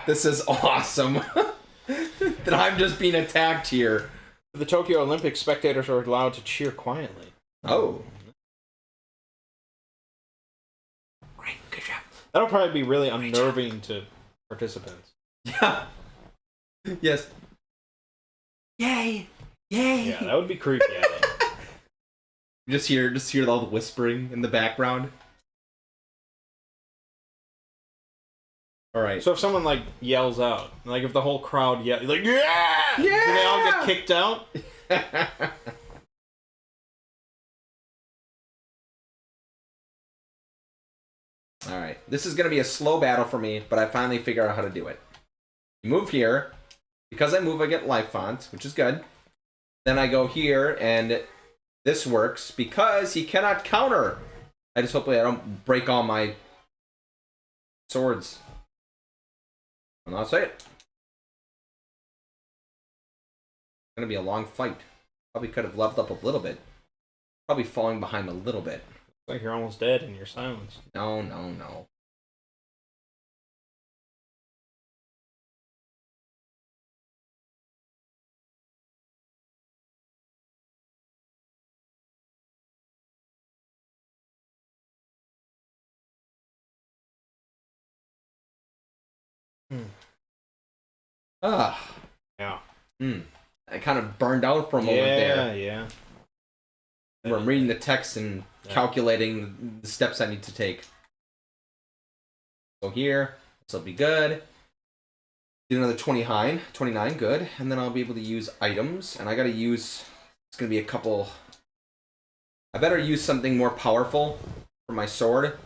This is awesome. That I'm just being attacked here. The Tokyo Olympics, spectators are allowed to cheer quietly. Oh. Great, good job. That'll probably be really unnerving to participants. Yeah. Yes. Yay! Yay! Yeah, that would be creepy. I think. Just hear all the whispering in the background. All right. So if someone like yells out, like if the whole crowd yells, like yeah, do they all get kicked out? All right. This is gonna be a slow battle for me, but I finally figure out how to do it. You move here. Because I move, I get life font, which is good. Then I go here, and this works because he cannot counter. I just hopefully I don't break all my swords. And that's it. It's gonna be a long fight. Probably could have leveled up a little bit. Probably falling behind a little bit. Like you're almost dead in your silence. No, no, no. Ah. Yeah. I kind of burned out for a moment there. Yeah. Where I'm reading the text and calculating the steps I need to take. So here, this will be good. Do another 29, good. And then I'll be able to use items. And I gotta use, it's gonna be a couple, I better use something more powerful for my sword.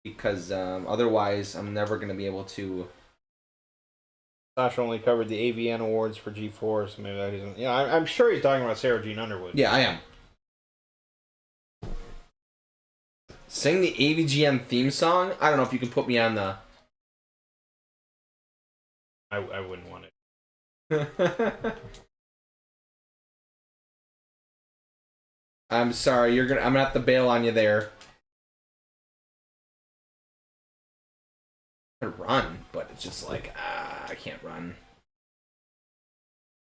Because otherwise I'm never gonna be able to. Sasha only covered the AVN awards for G4, so maybe that isn't. Yeah, I'm sure he's talking about Sarah Jean Underwood. Yeah, I am. Sing the AVGM theme song? I don't know if you can put me on the... I wouldn't want it. I'm sorry, I'm gonna have to bail on you there. I could run, but it's just like, I can't run.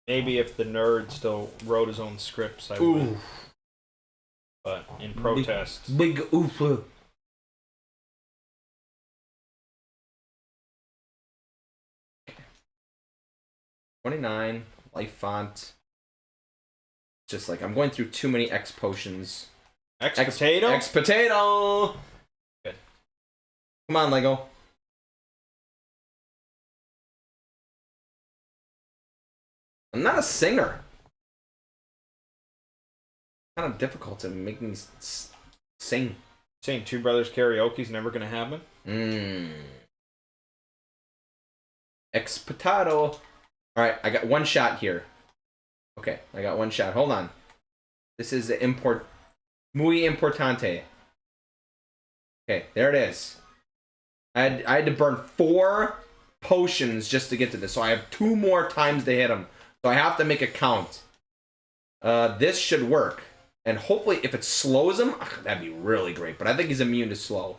Maybe if the nerd still wrote his own scripts, I would. But in protest. Big oof. 29. Life font. Just like I'm going through too many X potions. X potato. X potato. Good. Come on, Lego. I'm not a singer. Kind of difficult to make me sing. Saying Two Brothers Karaoke's never gonna happen. Ex potato. Alright, I got one shot here. Okay, I got one shot. Hold on. This is the muy importante. Okay, there it is. I had to burn 4 potions just to get to this, so I have 2 more times to hit him. So I have to make a count. This should work. And hopefully, if it slows him, that'd be really great. But I think he's immune to slow.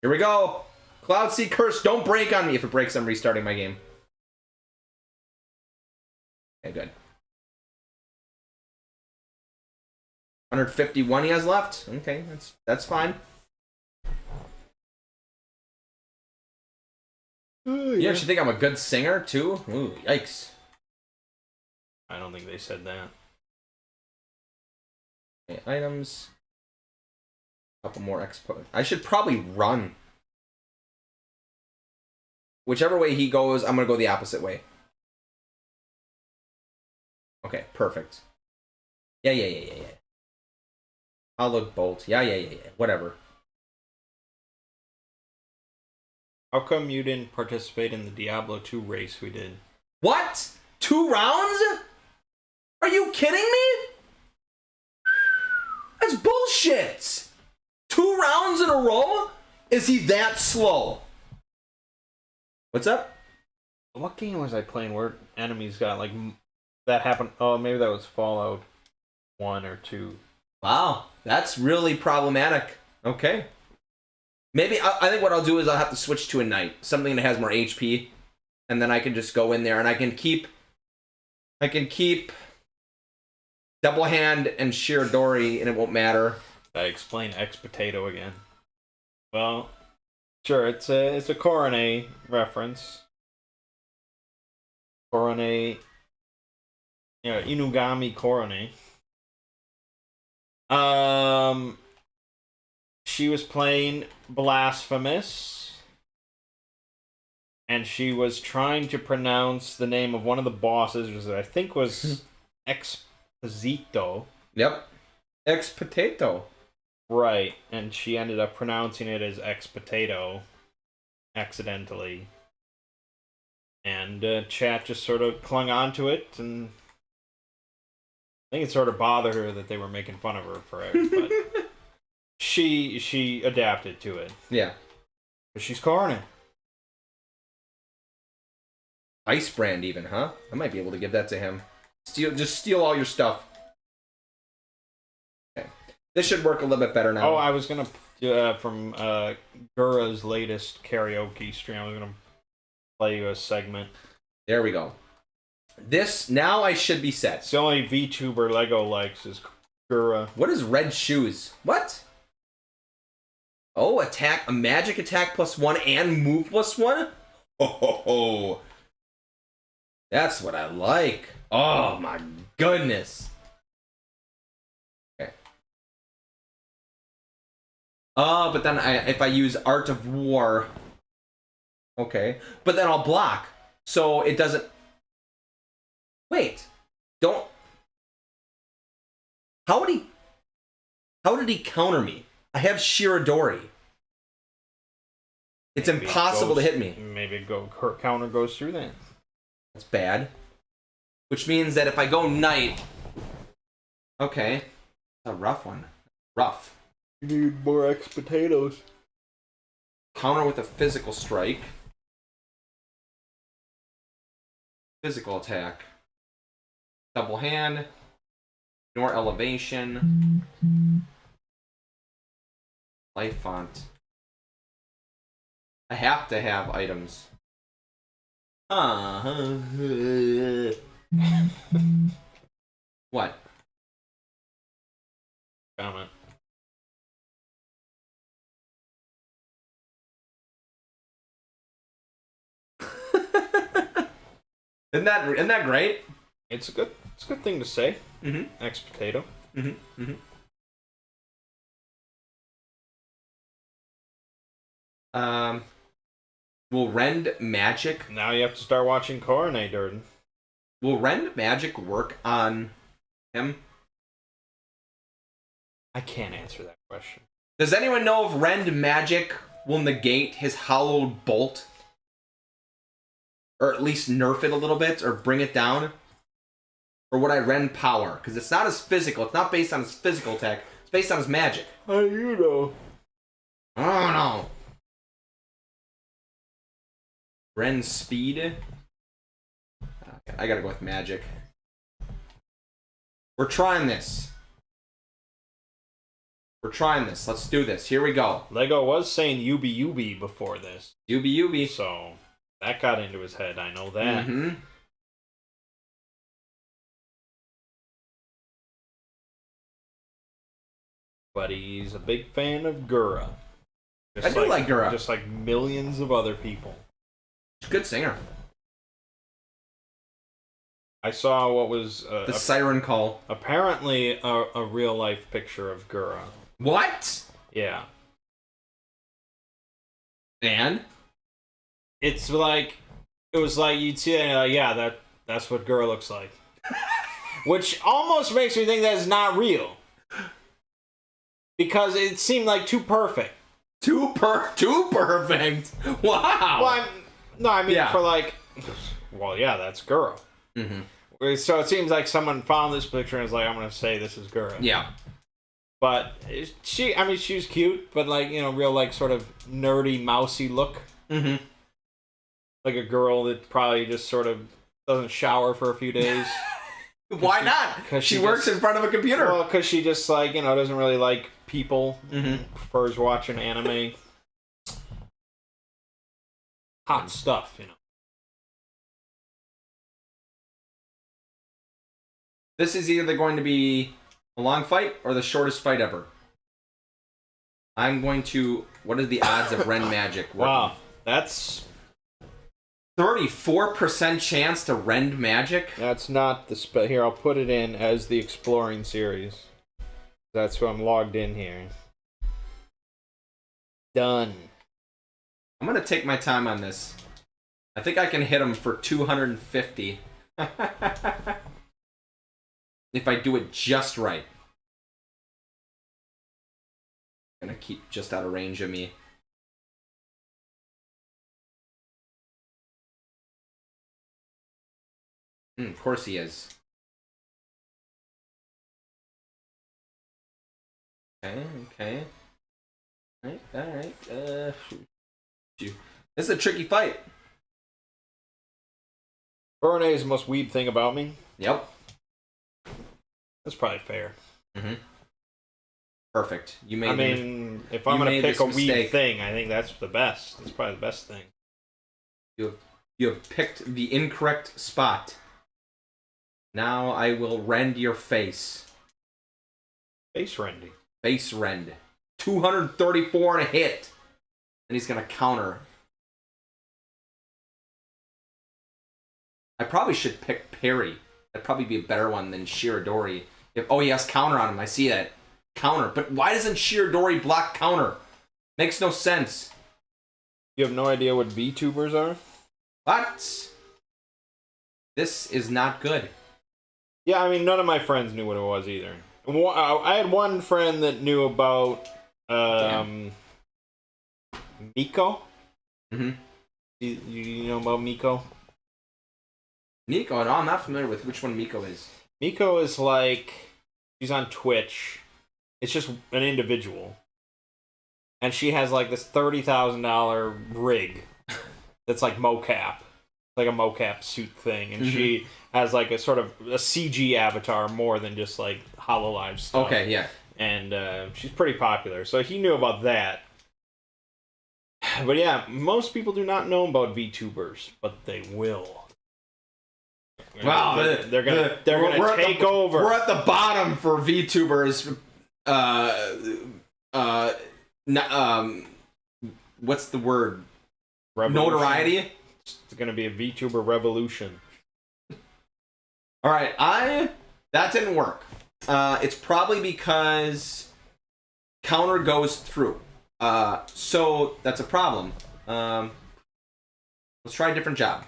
Here we go. Cloud Sea Curse, don't break on me. If it breaks, I'm restarting my game. Okay, good. 151 he has left. Okay, that's fine. You actually think I'm a good singer, too? Ooh, yikes. I don't think they said that. Okay, items. Couple more expo. I should probably run. Whichever way he goes, I'm gonna go the opposite way. Okay, perfect. Yeah. I'll look bolt. Yeah. Whatever. How come you didn't participate in the Diablo 2 race we did? What? 2 rounds? Are you kidding me? That's bullshit. 2 rounds in a row? Is he that slow? What's up? What game was I playing where enemies got like that happened? Oh, maybe that was Fallout 1 or 2. Wow, that's really problematic. Okay. Maybe I think what I'll do is I'll have to switch to a knight, something that has more HP, and then I can just go in there and I can keep double hand and Shirodori, and it won't matter. I explain X potato again. Well, sure, it's a Coronet reference. Coronet, Inugami Coronet. She was playing Blasphemous, and she was trying to pronounce the name of one of the bosses, which I think was Exposito. Yep. Ex potato. Right, and she ended up pronouncing it as X potato accidentally. And chat just sort of clung on to it, and I think it sort of bothered her that they were making fun of her for it, but she adapted to it. Yeah. But she's Coronet. Ice brand even, huh? I might be able to give that to him. Just steal all your stuff. Okay. This should work a little bit better now. Oh, I was gonna from Gura's latest karaoke stream, I was gonna play you a segment. There we go. This now I should be set. It's the only VTuber Lego likes is Gura. What is red shoes? What? Oh, attack, a magic attack +1 and move +1? Oh. That's what I like. Oh my goodness. Okay. Oh, but then if I use Art of War, okay, but then I'll block, so it doesn't. Wait, don't. How did he counter me? I have Shirodori. It's maybe impossible to hit me. Maybe her counter goes through that. That's bad. Which means that if I go knight... Okay. It's a rough one. Rough. You need more X potatoes. Counter with a physical strike. Physical attack. Double hand. Ignore elevation. Life font. I have to have items. What? Comment. Isn't that great? It's a good thing to say. Mm-hmm. Ex potato. Mm-hmm. Mm-hmm. Will Rend Magic? Now you have to start watching Coronet, Durden. Will Rend Magic work on him? I can't answer that question. Does anyone know if Rend Magic will negate his Hollowed Bolt? Or at least nerf it a little bit, or bring it down? Or would I Rend Power? Because it's not his physical. It's not based on his physical attack. It's based on his magic. How do you know? I don't know. Rend Speed. Okay, I gotta go with magic. We're trying this. Let's do this. Here we go. Lego was saying Yubi before this. Yubi. So that got into his head. I know that. Mm-hmm. But he's a big fan of Gura. I do like Gura. Just like millions of other people. He's a good singer. I saw what was The Siren Call. apparently a real life picture of Gura. What? Yeah. And? It was like you'd see it and you're like, yeah, that's what Gura looks like. Which almost makes me think that it's not real. Because it seemed like too perfect. Too perfect. Wow. Well, I mean Yeah. for like, well, yeah, that's Gura. Mm-hmm. So it seems like someone found this picture and was like, I'm gonna say this is Gura. Yeah. But she was cute, but like, you know, real like sort of nerdy, mousy look. Mm-hmm. Like a girl that probably just sort of doesn't shower for a few days. Why not? Because she works in front of a computer. Well, because she just like, you know, doesn't really like people. Mm-hmm. Prefers watching anime. Hot stuff, you know. This is either going to be a long fight or the shortest fight ever. I'm going to... What are the odds of Rend Magic working? Wow, that's 34% chance to Rend Magic? That's not the here. I'll put it in as the exploring series. That's who I'm logged in here. Done. I'm going to take my time on this. I think I can hit him for 250. If I do it just right. I'm going to keep just out of range of me. Of course he is. Okay. Alright. This is a tricky fight. Burne is the most weeb thing about me. Yep. That's probably fair. Mm-hmm. Perfect. You made. I mean, if I'm gonna pick a weeb thing, I think that's the best. That's probably the best thing. You have picked the incorrect spot. Now I will rend your face. Face rending. Face rend. 234 and a hit. And he's gonna counter. I probably should pick Parry. That'd probably be a better one than Shiradori. Oh, he has counter on him. I see that. Counter. But why doesn't Shiradori block counter? Makes no sense. You have no idea what VTubers are? What? This is not good. Yeah, I mean, none of my friends knew what it was either. I had one friend that knew about Miko. Mm-hmm. You know about Miko? Miko? No, I'm not familiar with which one Miko is. Miko is like, she's on Twitch. It's just an individual. And she has like this $30,000 rig that's like mocap. Like a mocap suit thing. And she has like a sort of a CG avatar more than just like HoloLive stuff. Okay, yeah. And she's pretty popular. So he knew about that. But yeah, most people do not know about VTubers, but they will. Wow, they're gonna take over. We're at the bottom for VTubers. What's the word? Revolution. Notoriety. It's gonna be a VTuber revolution. All right, that didn't work. It's probably because counter goes through. So that's a problem. Let's try a different job.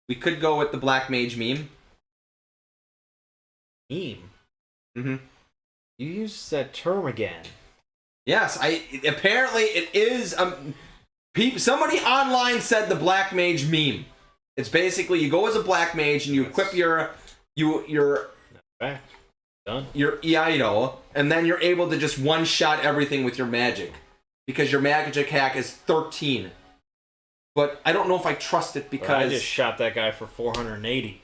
We could go with the Black Mage meme. Meme? Mm-hmm. You used that term again. Yes, apparently it is. Somebody online said the Black Mage meme. It's basically you go as a Black Mage and you equip your Fact. Done. your Iaido, and then you're able to just one-shot everything with your magic. Because your magic hack is 13. But I don't know if I trust it because... But I just shot that guy for 480.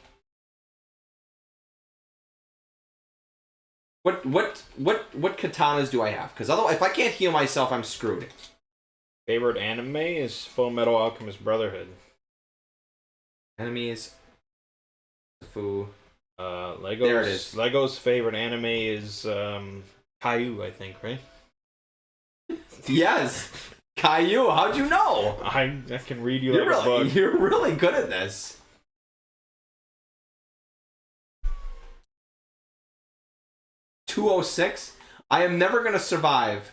What katanas do I have? Because otherwise, if I can't heal myself, I'm screwed. Favorite anime is Full Metal Alchemist Brotherhood. Enemies. Fu. Lego's, There it is. Lego's favorite anime is Caillou, I think, right? Yes. Caillou, how'd you know? I can read you like a book. You're really good at this. $206. I am never gonna survive.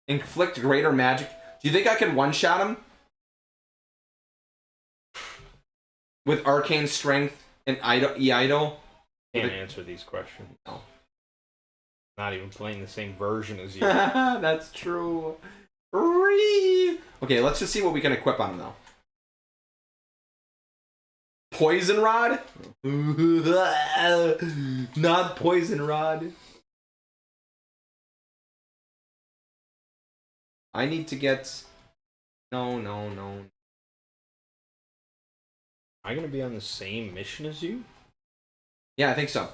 Inflict greater magic. Do you think I can one-shot him? With arcane strength and Iaido? Can't answer these questions. No. Not even playing the same version as you. That's true. Okay, let's just see what we can equip on him though. Poison Rod? Not Poison Rod. I need to get... No. Am I gonna be on the same mission as you? Yeah, I think so.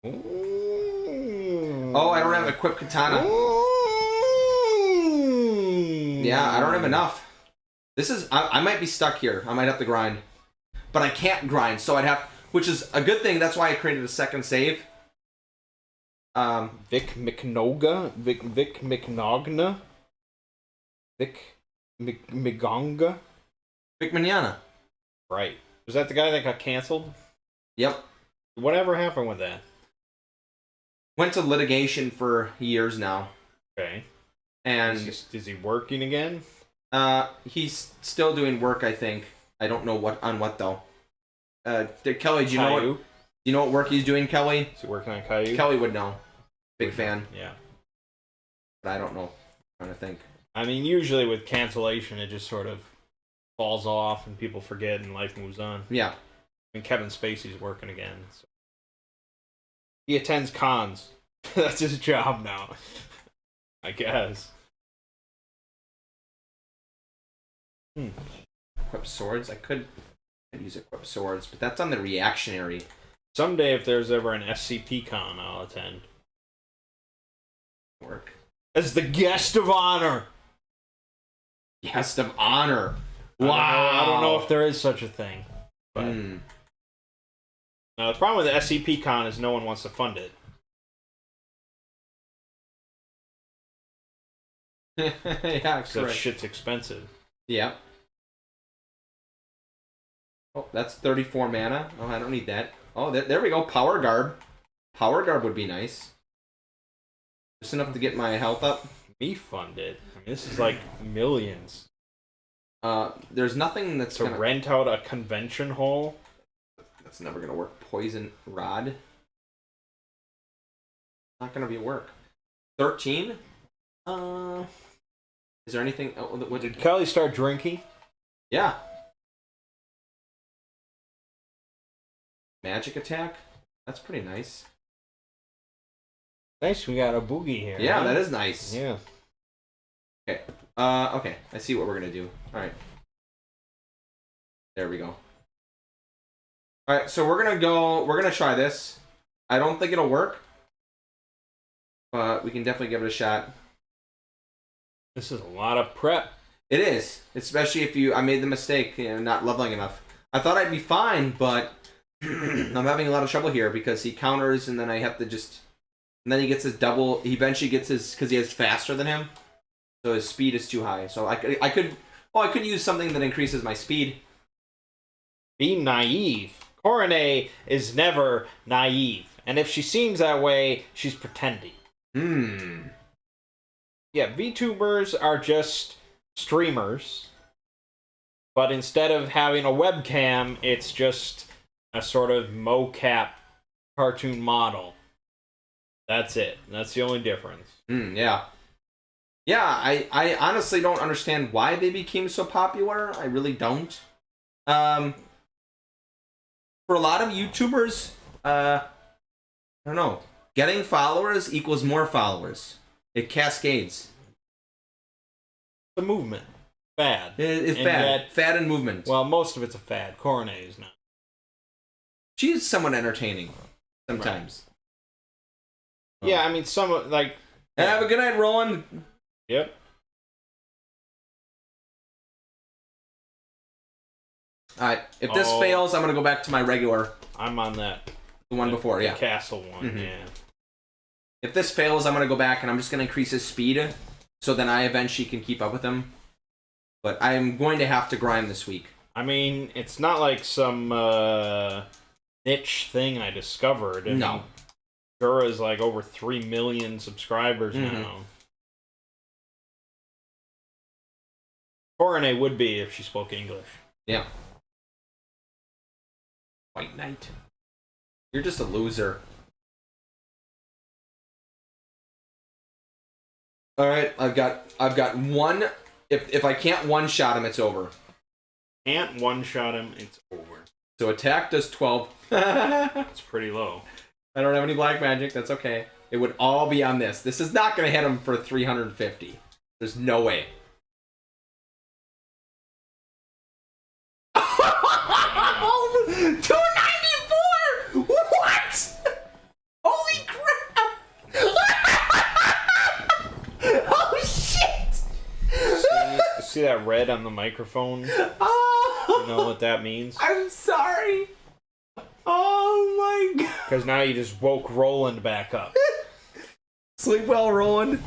Ooh. Oh, I don't have equipped katana. Yeah, I don't have enough. This is... I might be stuck here. I might have to grind. But I can't grind, so I'd have... Which is a good thing. That's why I created a second save. Vic McNogna? Vic McNogna? Vic Migonga? Vic Manana. Right. Was that the guy that got canceled? Yep. Whatever happened with that? Went to litigation for years now. Okay. And is he working again? he's still doing work, I think. I don't know what though. Kelly, do you know what work he's doing, Kelly? Is he working on Caillou? Kelly would know. Big fan. Yeah. But I don't know. I'm trying to think. I mean, usually with cancellation, it just sort of falls off and people forget and life moves on. Yeah. I mean, Kevin Spacey's working again. So. He attends cons. That's his job now. I guess. Equip swords? I could use equip swords, but that's on the reactionary. Someday, if there's ever an SCP con, I'll attend. Work. As the guest of honor. Guest of honor. Wow. Wow. I don't know if there is such a thing. But now, the problem with the SCP con is no one wants to fund it. Yeah, So correct. shit's expensive. Yeah. Oh, that's 34 mana. Oh, I don't need that. Oh, there we go. Power Garb. Power Garb would be nice. Just enough to get my health up. Me fund it. I mean, this is like millions. There's nothing that's To gonna... rent out a convention hall? That's never gonna work. Poison Rod. Not gonna be work. 13? Is there anything... Oh, what Did Kelly start drinking? Yeah. Magic attack? That's pretty nice. Nice, we got a boogie here. Yeah, huh? that is nice. Yeah. Okay. Okay. I see what we're gonna do. Alright. There we go. Alright, so we're gonna try this. I don't think it'll work. But we can definitely give it a shot. This is a lot of prep. It is. Especially if I made the mistake, not leveling enough. I thought I'd be fine, but I'm having a lot of trouble here because he counters and then I have to just... And then he gets his double... He eventually gets his... Because he is faster than him. So his speed is too high. So I could use something that increases my speed. Be naive. Korone is never naive. And if she seems that way, she's pretending. Yeah, VTubers are just streamers. But instead of having a webcam, it's just a sort of mocap cartoon model. That's it. That's the only difference. Yeah. Yeah, I honestly don't understand why they became so popular. I really don't. For a lot of YouTubers, I don't know. Getting followers equals more followers. It cascades. The movement. Fad. It's And fad. yet- Fad and movement. Well, most of it's a fad. Korone is not. She's somewhat entertaining sometimes. Yeah, I mean, some, like... Have a good night, Roland. Yep. Alright, if this fails, I'm going to go back to my regular, I'm on that. the one before, yeah. Castle one, Mhm. yeah. If this fails, I'm going to go back and I'm just going to increase his speed so then I eventually can keep up with him. But I'm going to have to grind this week. I mean, it's not like some niche thing I discovered. No. Gura's like over 3 million subscribers now. Korone would be if she spoke English. Yeah. White Knight. You're just a loser. Alright, I've got one. If I can't one-shot him, it's over. Can't one-shot him, it's over. So attack does 12. I It's pretty low. don't have any black magic, that's okay. It would all be on this. This is not going to hit him for 350. There's no way. 294! What? Holy crap! Oh shit! See that red on the microphone? Oh, You know what that means? I'm sorry. Oh my god. Because now you just woke Roland back up. Sleep well, Roland.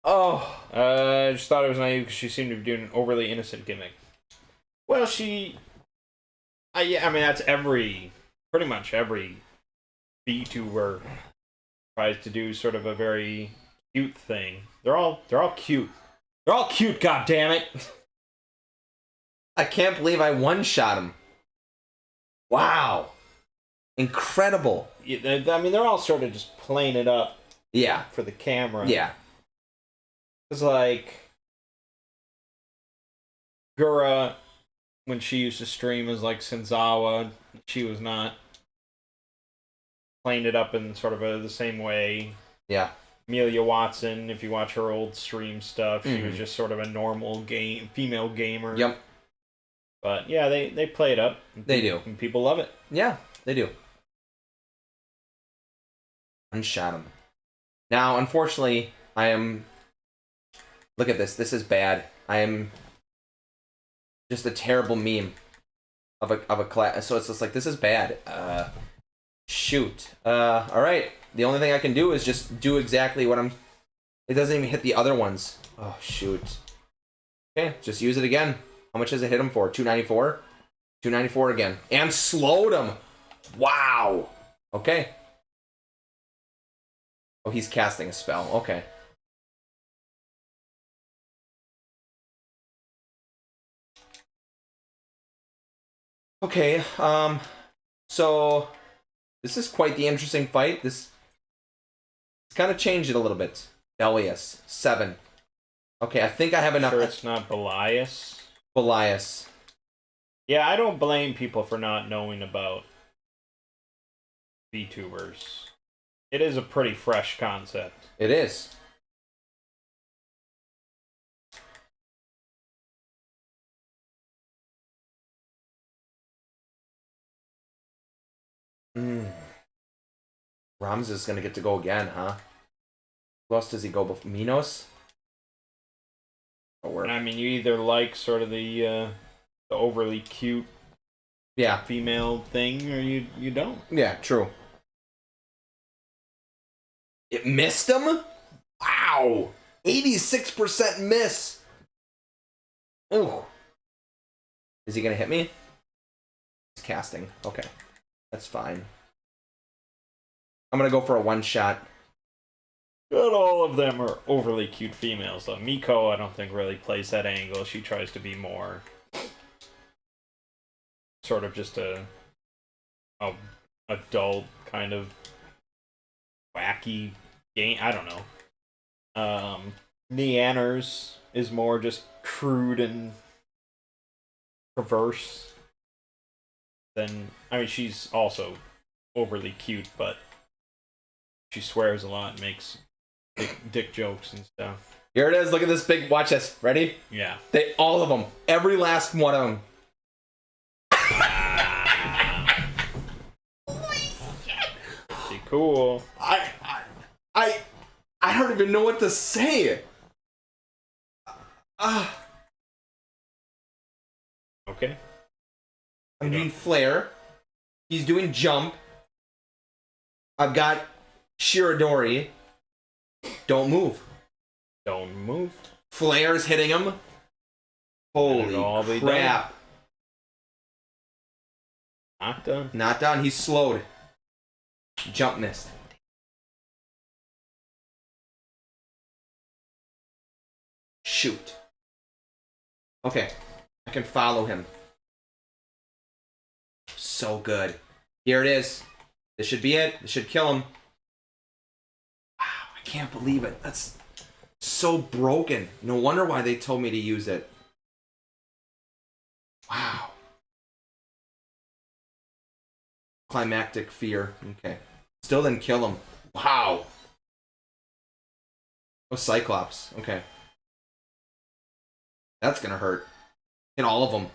Oh. I just thought it was naive because she seemed to be doing an overly innocent gimmick. Well, yeah, I mean, that's pretty much every VTuber tries to do sort of a very cute thing. They're all cute. They're all cute, goddammit! I can't believe I one-shot him. Wow. Incredible. I mean, they're all sort of just playing it up Yeah. for the camera. Yeah. It's like Gura, when she used to stream as like Senzawa, she was not playing it up in sort of the same way. Yeah. Amelia Watson, if you watch her old stream stuff, she was just sort of a normal female gamer. Yep. But yeah, they play it up. They do. And people love it. Yeah, they do. Unshot him. Now, unfortunately, I am... Look at this. This is bad. I am just a terrible meme of a class. So it's just like, this is bad. Shoot. Alright. The only thing I can do is just do exactly what I'm... It doesn't even hit the other ones. Oh, shoot. Okay, just use it again. How much does it hit him for? 294? 294 again. And slowed him! Wow! Okay. Oh, he's casting a spell. Okay. Okay, so this is quite the interesting fight. It's kind of changed it a little bit. Belias, 7. Okay, I think I have enough. Sure, it's not Belias. Belias. Yeah, I don't blame people for not knowing about VTubers. It is a pretty fresh concept. It is. Ramses is gonna get to go again, huh? Who else does he go before? Minos? Oh, And I mean, you either like sort of the overly cute yeah. female thing, or you don't. Yeah, true. It missed him? Wow! 86% miss! Ooh. Is he gonna hit me? casting. Okay. That's fine. I'm gonna go for a one-shot. Not all of them are overly cute females, though. Miko, I don't think, really plays that angle. She tries to be more sort of just a adult kind of wacky game. I don't know. Neanners is more just crude and perverse. Then, I mean, she's also overly cute, but she swears a lot and makes dick jokes and stuff. Here it is. Look at this big. Watch this. Ready? Yeah. All of them. Every last one of them. Pretty cool. I don't even know what to say. Okay. I'm doing flare. He's doing jump. I've got Shirodori. Don't move. Don't move. Flare's hitting him. Holy crap. Not done. Not done. He's slowed. Jump missed. Shoot. Okay. I can follow him. So good. Here it is. This should be it. This should kill him. Wow, I can't believe it. That's so broken. No wonder why they told me to use it. Wow. Climactic fear. Okay. Still didn't kill him. Wow. Oh, Cyclops. Okay. That's gonna hurt. Hit all of them.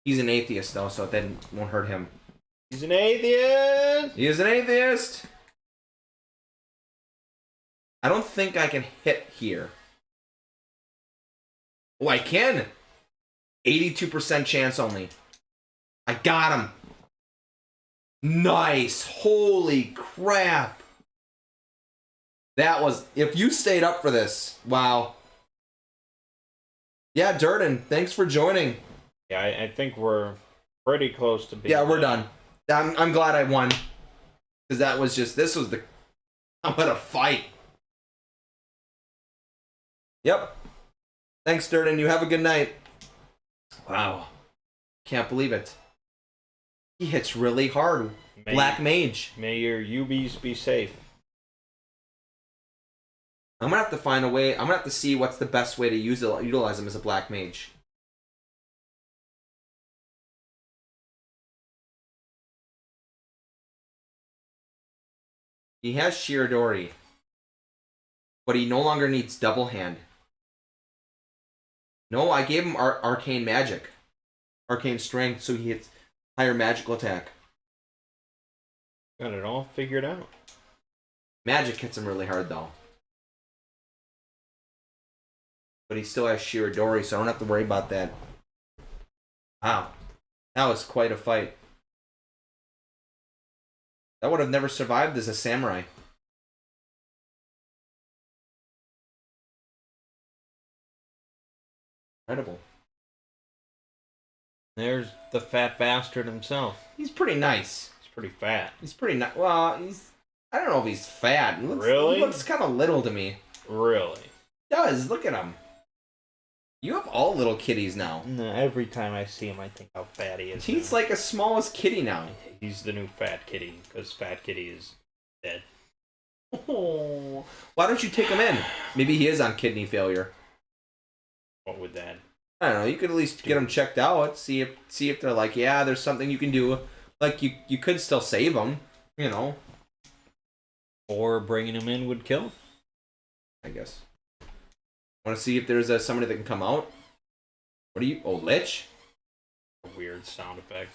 He's an atheist, though, so it won't hurt him. He's an atheist! He is an atheist! I don't think I can hit here. Oh, I can! 82% chance only. I got him! Nice! Holy crap! That was... If you stayed up for this, wow. Yeah, Durden, thanks for joining. Yeah, I think we're pretty close to being... Yeah, we're done. I'm glad I won. Because that was just... This was the... What a fight. Yep. Thanks, Durden. You have a good night. Wow. Can't believe it. He hits really hard. Black Mage. May your UBs be safe. I'm going to have to find a way... I'm going to have to see what's the best way to utilize him as a Black Mage. He has Shirodori. But he no longer needs Double Hand. No, I gave him Arcane Magic. Arcane Strength, so he hits higher magical attack. Got it all figured out. Magic hits him really hard, though. But he still has Shirodori, so I don't have to worry about that. Wow. That was quite a fight. That would have never survived as a samurai. Incredible. There's the fat bastard himself. He's pretty nice. He's pretty fat. He's pretty nice. Well, he's... I don't know if he's fat. Really? He looks kind of little to me. Really? He does. Look at him. You have all little kitties now. No, every time I see him, I think how fat he is. He's like a smallest kitty now. He's the new fat kitty, because fat kitty is dead. Oh. Why don't you take him in? Maybe he is on kidney failure. What would that? I don't know. You could at least get him checked out. See if they're like, yeah, there's something you can do. Like you could still save him. You know. Or bringing him in would kill him. I guess. Want to see if there's somebody that can come out? What are you? Oh, Lich? A weird sound effect.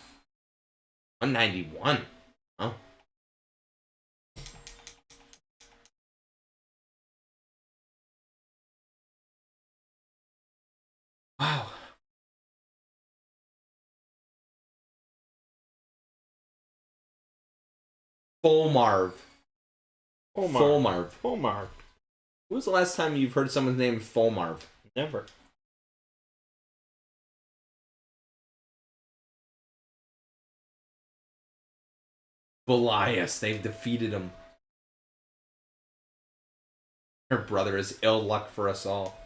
191. Oh. Wow. Fulmarv. Fulmarv. Fulmarv. When was the last time you've heard someone's name Fulmarv? Never. Belias, they've defeated him. Her brother is ill luck for us all.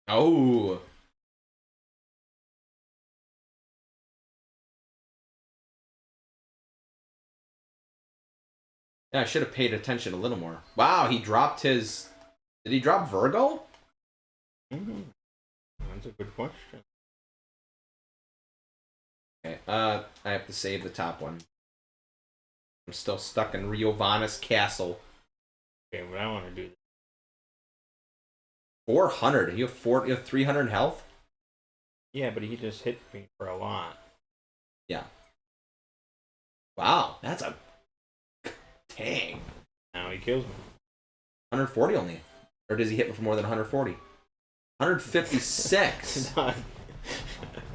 Oh. Yeah, I should have paid attention a little more. Wow, he dropped his... Did he drop Virgo? That's a good question. Okay, I have to save the top one. I'm still stuck in Riovanna's castle. Okay, but I want to do this. 400. You have 300 health? Yeah, but he just hit me for a lot. Yeah. Wow, that's a... Dang. Now he kills me. 140 only. Or does he hit me for more than 140? 156.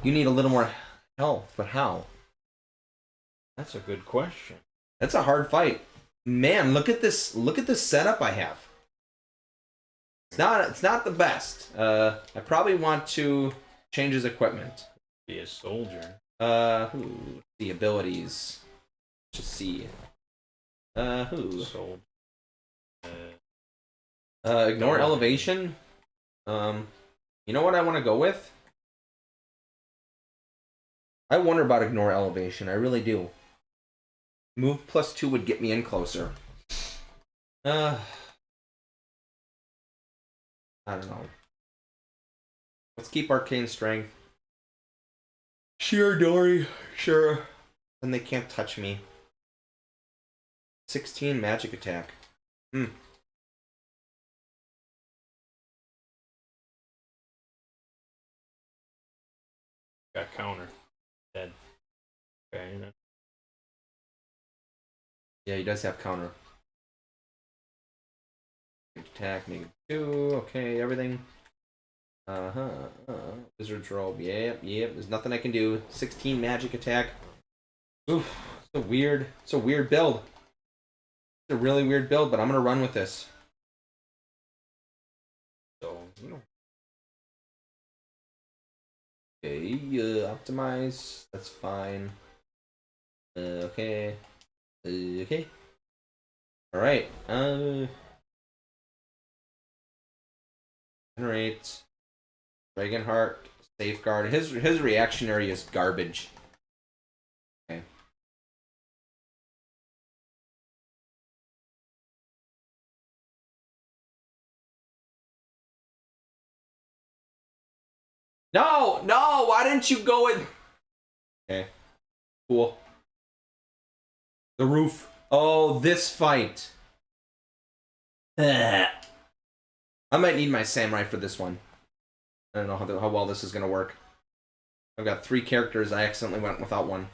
You need a little more health, but how? That's a good question. That's a hard fight. Man, look at this setup I have. It's not the best. I probably want to change his equipment. Be a soldier. The abilities. Just see. Soldier. Ignore elevation. You know what I want to go with? I wonder about ignore elevation. I really do. Move +2 would get me in closer. I don't know. Let's keep arcane strength. Sure, Dory. Sure. And they can't touch me. 16 magic attack. Got counter. Dead. Okay. Yeah, he does have counter. Attack, -2. Okay, everything. Wizard's robe. Yep. There's nothing I can do. 16 magic attack. Oof. It's a weird build. It's a really weird build, but I'm gonna run with this. So, Okay, optimize. That's fine. Okay. Okay. Alright. Generate. Dragonheart. Safeguard. His reactionary is garbage. Okay. No, why didn't you go in? Okay. Cool. The roof. Oh, this fight. I might need my samurai for this one. I don't know how well this is going to work. I've got 3 characters. I accidentally went without one.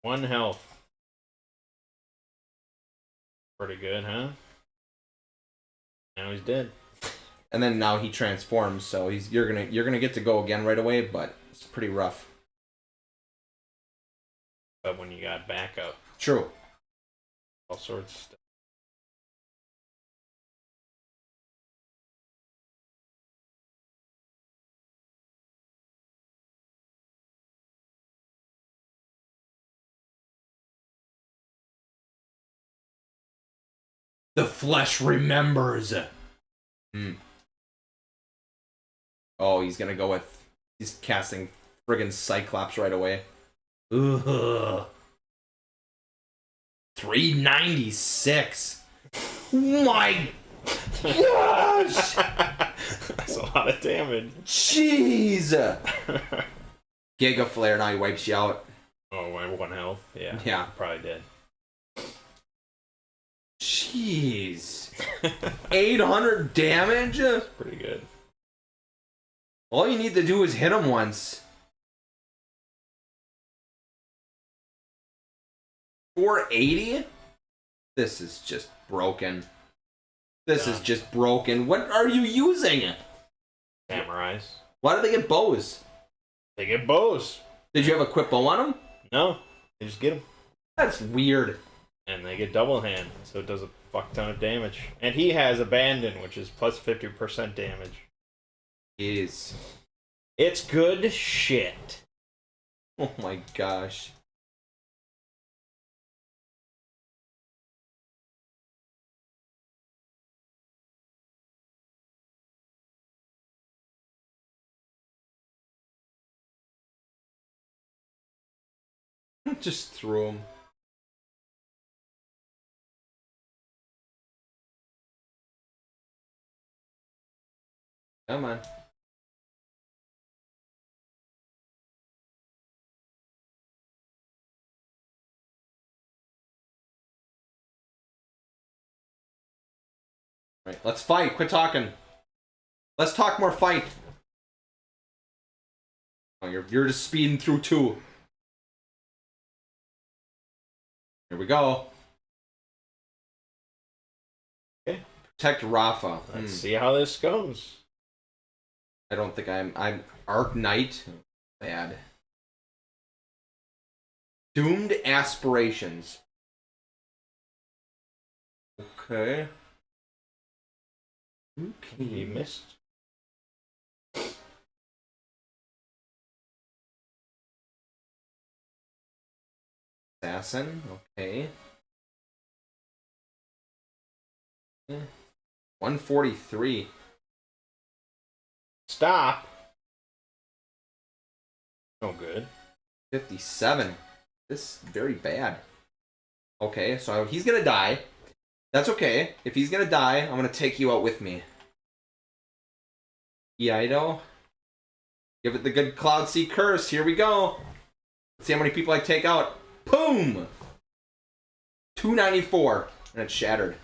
1 health. Pretty good, huh? Now he's dead. And then now he transforms, so you're gonna get to go again right away, but it's pretty rough. But when you got backup, True. all sorts of stuff. The flesh remembers. Oh, he's gonna go with... He's casting friggin' Cyclops right away. Ugh. 396. My gosh! That's a lot of damage. Jeez! Giga Flare, now he wipes you out. Oh, 1 health? Yeah. Yeah. Probably dead. Jeez. 800 damage? Pretty good. All you need to do is hit him once. 480? This is just broken. This is just broken. What are you using? Samurais. Why do they get bows? They get bows. Did you have a equip bow on them? No. They just get them. That's weird. And they get double hand, so it does a fuck ton of damage. And he has Abandon, which is plus 50% damage. Is. It's good shit. Oh my gosh. Just threw him. Come on. Right, let's fight. Quit talking. Let's talk more fight. Oh, you're just speeding through too. Here we go. Okay. Protect Rafa. Let's see how this goes. I don't think I'm Arc Knight. Bad. Doomed Aspirations. Okay. He missed. Assassin. Okay. 143. Stop. No good. 57. This is very bad. Okay, so he's gonna die. That's okay. If he's gonna die, I'm gonna take you out with me. Iaido. Give it the good Cloud Sea Curse. Here we go. Let's see how many people I take out. Boom! 294. And it's shattered.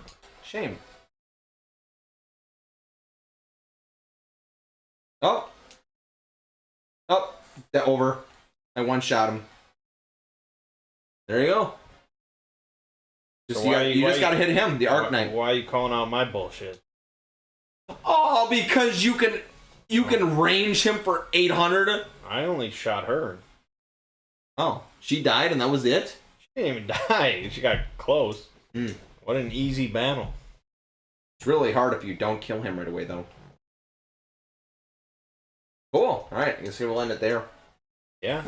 Shame. Oh. Oh. That over. I one-shot him. There you go. Just, So you just gotta hit him, the Arc Knight. Why are you calling out my bullshit? Oh, because you can range him for 800. I only shot her. Oh, she died and that was it? She didn't even die. She got close. What an easy battle. It's really hard if you don't kill him right away, though. Cool. All right, I guess we'll end it there. Yeah.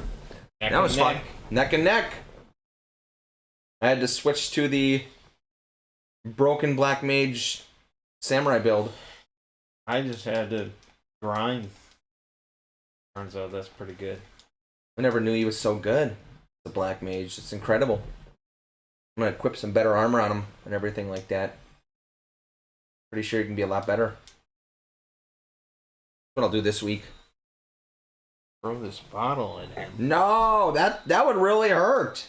Neck That was and fun. neck. Neck and neck. I had to switch to the Broken Black Mage Samurai build. I just had to grind. Turns out that's pretty good. I never knew he was so good. The Black Mage. It's incredible. I'm going to equip some better armor on him and everything like that. Pretty sure he can be a lot better. That's what I'll do this week. Throw this bottle at him. No, that would really hurt.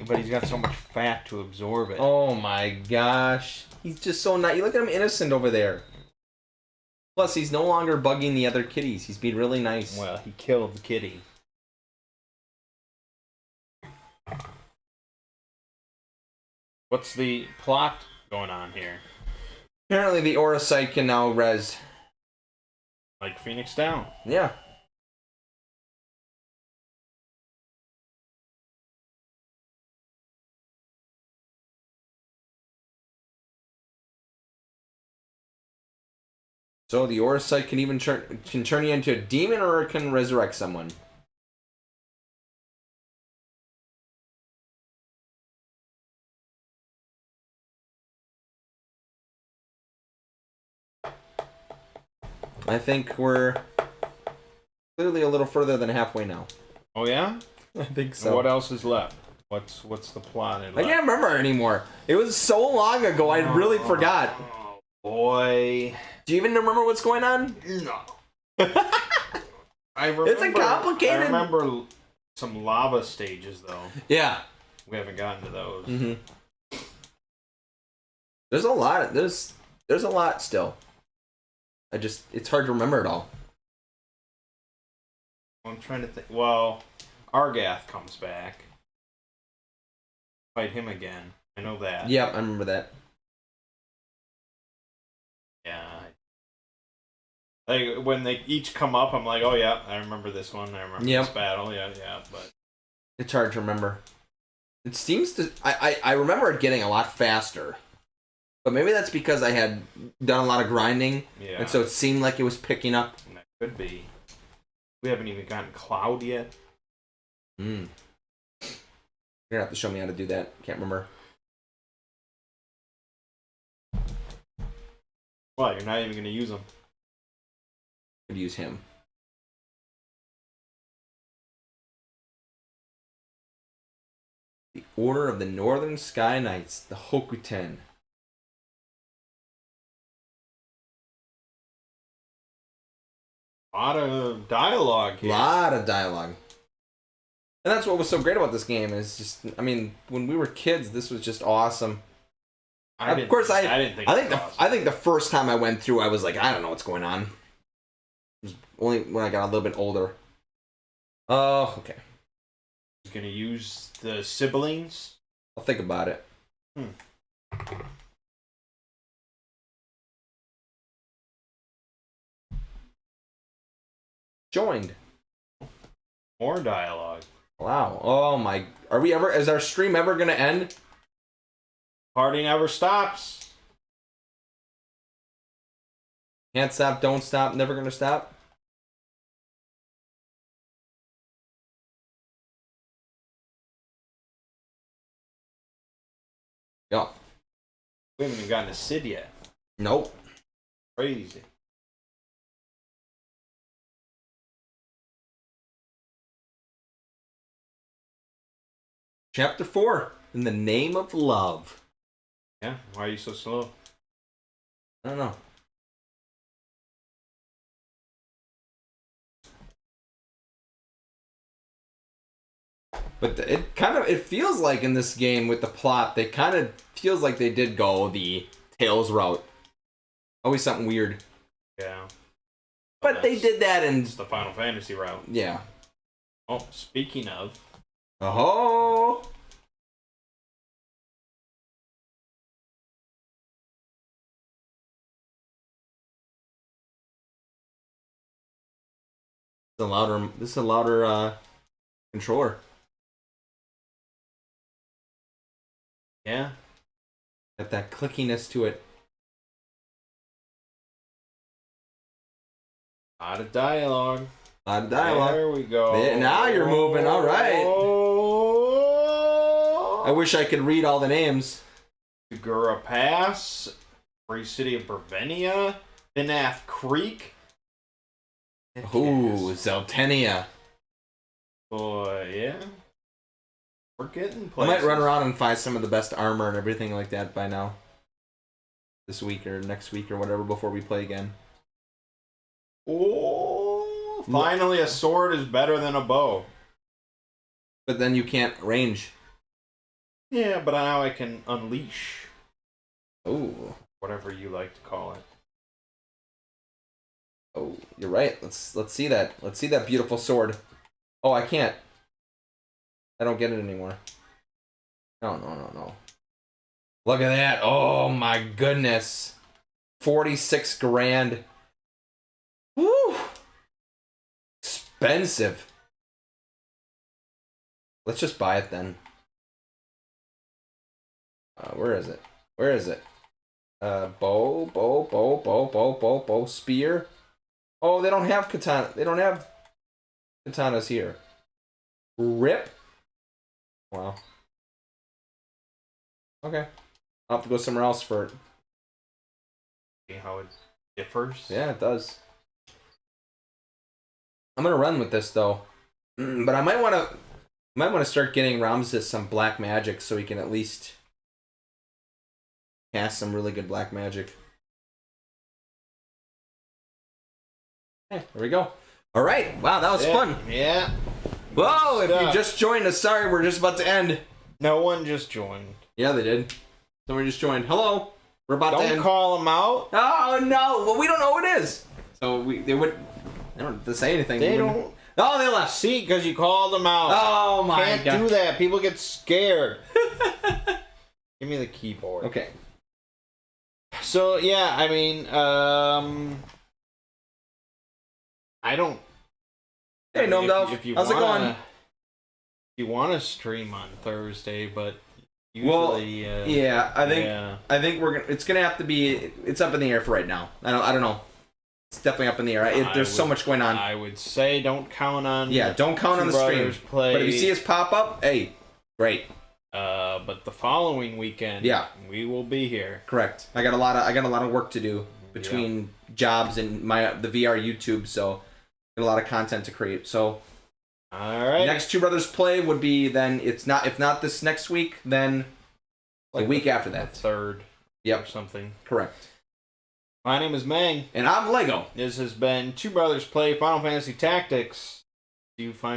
But he's got so much fat to absorb it. Oh my gosh. He's just so nice. You look at him innocent over there. Plus, he's no longer bugging the other kitties. He's being really nice. Well, he killed the kitty. What's the plot going on here? Apparently, the Aura Sight can now res. Like Phoenix Down. Yeah. So the Aura Sight can even turn you into a demon, or it can resurrect someone. I think we're clearly a little further than halfway now. Oh yeah? I think So what else is left? What's the plot? I can't remember anymore. It was so long ago, I really forgot. Oh boy. Do you even remember what's going on? No. I remember, It's a complicated- I remember some lava stages though. Yeah. We haven't gotten to those. Mm-hmm. There's a lot. There's a lot still. It's hard to remember it all. I'm trying to think. Well, Argath comes back. Fight him again. I know that. Yep, I remember that. Yeah. Like when they each come up, I'm like, oh yeah, I remember this one. I remember this battle. Yeah, but It's hard to remember. It seems to. I remember it getting a lot faster, but maybe that's because I had done a lot of grinding, and so it seemed like it was picking up. That could be. We haven't even gotten Cloud yet. You're gonna have to show me how to do that. Can't remember. Well, you're not even gonna use them. Could use him. The Order of the Northern Sky Knights, the Hokuten. A lot of dialogue here. A lot of dialogue. And that's what was so great about this game is just, I mean, when we were kids, this was just awesome. I didn't think the first time I went through, I was like, I don't know what's going on. It was only when I got a little bit older. Oh, okay. Gonna use the siblings. I'll think about it. Joined. More dialogue. Wow. Oh my. Is our stream ever gonna end? Party never stops. Can't stop, don't stop, never gonna stop? Yo. We haven't even gotten to Sid yet. Nope. Crazy. Chapter 4. In the Name of Love. Yeah, why are you so slow? I don't know. But it feels like in this game with the plot, they kind of feels like they did go the Tales route. Always something weird. Yeah. But they did that in... It's the Final Fantasy route. Yeah. Oh, speaking of... Oh! This is a louder controller. Yeah. Got that clickiness to it. A lot of dialogue. A lot of dialogue. There we go. Now you're moving. All right. Oh. I wish I could read all the names. Segura Pass. Free City of Bravenia. Benath Creek. Ooh, Zeltenia. Boy, yeah. We're getting I places. might run around and find some of the best armor and everything like that by now. This week or next week or whatever before we play again. Oh, finally a sword is better than a bow. But then you can't range. Yeah, but now I can unleash. Ooh. Whatever you like to call it. Oh, you're right. Let's see that. Let's see that beautiful sword. Oh, I can't. I don't get it anymore. No. Look at that. Oh my goodness. 46 grand. Woo! Expensive. Let's just buy it then. Where is it? Bow, spear. Oh, they don't have katana. They don't have katanas here. Rip. Wow. Okay. I'll have to go somewhere else for it. See how it differs? Yeah, it does. I'm gonna run with this though, but I might want to start getting Ramses some black magic so he can at least cast some really good black magic. Okay, there we go. All right. Wow, that was fun. Yeah. Whoa! If you just joined us, sorry, we're just about to end. No one just joined. Yeah, they did. Someone just joined. Hello. We're about to end. Don't call them out. Oh no! Well, we don't know who it is. So they don't have to say anything. They don't. Oh, they left. See, because you called them out. Oh my God! Can't do that. People get scared. Give me the keyboard. Okay. So yeah, I mean, I don't. Hey, Gnome Dove. If you How's it wanna, going? you want to stream on Thursday, but Well, usually, yeah, I think yeah. it's gonna have to be. It's up in the air for right now. I don't know. It's definitely up in the air. There's so much going on. I would say don't count on. Yeah, don't count on the stream. Play. But if you see us pop up, hey, great. But the following weekend, Yeah, we will be here. Correct. I got a lot of work to do between jobs and the VR YouTube, so got a lot of content to create. So, all right. Next Two Brothers Play would be then. It's not if not this next week, then the week after that, third. Yep. Or something. Correct. My name is Mang. And I'm Lego. This has been Two Brothers Play Final Fantasy Tactics. Do you find